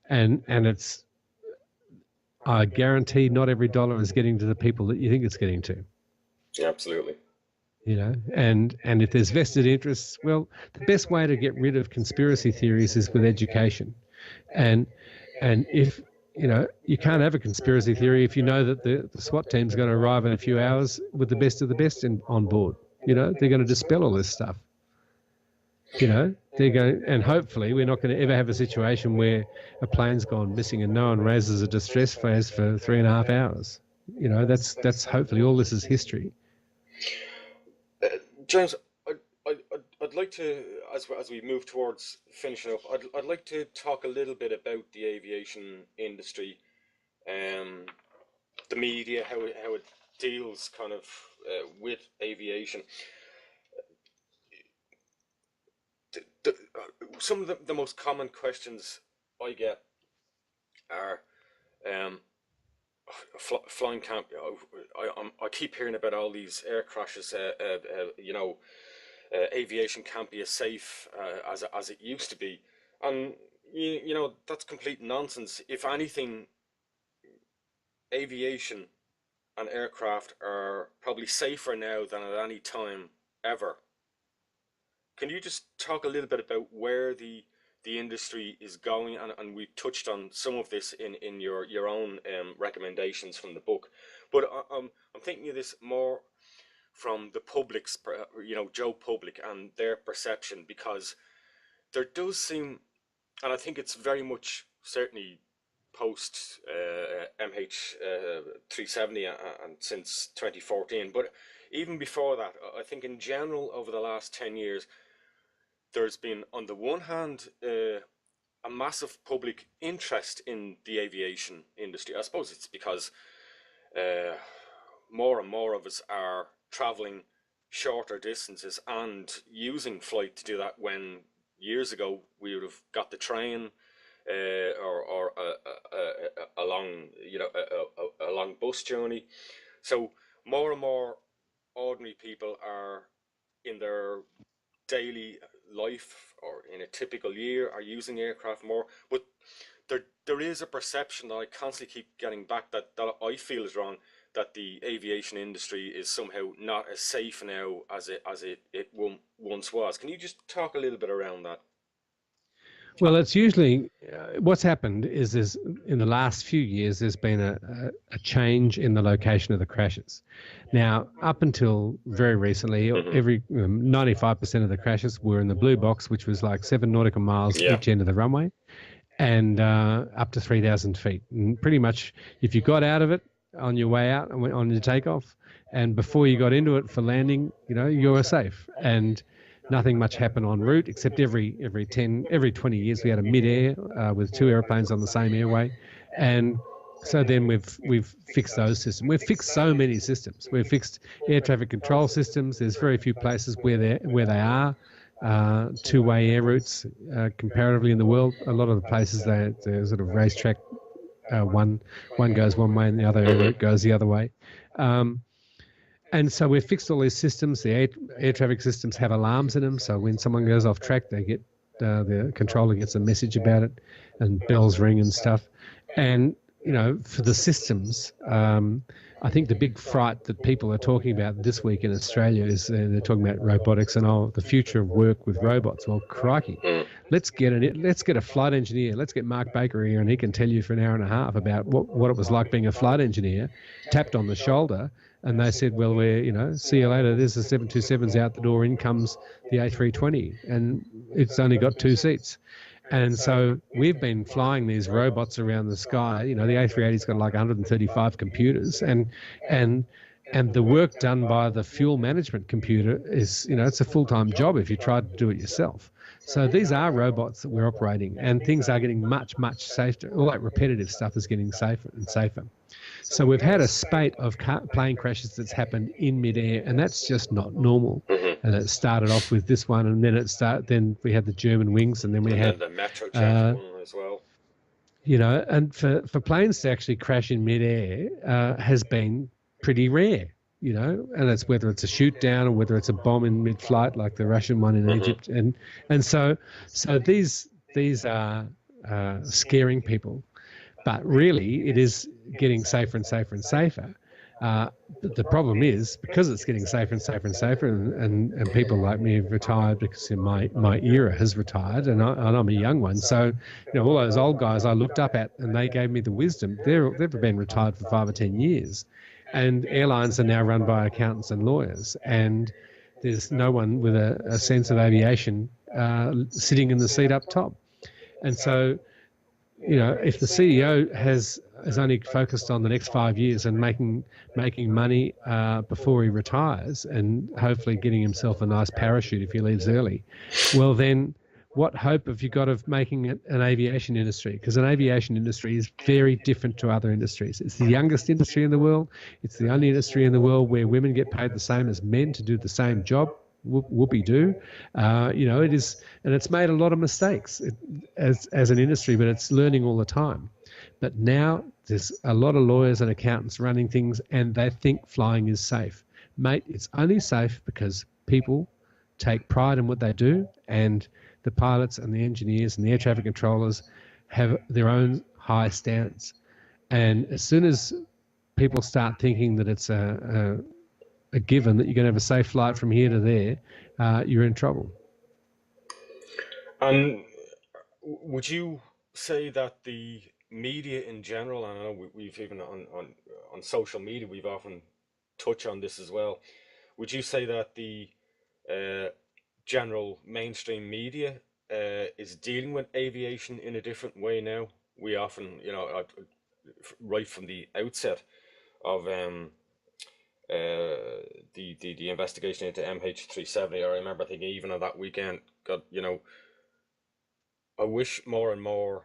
and it's, I guarantee, not every dollar is getting to the people that you think it's getting to. Yeah, absolutely. And if there's vested interests, well, the best way to get rid of conspiracy theories is with education. And if, you can't have a conspiracy theory if you know that the SWAT team's going to arrive in a few hours with the best of the best on board. They're going to dispel all this stuff. They're going, and hopefully we're not going to ever have a situation where a plane's gone missing and no one raises a distress phase for 3.5 hours. That's hopefully all this is history. James, I'd like to, as we move towards finishing up, I'd like to talk a little bit about the aviation industry, the media, how it deals kind of with aviation. Some of the most common questions I get are, flying can't. I keep hearing about all these air crashes. Aviation can't be as safe as it used to be, and that's complete nonsense. If anything, aviation and aircraft are probably safer now than at any time ever. Can you just talk a little bit about where the industry is going? And we touched on some of this in your own recommendations from the book, but I'm thinking of this more from the public's, Joe Public and their perception, because there does seem, and I think it's very much certainly post MH370 and since 2014, but even before that, I think in general over the last 10 years, there's been, on the one hand, a massive public interest in the aviation industry. I suppose it's because more and more of us are traveling shorter distances and using flight to do that, when years ago we would have got the train or a long bus journey. So more and more ordinary people are, in their daily life or in a typical year, are using aircraft more. But there is a perception that I constantly keep getting back that I feel is wrong, that the aviation industry is somehow not as safe now as it once was. Can you just talk a little bit around that? Well, it's usually what's happened is in the last few years there's been a change in the location of the crashes. Now, up until very recently, every 95% of the crashes were in the blue box, which was like 7 nautical miles each end of the runway, and up to 3,000 feet. And pretty much, if you got out of it on your way out and on your takeoff, and before you got into it for landing, you were safe. And nothing much happened en route, except every 20 years we had a mid-air with 2 airplanes on the same airway. And so then we've fixed those systems. We've fixed so many systems. We've fixed air traffic control systems. There's very few places where they are two-way air routes comparatively in the world. A lot of the places they're sort of racetrack. One goes one way and the other air route goes the other way. And so we've fixed all these systems. The air traffic systems have alarms in them, so when someone goes off track, they get the controller gets a message about it, and bells ring and stuff. And for the systems, I think the big fright that people are talking about this week in Australia is they're talking about robotics and the future of work with robots. Well, crikey, let's get a flight engineer. Let's get Mark Baker here, and he can tell you for an hour and a half about what it was like being a flight engineer. Tapped on the shoulder. And they said, well, see you later. There's the 727s out the door. In comes the A320. And it's only got 2 seats. And so we've been flying these robots around the sky. You know, the A380's got like 135 computers, and the work done by the fuel management computer is, you know, it's a full-time job if you try to do it yourself. So these are robots that we're operating, and things are getting much, much safer. All that repetitive stuff is getting safer and safer. So we've had a spate of plane crashes that's happened in midair, and that's just not normal. And it started off with this one, and then we had the German wings, and then we had the Metro Chapter one as well. You know, and for planes to actually crash in midair has been pretty rare. You know, and it's whether it's a shoot down or whether it's a bomb in mid-flight, like the Russian one in Egypt, and so these are scaring people, but really it is getting safer and safer and safer. But the problem is, because it's getting safer and safer and safer, and people like me have retired because my era has retired, and I'm a young one. So, you know, all those old guys I looked up at, and they gave me the wisdom. They've been retired for 5 or 10 years. And airlines are now run by accountants and lawyers, and there's no one with a sense of aviation sitting in the seat up top. And so, you know, if the CEO has only focused on the next 5 years and making money before he retires, and hopefully getting himself a nice parachute if he leaves early, well then, what hope have you got of making it an aviation industry? Because an aviation industry is very different to other industries. It's the youngest industry in the world. It's the only industry in the world where women get paid the same as men to do the same job. Whoopie-doo. You know, it is, and it's made a lot of mistakes as an industry, but it's learning all the time. But now there's a lot of lawyers and accountants running things, and they think flying is safe. Mate, it's only safe because people take pride in what they do, and the pilots and the engineers and the air traffic controllers have their own high standards. And as soon as people start thinking that it's a given that you're going to have a safe flight from here to there, you're in trouble. And would you say that the media in general, and I know we've even on social media, we've often touched on this as well, would you say that the general mainstream media is dealing with aviation in a different way now? We often, you know, right from the outset of the investigation into MH370, I remember thinking even on that weekend, God, you know, I wish more and more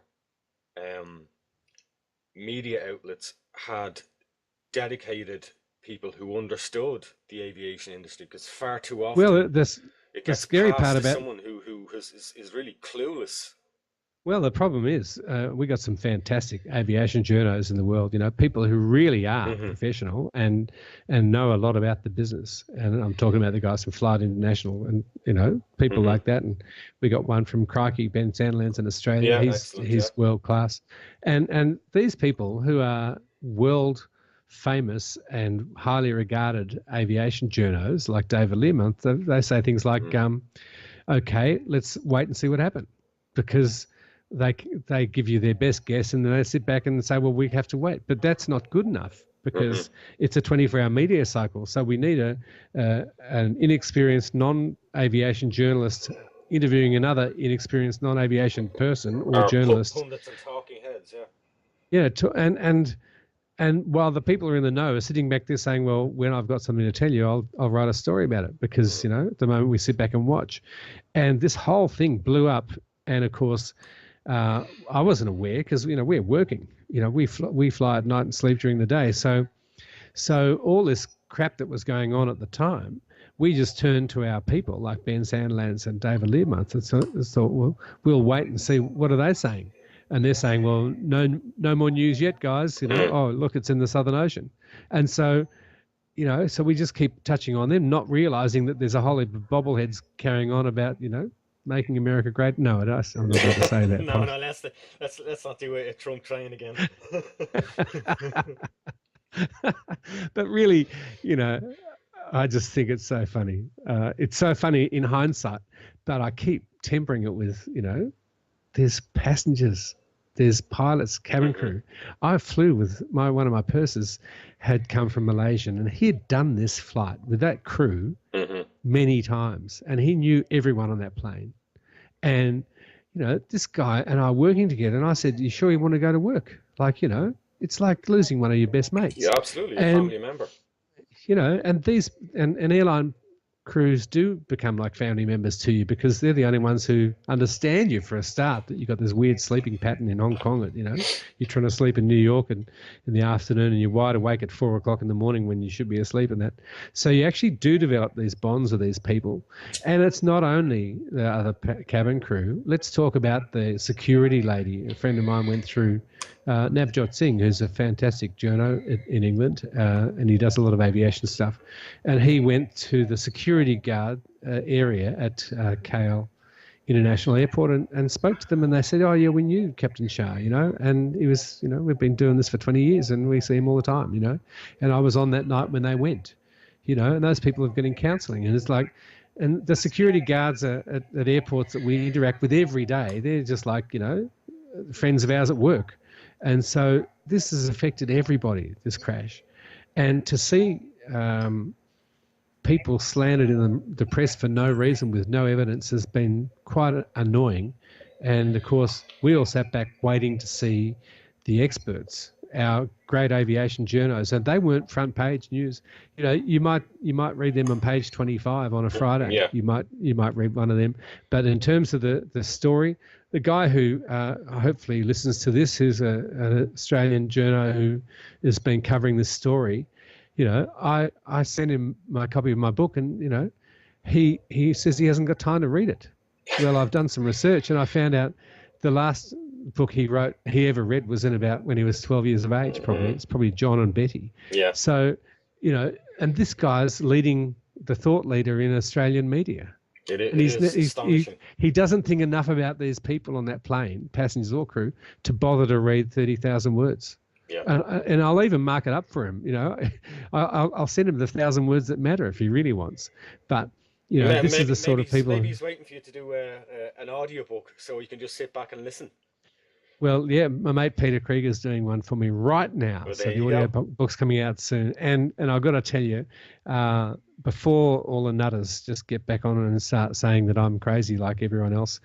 media outlets had dedicated people who understood the aviation industry, because far too often, well, it gets the scary passed part to about someone who is really clueless. Well, the problem is we got some fantastic aviation journos in the world, you know, people who really are professional and know a lot about the business. And I'm talking about the guys from Flight International and, you know, people like that. And we got one from Crikey, Ben Sandlands in Australia. Yeah, he's world class. And these people who are world famous and highly regarded aviation journos like David Learmonth, they say things like, okay, let's wait and see what happened, because they give you their best guess and then they sit back and say, well, we have to wait. But that's not good enough, because it's a 24-hour media cycle. So we need an inexperienced non-aviation journalist interviewing another inexperienced non-aviation person or journalist. Pundits and talking heads, yeah. Yeah, and while the people who are in the know are sitting back there saying, well, when I've got something to tell you, I'll write a story about it, because, you know, at the moment we sit back and watch. And this whole thing blew up. And of course, I wasn't aware, because, you know, we're working, you know, we fly at night and sleep during the day. So all this crap that was going on at the time, we just turned to our people like Ben Sandlands and David Learmonth and thought, well, we'll wait and see, what are they saying? And they're saying, well, no more news yet, guys. You know, oh, look, it's in the Southern Ocean. And so, you know, so we just keep touching on them, not realizing that there's a whole heap of bobbleheads carrying on about, you know, making America great. No, I'm not going to say that. No, let's not do a Trump train again. But really, you know, I just think it's so funny. It's so funny in hindsight, but I keep tempering it with, you know, there's passengers, there's pilots, cabin crew. I flew with one of my pursers had come from Malaysia, and he had done this flight with that crew many times, and he knew everyone on that plane. And, this guy and I are working together. And I said, you sure you want to go to work? Like, it's like losing one of your best mates. Yeah, absolutely. A And, family member. And airline crews do become like family members to you because they're the only ones who understand you for a start, that you've got this weird sleeping pattern in Hong Kong. You're trying to sleep in New York and in the afternoon, and you're wide awake at 4 o'clock in the morning when you should be asleep and that. So you actually do develop these bonds with these people. And it's not only the other cabin crew. Let's talk about the security lady. A friend of mine went through Navjot Singh, who's a fantastic journo in England, and he does a lot of aviation stuff. And he went to the security guard area at KL International Airport and spoke to them, and they said, oh, yeah, we knew Captain Shah, and he was, we've been doing this for 20 years and we see him all the time, and I was on that night when they went, and those people are getting counselling. And it's like, and the security guards at airports that we interact with every day, they're just like, friends of ours at work. And so this has affected everybody, this crash. And to see people slandered in the press for no reason with no evidence has been quite annoying. And, of course, we all sat back waiting to see the experts, our great aviation journos, and they weren't front page news. You might read them on page 25 on a Friday. Yeah. You might read one of them. But in terms of the story, the guy who hopefully listens to this, who's an Australian journo who has been covering this story, I sent him my copy of my book, and he says he hasn't got time to read it. Well, I've done some research, and I found out the last book he ever read was in about when he was 12 years of age. Probably it's probably John and Betty. Yeah. So and this guy's leading the thought leader in Australian media. It is astonishing. He doesn't think enough about these people on that plane, passengers or crew, to bother to read 30,000 words. Yeah. And I'll even mark it up for him. I'll send him the 1,000 words that matter if he really wants. But this is the sort of people. Maybe he's waiting for you to do an audiobook so you can just sit back and listen. Well, yeah, my mate Peter Krieger's doing one for me right now. Well, so the audio book's coming out soon. And I've got to tell you, before all the nutters just get back on and start saying that I'm crazy like everyone else,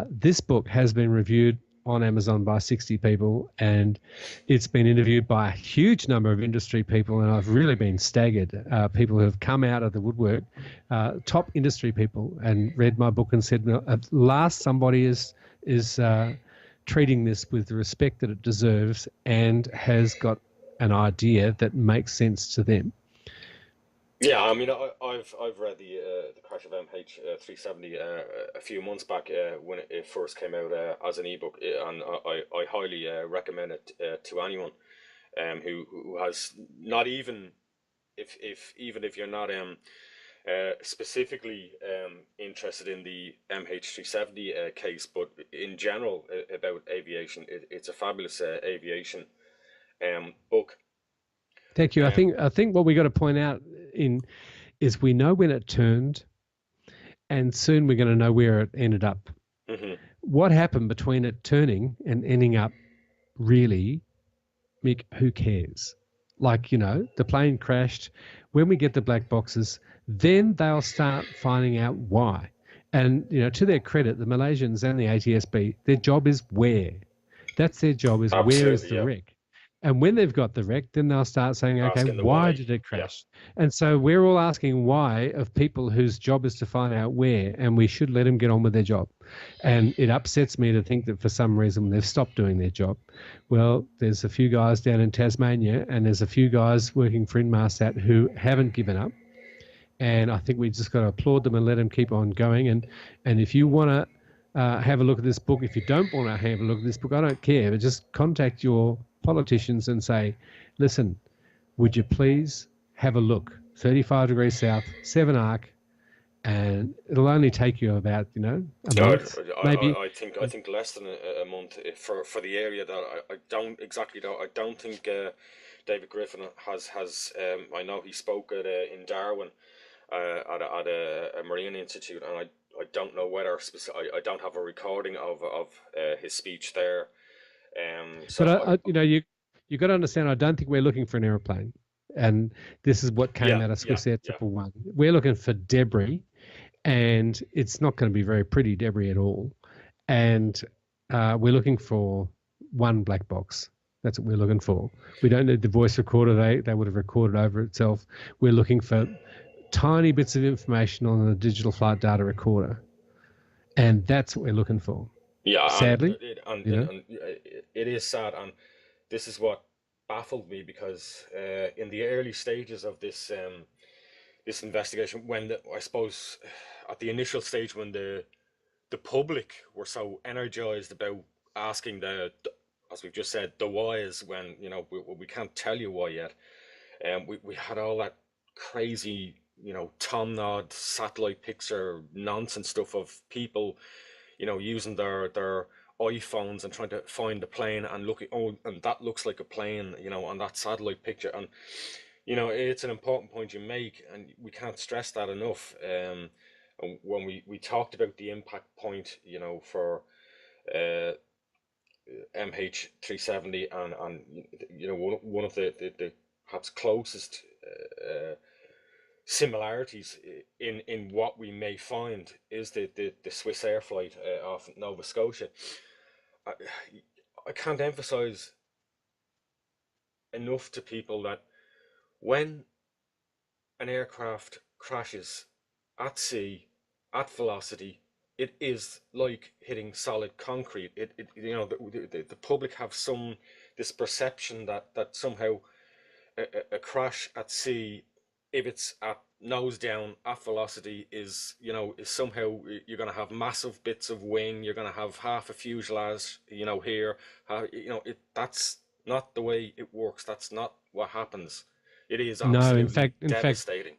this book has been reviewed on Amazon by 60 people, and it's been interviewed by a huge number of industry people, and I've really been staggered. People who have come out of the woodwork, top industry people, and read my book and said, well, at last somebody is treating this with the respect that it deserves and has got an idea that makes sense to them. Yeah, I mean, I've read the Crash of MH370 a few months back when it first came out as an ebook, and I highly recommend it to anyone who has not even if you're not specifically interested in the MH370 case, but in general about aviation. It's a fabulous aviation book. Thank you. I think what we got to point out is we know when it turned, and soon we're going to know where it ended up. Mm-hmm. What happened between it turning and ending up, really, Mick, who cares? Like, the plane crashed. When we get the black boxes, then they'll start finding out why. And, to their credit, the Malaysians and the ATSB, their job is where. That's their job, is Absolutely, where is the wreck. And when they've got the wreck, then they'll start saying, okay, why did it crash? Yeah. And so we're all asking why of people whose job is to find out where, and we should let them get on with their job. And it upsets me to think that for some reason they've stopped doing their job. Well, there's a few guys down in Tasmania, and there's a few guys working for Inmarsat who haven't given up. And I think we just got to applaud them and let them keep on going. And if you want to have a look at this book, if you don't want to have a look at this book, I don't care, but just contact your politicians and say, listen, would you please have a look? 35 degrees south, 7 arc, and it'll only take you about, a month. Maybe. I think less than a month for the area that I don't exactly know. I don't think David Griffin has I know he spoke in Darwin at a marine institute, and I don't know whether I don't have a recording of his speech there. But you got to understand, I don't think we're looking for an aeroplane, and this is what came out of Swiss Air 111. We're looking for debris, and it's not going to be very pretty, Debris, at all. And we're looking for one black box. That's what we're looking for. We don't need the voice recorder. They would have recorded over itself. We're looking for tiny bits of information on the digital flight data recorder, and that's what we're looking for. Yeah, sadly, and it is sad, and this is what baffled me, because in the early stages of this this investigation, when I suppose at the initial stage, when the public were so energized about asking the, as we've just said, the whys, when we can't tell you why yet, we had all that crazy Tom Nod satellite picture nonsense stuff of people using their iPhones and trying to find the plane and looking, and that looks like a plane, on that satellite picture. And it's an important point you make, and we can't stress that enough. And when we talked about the impact point, for MH370, and one of the perhaps closest similarities in what we may find is the Swiss Air flight off Nova Scotia. I can't emphasize enough to people that when an aircraft crashes at sea at velocity, it is like hitting solid concrete. The public have this perception that somehow a crash at sea, if it's at nose down at velocity, is somehow you're going to have massive bits of wing, you're going to have half a fuselage here, that's not the way it works. That's not what happens. It is absolutely devastating.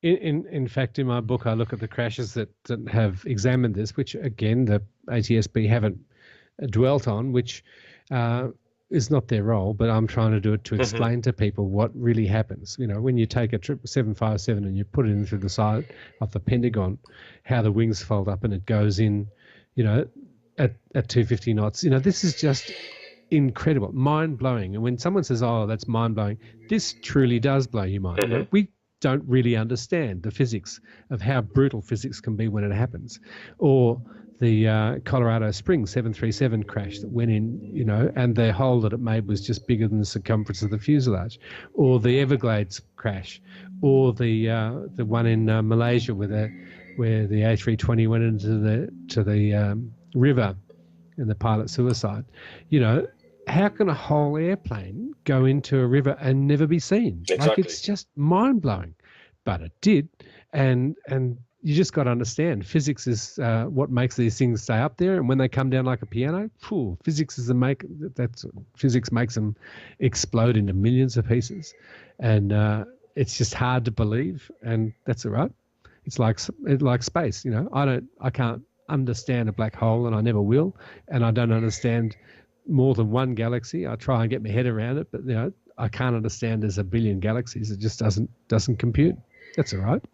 In fact, in my book, I look at the crashes that have examined this, which again the ATSB haven't dwelt on, which is not their role, but I'm trying to do it to explain to people what really happens. When you take a 757 and you put it in through the side of the Pentagon, how the wings fold up and it goes in, at 250 knots. This is just incredible, mind-blowing. And when someone says, oh, that's mind-blowing, this truly does blow your mind. We don't really understand the physics of how brutal physics can be when it happens. Or the Colorado Springs 737 crash that went in, and the hole that it made was just bigger than the circumference of the fuselage. Or the Everglades crash, or the one in Malaysia where the A320 went into the river and the pilot suicide. How can a whole airplane go into a river and never be seen? Exactly. It's just mind-blowing. But it did, and you just got to understand, physics is what makes these things stay up there, and when they come down like a piano, physics physics makes them explode into millions of pieces, and it's just hard to believe, and that's all right. It's like space, I can't understand a black hole, and I never will, and I don't understand more than one galaxy. I try and get my head around it, but I can't understand there's a billion galaxies. It just doesn't compute. That's all right.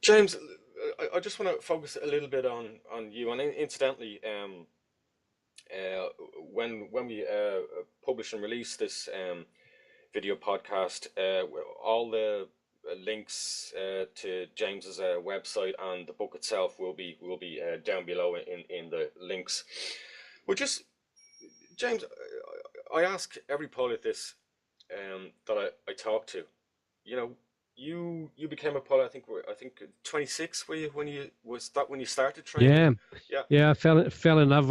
James, I just want to focus a little bit on you, and incidentally, when we publish and release this video podcast, all the links to James's website and the book itself will be down below in the links. But just, James, I ask every pilot this that I talk to. You became a pilot. I think 26. Were you when you started training? Yeah. I fell in love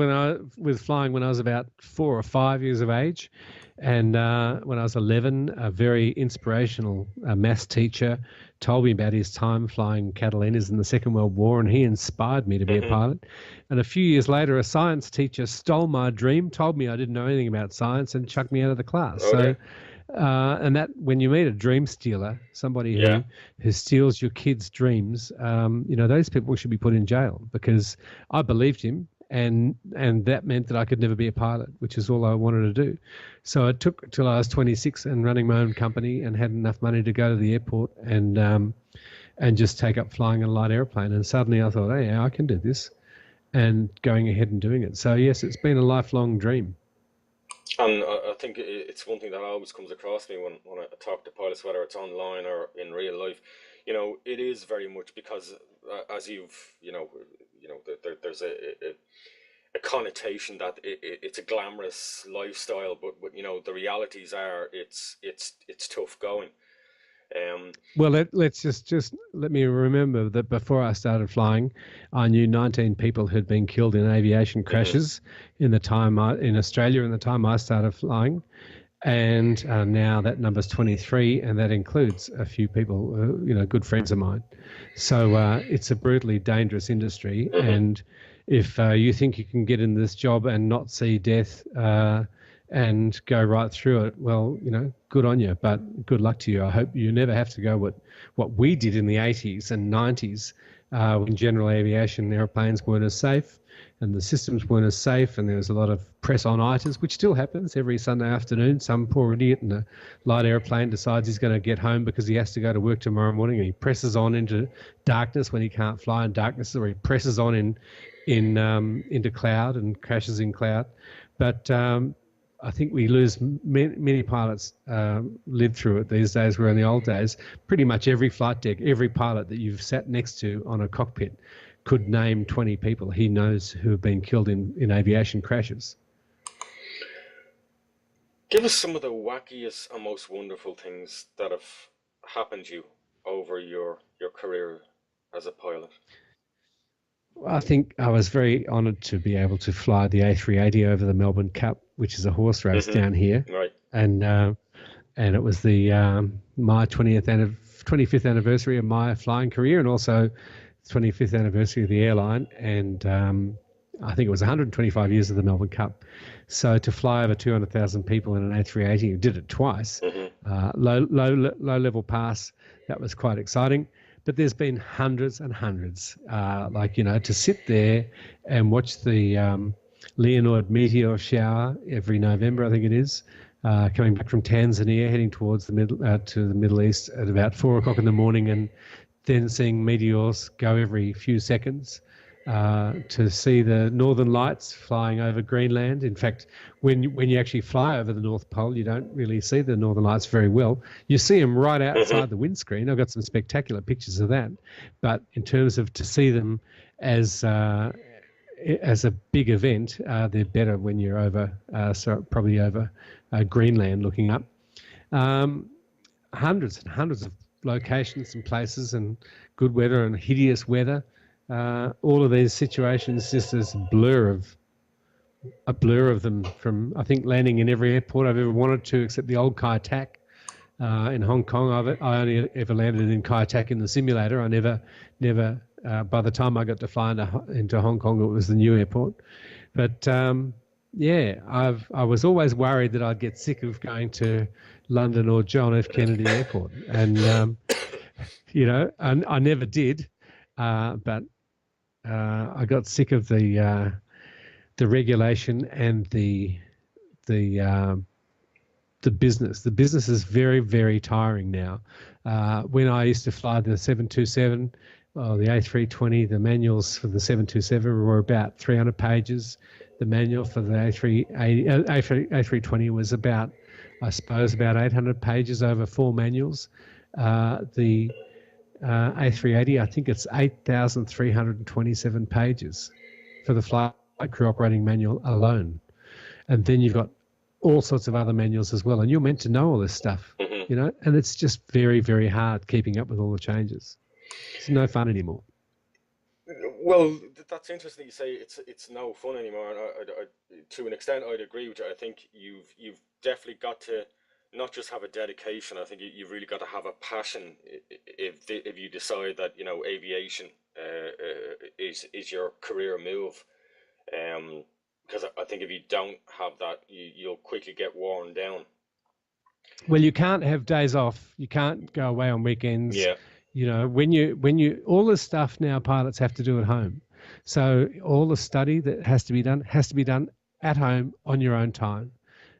with flying when I was about 4 or 5 years of age, and when I was 11, a very inspirational maths teacher told me about his time flying Catalinas in the Second World War, and he inspired me to be a pilot. And a few years later, a science teacher stole my dream, told me I didn't know anything about science, and chucked me out of the class. Okay. So, and that when you meet a dream stealer, somebody who steals your kids' dreams, those people should be put in jail, because I believed him, and that meant that I could never be a pilot, which is all I wanted to do. So it took till I was 26 and running my own company and had enough money to go to the airport and just take up flying a light airplane. And suddenly I thought, hey, I can do this, and going ahead and doing it. So yes, it's been a lifelong dream. And I think it's one thing that always comes across me when I talk to pilots, whether it's online or in real life. it is very much because as there's a connotation that it's a glamorous lifestyle, but the realities are it's tough going. Well, let's just let me remember that before I started flying, I knew 19 people who'd been killed in aviation crashes in Australia in the time I started flying, and now that number's 23, and that includes a few people, good friends of mine. So it's a brutally dangerous industry, and if you think you can get in this job and not see death and go right through it, well, good on you, but good luck to you. I hope you never have to go what we did in the 80s and 90s when general aviation airplanes weren't as safe and the systems weren't as safe, and there was a lot of press-on-iters, which still happens every Sunday afternoon. Some poor idiot in a light airplane decides he's going to get home because he has to go to work tomorrow morning, and he presses on into darkness when he can't fly in darkness, or he presses on into cloud and crashes in cloud. But I think we lose many pilots live through it these days, where in the old days, pretty much every flight deck, every pilot that you've sat next to on a cockpit could name 20 people he knows who have been killed in aviation crashes. Give us some of the wackiest and most wonderful things that have happened to you over your career as a pilot. I think I was very honoured to be able to fly the A380 over the Melbourne Cup, which is a horse race down here. Right. And it was the my 25th anniversary of my flying career, and also 25th anniversary of the airline. And I think it was 125 years of the Melbourne Cup. So to fly over 200,000 people in an A380, did it twice. Low level pass, that was quite exciting. But there's been hundreds and hundreds, to sit there and watch the Leonid meteor shower every November, I think it is, coming back from Tanzania, heading towards the Middle East at about 4 o'clock in the morning, and then seeing meteors go every few seconds, to see the northern lights flying over Greenland. In fact, when you actually fly over the North Pole, you don't really see the northern lights very well. You see them right outside the windscreen. I've got some spectacular pictures of that. But in terms of to see them as a big event, they're better when you're over, probably over Greenland looking up. Hundreds and hundreds of locations and places, and good weather and hideous weather. All of these situations, just as a blur of them, from I think landing in every airport I've ever wanted to, except the old Kai Tak in Hong Kong. I only ever landed in Kai Tak in the simulator. I never. By the time I got to fly into Hong Kong, it was the new airport. But I was always worried that I'd get sick of going to London or John F. Kennedy Airport, and I never did. But I got sick of the regulation and the business. The business is very, very tiring now. When I used to fly the 727, the A320, the manuals for the 727 were about 300 pages. The manual for the A320 was about 800 pages over 4 manuals. The A380, I think it's 8,327 pages for the flight crew operating manual alone. And then you've got all sorts of other manuals as well. And you're meant to know all this stuff, and it's just very, very hard keeping up with all the changes. It's no fun anymore. Well, that's interesting. You say it's no fun anymore. And I, to an extent, I'd agree with you. I think you've definitely got to not just have a dedication. I think you've really got to have a passion if you decide that aviation is your career move. Because I think if you don't have that, you'll quickly get worn down. Well, you can't have days off. You can't go away on weekends. Yeah. When you all the stuff now pilots have to do at home. So all the study that has to be done at home on your own time.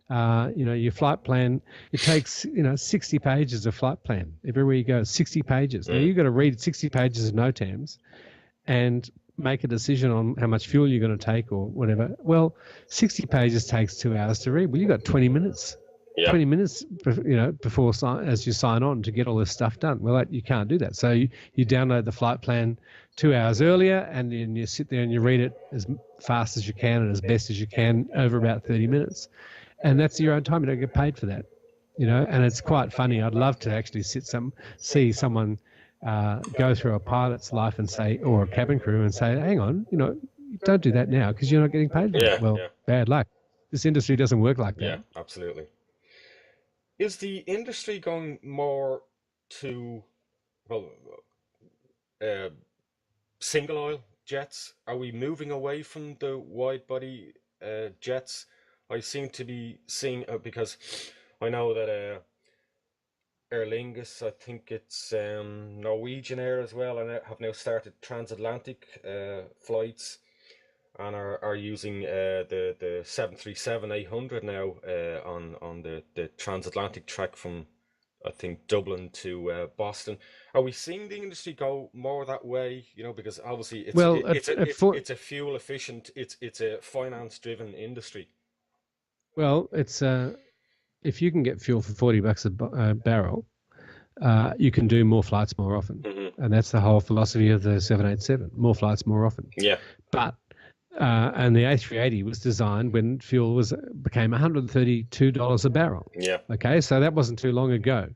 Your flight plan, it takes 60 pages of flight plan everywhere you go. 60 pages. Now you've got to read 60 pages of NOTAMs and make a decision on how much fuel you're going to take or whatever. Well, 60 pages takes 2 hours to read. Well, you've got 20 minutes. 20 minutes, before as you sign on to get all this stuff done. Well, you can't do that. So you download the flight plan 2 hours earlier, and then you sit there and you read it as fast as you can and as best as you can over about 30 minutes. And that's your own time. You don't get paid for that, and it's quite funny. I'd love to actually see someone go through a pilot's life and say, or a cabin crew, and say, hang on, don't do that now because you're not getting paid for it. Well, bad luck. This industry doesn't work like that. Yeah, absolutely. Is the industry going more to, single aisle jets? Are we moving away from the wide body jets? I seem to be seeing, because I know that Aer Lingus, I think it's Norwegian Air as well, and have now started transatlantic flights, and are using the 737-800 now on the transatlantic track from, I think, Dublin to Boston. Are we seeing the industry go more that way? Because obviously it's a fuel efficient, it's a finance driven industry. Well, it's if you can get fuel for $40 a barrel, you can do more flights more often, and that's the whole philosophy of the 787: more flights more often. Yeah. But and the A380 was designed when fuel became $132 a barrel. Yeah. Okay, so that wasn't too long ago,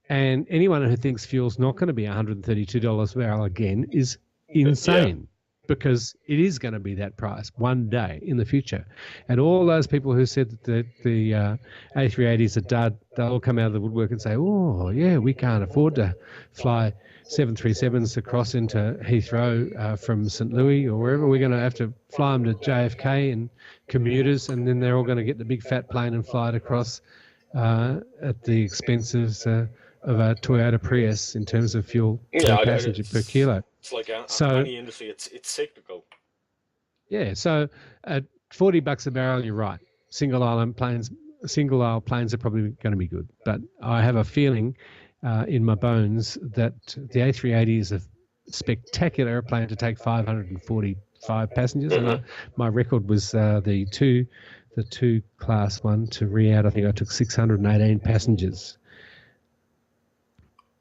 and anyone who thinks fuel's not going to be $132 a barrel again is insane. Yeah. Because it is going to be that price one day in the future. And all those people who said that the A380s are dud, they'll all come out of the woodwork and say, oh, yeah, we can't afford to fly 737s across into Heathrow from St. Louis or wherever. We're going to have to fly them to JFK and commuters, and then they're all going to get the big fat plane and fly it across at the expenses of a Toyota Prius in terms of fuel per passenger per kilo. It's like any industry, it's cyclical. Yeah, so at $40 a barrel, you're right. Single aisle planes are probably going to be good. But I have a feeling in my bones that the A380 is a spectacular airplane to take 545 passengers. And my record was the two class one to Riyadh. I think I took 618 passengers.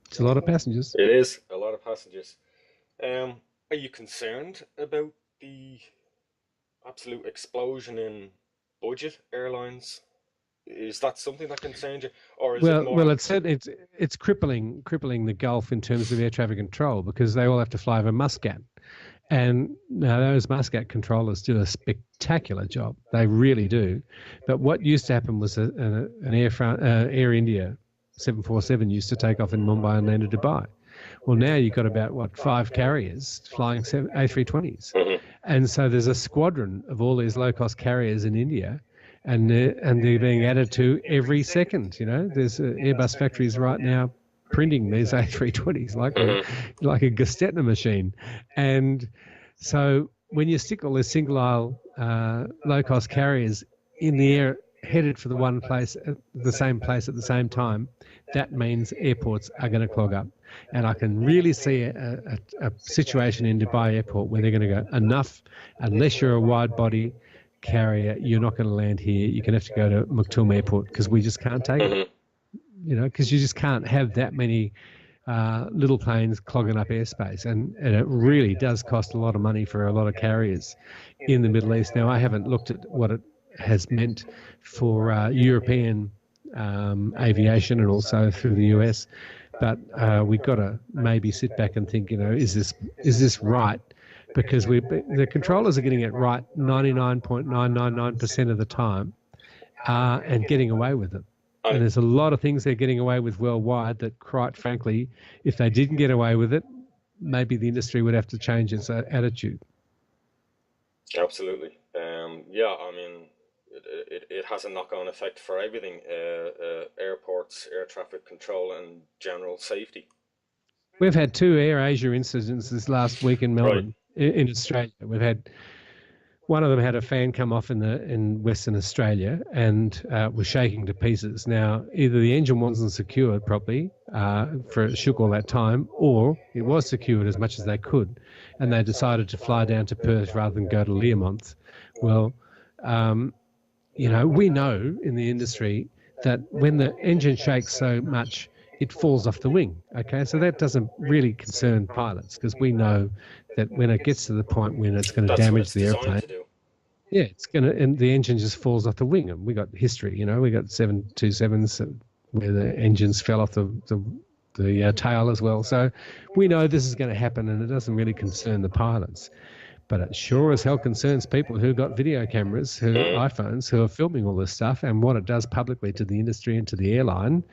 It's a lot of passengers. It is a lot of passengers. Are you concerned about the absolute explosion in budget airlines? Is that something that concerns you, or is it more? Well, it's crippling the Gulf in terms of air traffic control, because they all have to fly over Muscat, and now those Muscat controllers do a spectacular job. They really do. But what used to happen was an Air India 747 used to take off in Mumbai and land at Dubai. Well, now you've got about 5 carriers flying A320s. And so there's a squadron of all these low-cost carriers in India, and they're being added to every second. There's Airbus factories right now printing these A320s like a Gestetner machine. And so when you stick all these single-aisle low-cost carriers in the air headed for the same place at the same time, that means airports are going to clog up. And I can really see a situation in Dubai airport where they're going to go, enough, unless you're a wide body carrier, you're not going to land here. You're going to have to go to Maktoum airport because we just can't take it. Because you just can't have that many little planes clogging up airspace. And it really does cost a lot of money for a lot of carriers in the Middle East. Now, I haven't looked at what it has meant for European aviation and also through the US, but we've got to maybe sit back and think, is this right? Because the controllers are getting it right 99.999% of the time, and getting away with it. And there's a lot of things they're getting away with worldwide that, quite frankly, if they didn't get away with it, maybe the industry would have to change its attitude. Absolutely. I mean, it has a knock-on effect for everything, airports, air traffic control, and general safety. We've had 2 AirAsia incidents this last week in Melbourne, in Australia. We've had one of them had a fan come off in Western Australia and was shaking to pieces. Now, either the engine wasn't secured properly for it shook all that time, or it was secured as much as they could, and they decided to fly down to Perth rather than go to Learmonth. Well, we know in the industry that when the engine shakes so much, it falls off the wing. Okay, so that doesn't really concern pilots, because we know that when it gets to the point when it's going to damage the airplane, yeah, it's going to, and the engine just falls off the wing. And we got history, you know, we got 727s where the engines fell off the tail as well. So we know this is going to happen, and it doesn't really concern the pilots. But it sure as hell concerns people who got video cameras, iPhones, who are filming all this stuff, and what it does publicly to the industry and to the airline.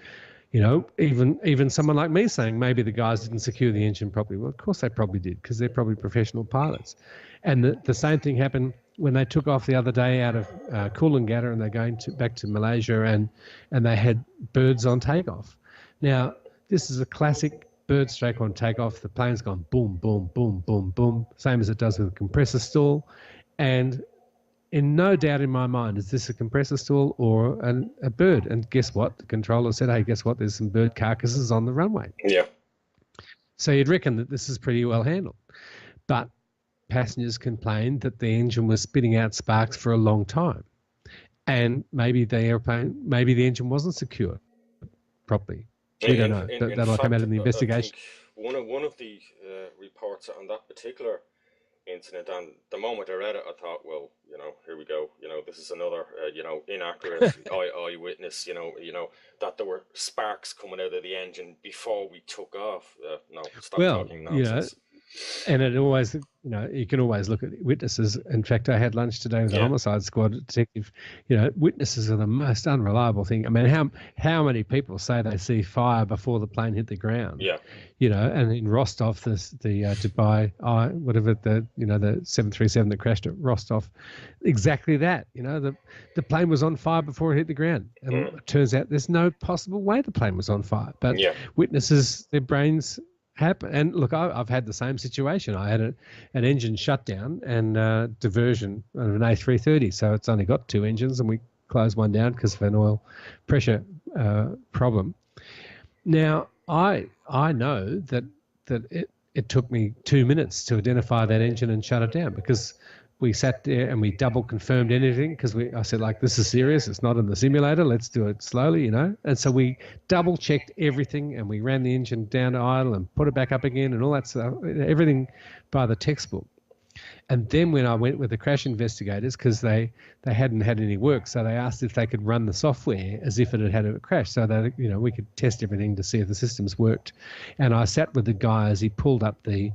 You know, even someone like me saying maybe the guys didn't secure the engine properly. Well, of course they probably did, because they're probably professional pilots. And the same thing happened when they took off the other day out of Coolangatta, and they're going back to Malaysia, and they had birds on takeoff. Now, this is a classic bird stroke on takeoff. The plane's gone boom, boom, boom, boom, boom, same as it does with a compressor stall. And in no doubt in my mind, is this a compressor stall or a bird? And guess what? The controller said, hey, guess what? There's some bird carcasses on the runway. Yeah. So you'd reckon that this is pretty well handled. But passengers complained that the engine was spitting out sparks for a long time. And maybe the engine wasn't secure properly. We don't know. That'll come out in the investigation. One of the reports on that particular incident, and the moment I read it, I thought, well, you know, here we go. You know, this is another, inaccurate eyewitness. You know that there were sparks coming out of the engine before we took off. No, stop talking nonsense. And it always, you can always look at witnesses. In fact, I had lunch today with the homicide squad detective. Witnesses are the most unreliable thing. I mean, how many people say they see fire before the plane hit the ground? Yeah. And in Rostov, the Dubai, whatever the 737 that crashed at Rostov, exactly that. The plane was on fire before it hit the ground, and it turns out there's no possible way the plane was on fire. But witnesses, their brains happen. And look, I've had the same situation. I had an engine shutdown and diversion of an A330. So it's only got two engines, and we closed one down because of an oil pressure problem. Now, I know that it took me 2 minutes to identify that engine and shut it down, because we sat there and we double confirmed anything, because I said, like, this is serious. It's not in the simulator. Let's do it slowly, And so we double checked everything, and we ran the engine down to idle and put it back up again and all that stuff, everything by the textbook. And then when I went with the crash investigators, because they hadn't had any work, so they asked if they could run the software as if it had had a crash, so that we could test everything to see if the systems worked. And I sat with the guy as he pulled up the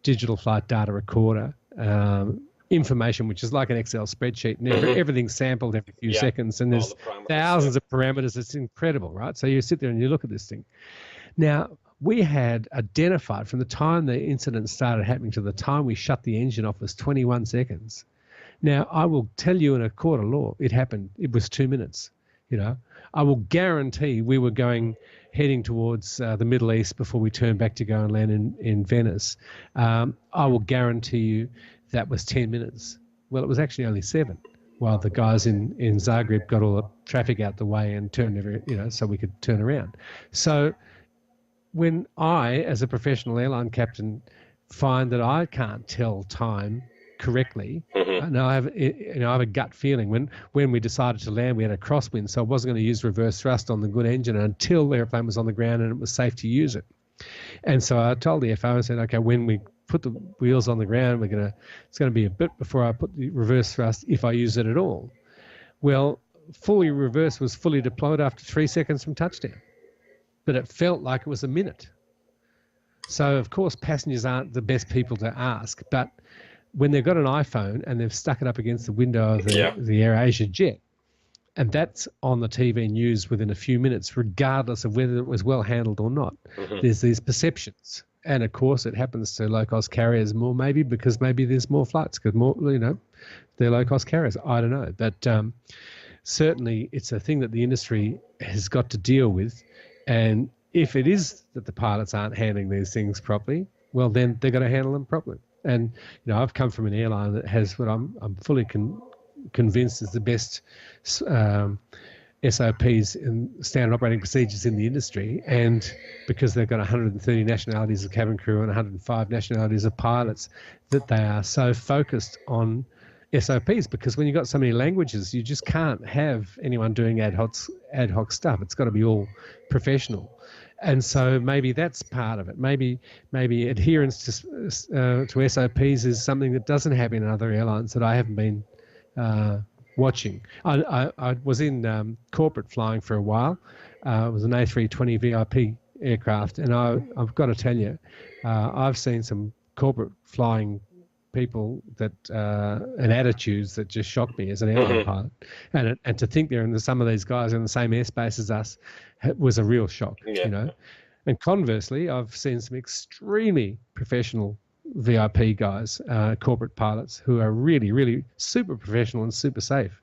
digital flight data recorder information, which is like an Excel spreadsheet, and everything's sampled every few seconds, and there's thousands of parameters. It's incredible, right? So you sit there and you look at this thing. Now, we had identified from the time the incident started happening to the time we shut the engine off was 21 seconds. Now, I will tell you in a court of law, it happened. It was 2 minutes. I will guarantee we were heading towards the Middle East before we turned back to go and land in Venice. I will guarantee you that was 10 minutes. Well, it was actually only 7, while the guys in Zagreb got all the traffic out the way and turned so we could turn around. So when I, as a professional airline captain, find that I can't tell time correctly, and I have a gut feeling. When we decided to land, we had a crosswind, so I wasn't going to use reverse thrust on the good engine until the airplane was on the ground and it was safe to use it. And so I told the FO and said, okay, when we put the wheels on the ground, it's going to be a bit before I put the reverse thrust, if I use it at all. Well, fully reverse was fully deployed after 3 seconds from touchdown, but it felt like it was a minute. So, of course, passengers aren't the best people to ask, but when they've got an iPhone and they've stuck it up against the window of the AirAsia jet, and that's on the TV news within a few minutes, regardless of whether it was well handled or not, there's these perceptions. And, of course, it happens to low-cost carriers more, maybe because maybe there's more flights, because more, they're low-cost carriers. I don't know. But certainly it's a thing that the industry has got to deal with. And if it is that the pilots aren't handling these things properly, well, then they're going to handle them properly. And, I've come from an airline that has what I'm fully convinced is the best SOPs and standard operating procedures in the industry, and because they've got 130 nationalities of cabin crew and 105 nationalities of pilots, that they are so focused on SOPs, because when you've got so many languages, you just can't have anyone doing ad hoc stuff. It's got to be all professional. And so maybe that's part of it. Maybe adherence to SOPs is something that doesn't happen in other airlines that I haven't been watching. I was in corporate flying for a while. It was an A320 VIP aircraft, and I've got to tell you, I've seen some corporate flying people that and attitudes that just shocked me as an airline pilot, and to think some of these guys are in the same airspace as us was a real shock, you know. And conversely, I've seen some extremely professional VIP guys, corporate pilots, who are really, really super professional and super safe.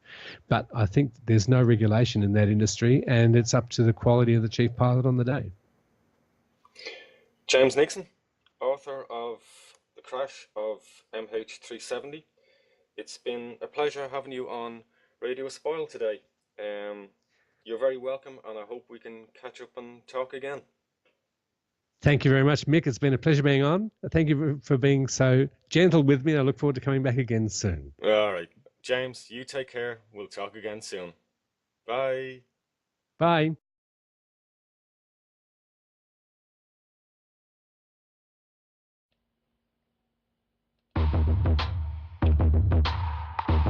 But I think there's no regulation in that industry, and it's up to the quality of the chief pilot on the day. James Nixon, author of The Crash of MH370. It's been a pleasure having you on Radio Espial today. You're very welcome, and I hope we can catch up and talk again. Thank you very much, Mick. It's been a pleasure being on. Thank you for being so gentle with me. I look forward to coming back again soon. All right. James, you take care. We'll talk again soon. Bye. Bye.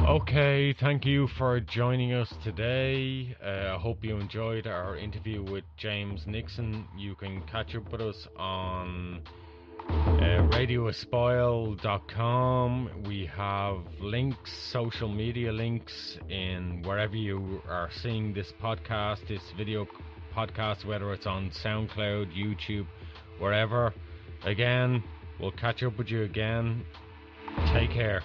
Okay, thank you for joining us today. I hope you enjoyed our interview with James Nixon. You can catch up with us on radioespial.com. We have links, social media links, in wherever you are seeing this podcast, this video podcast, whether it's on SoundCloud, YouTube, wherever. Again, we'll catch up with you again. Take care.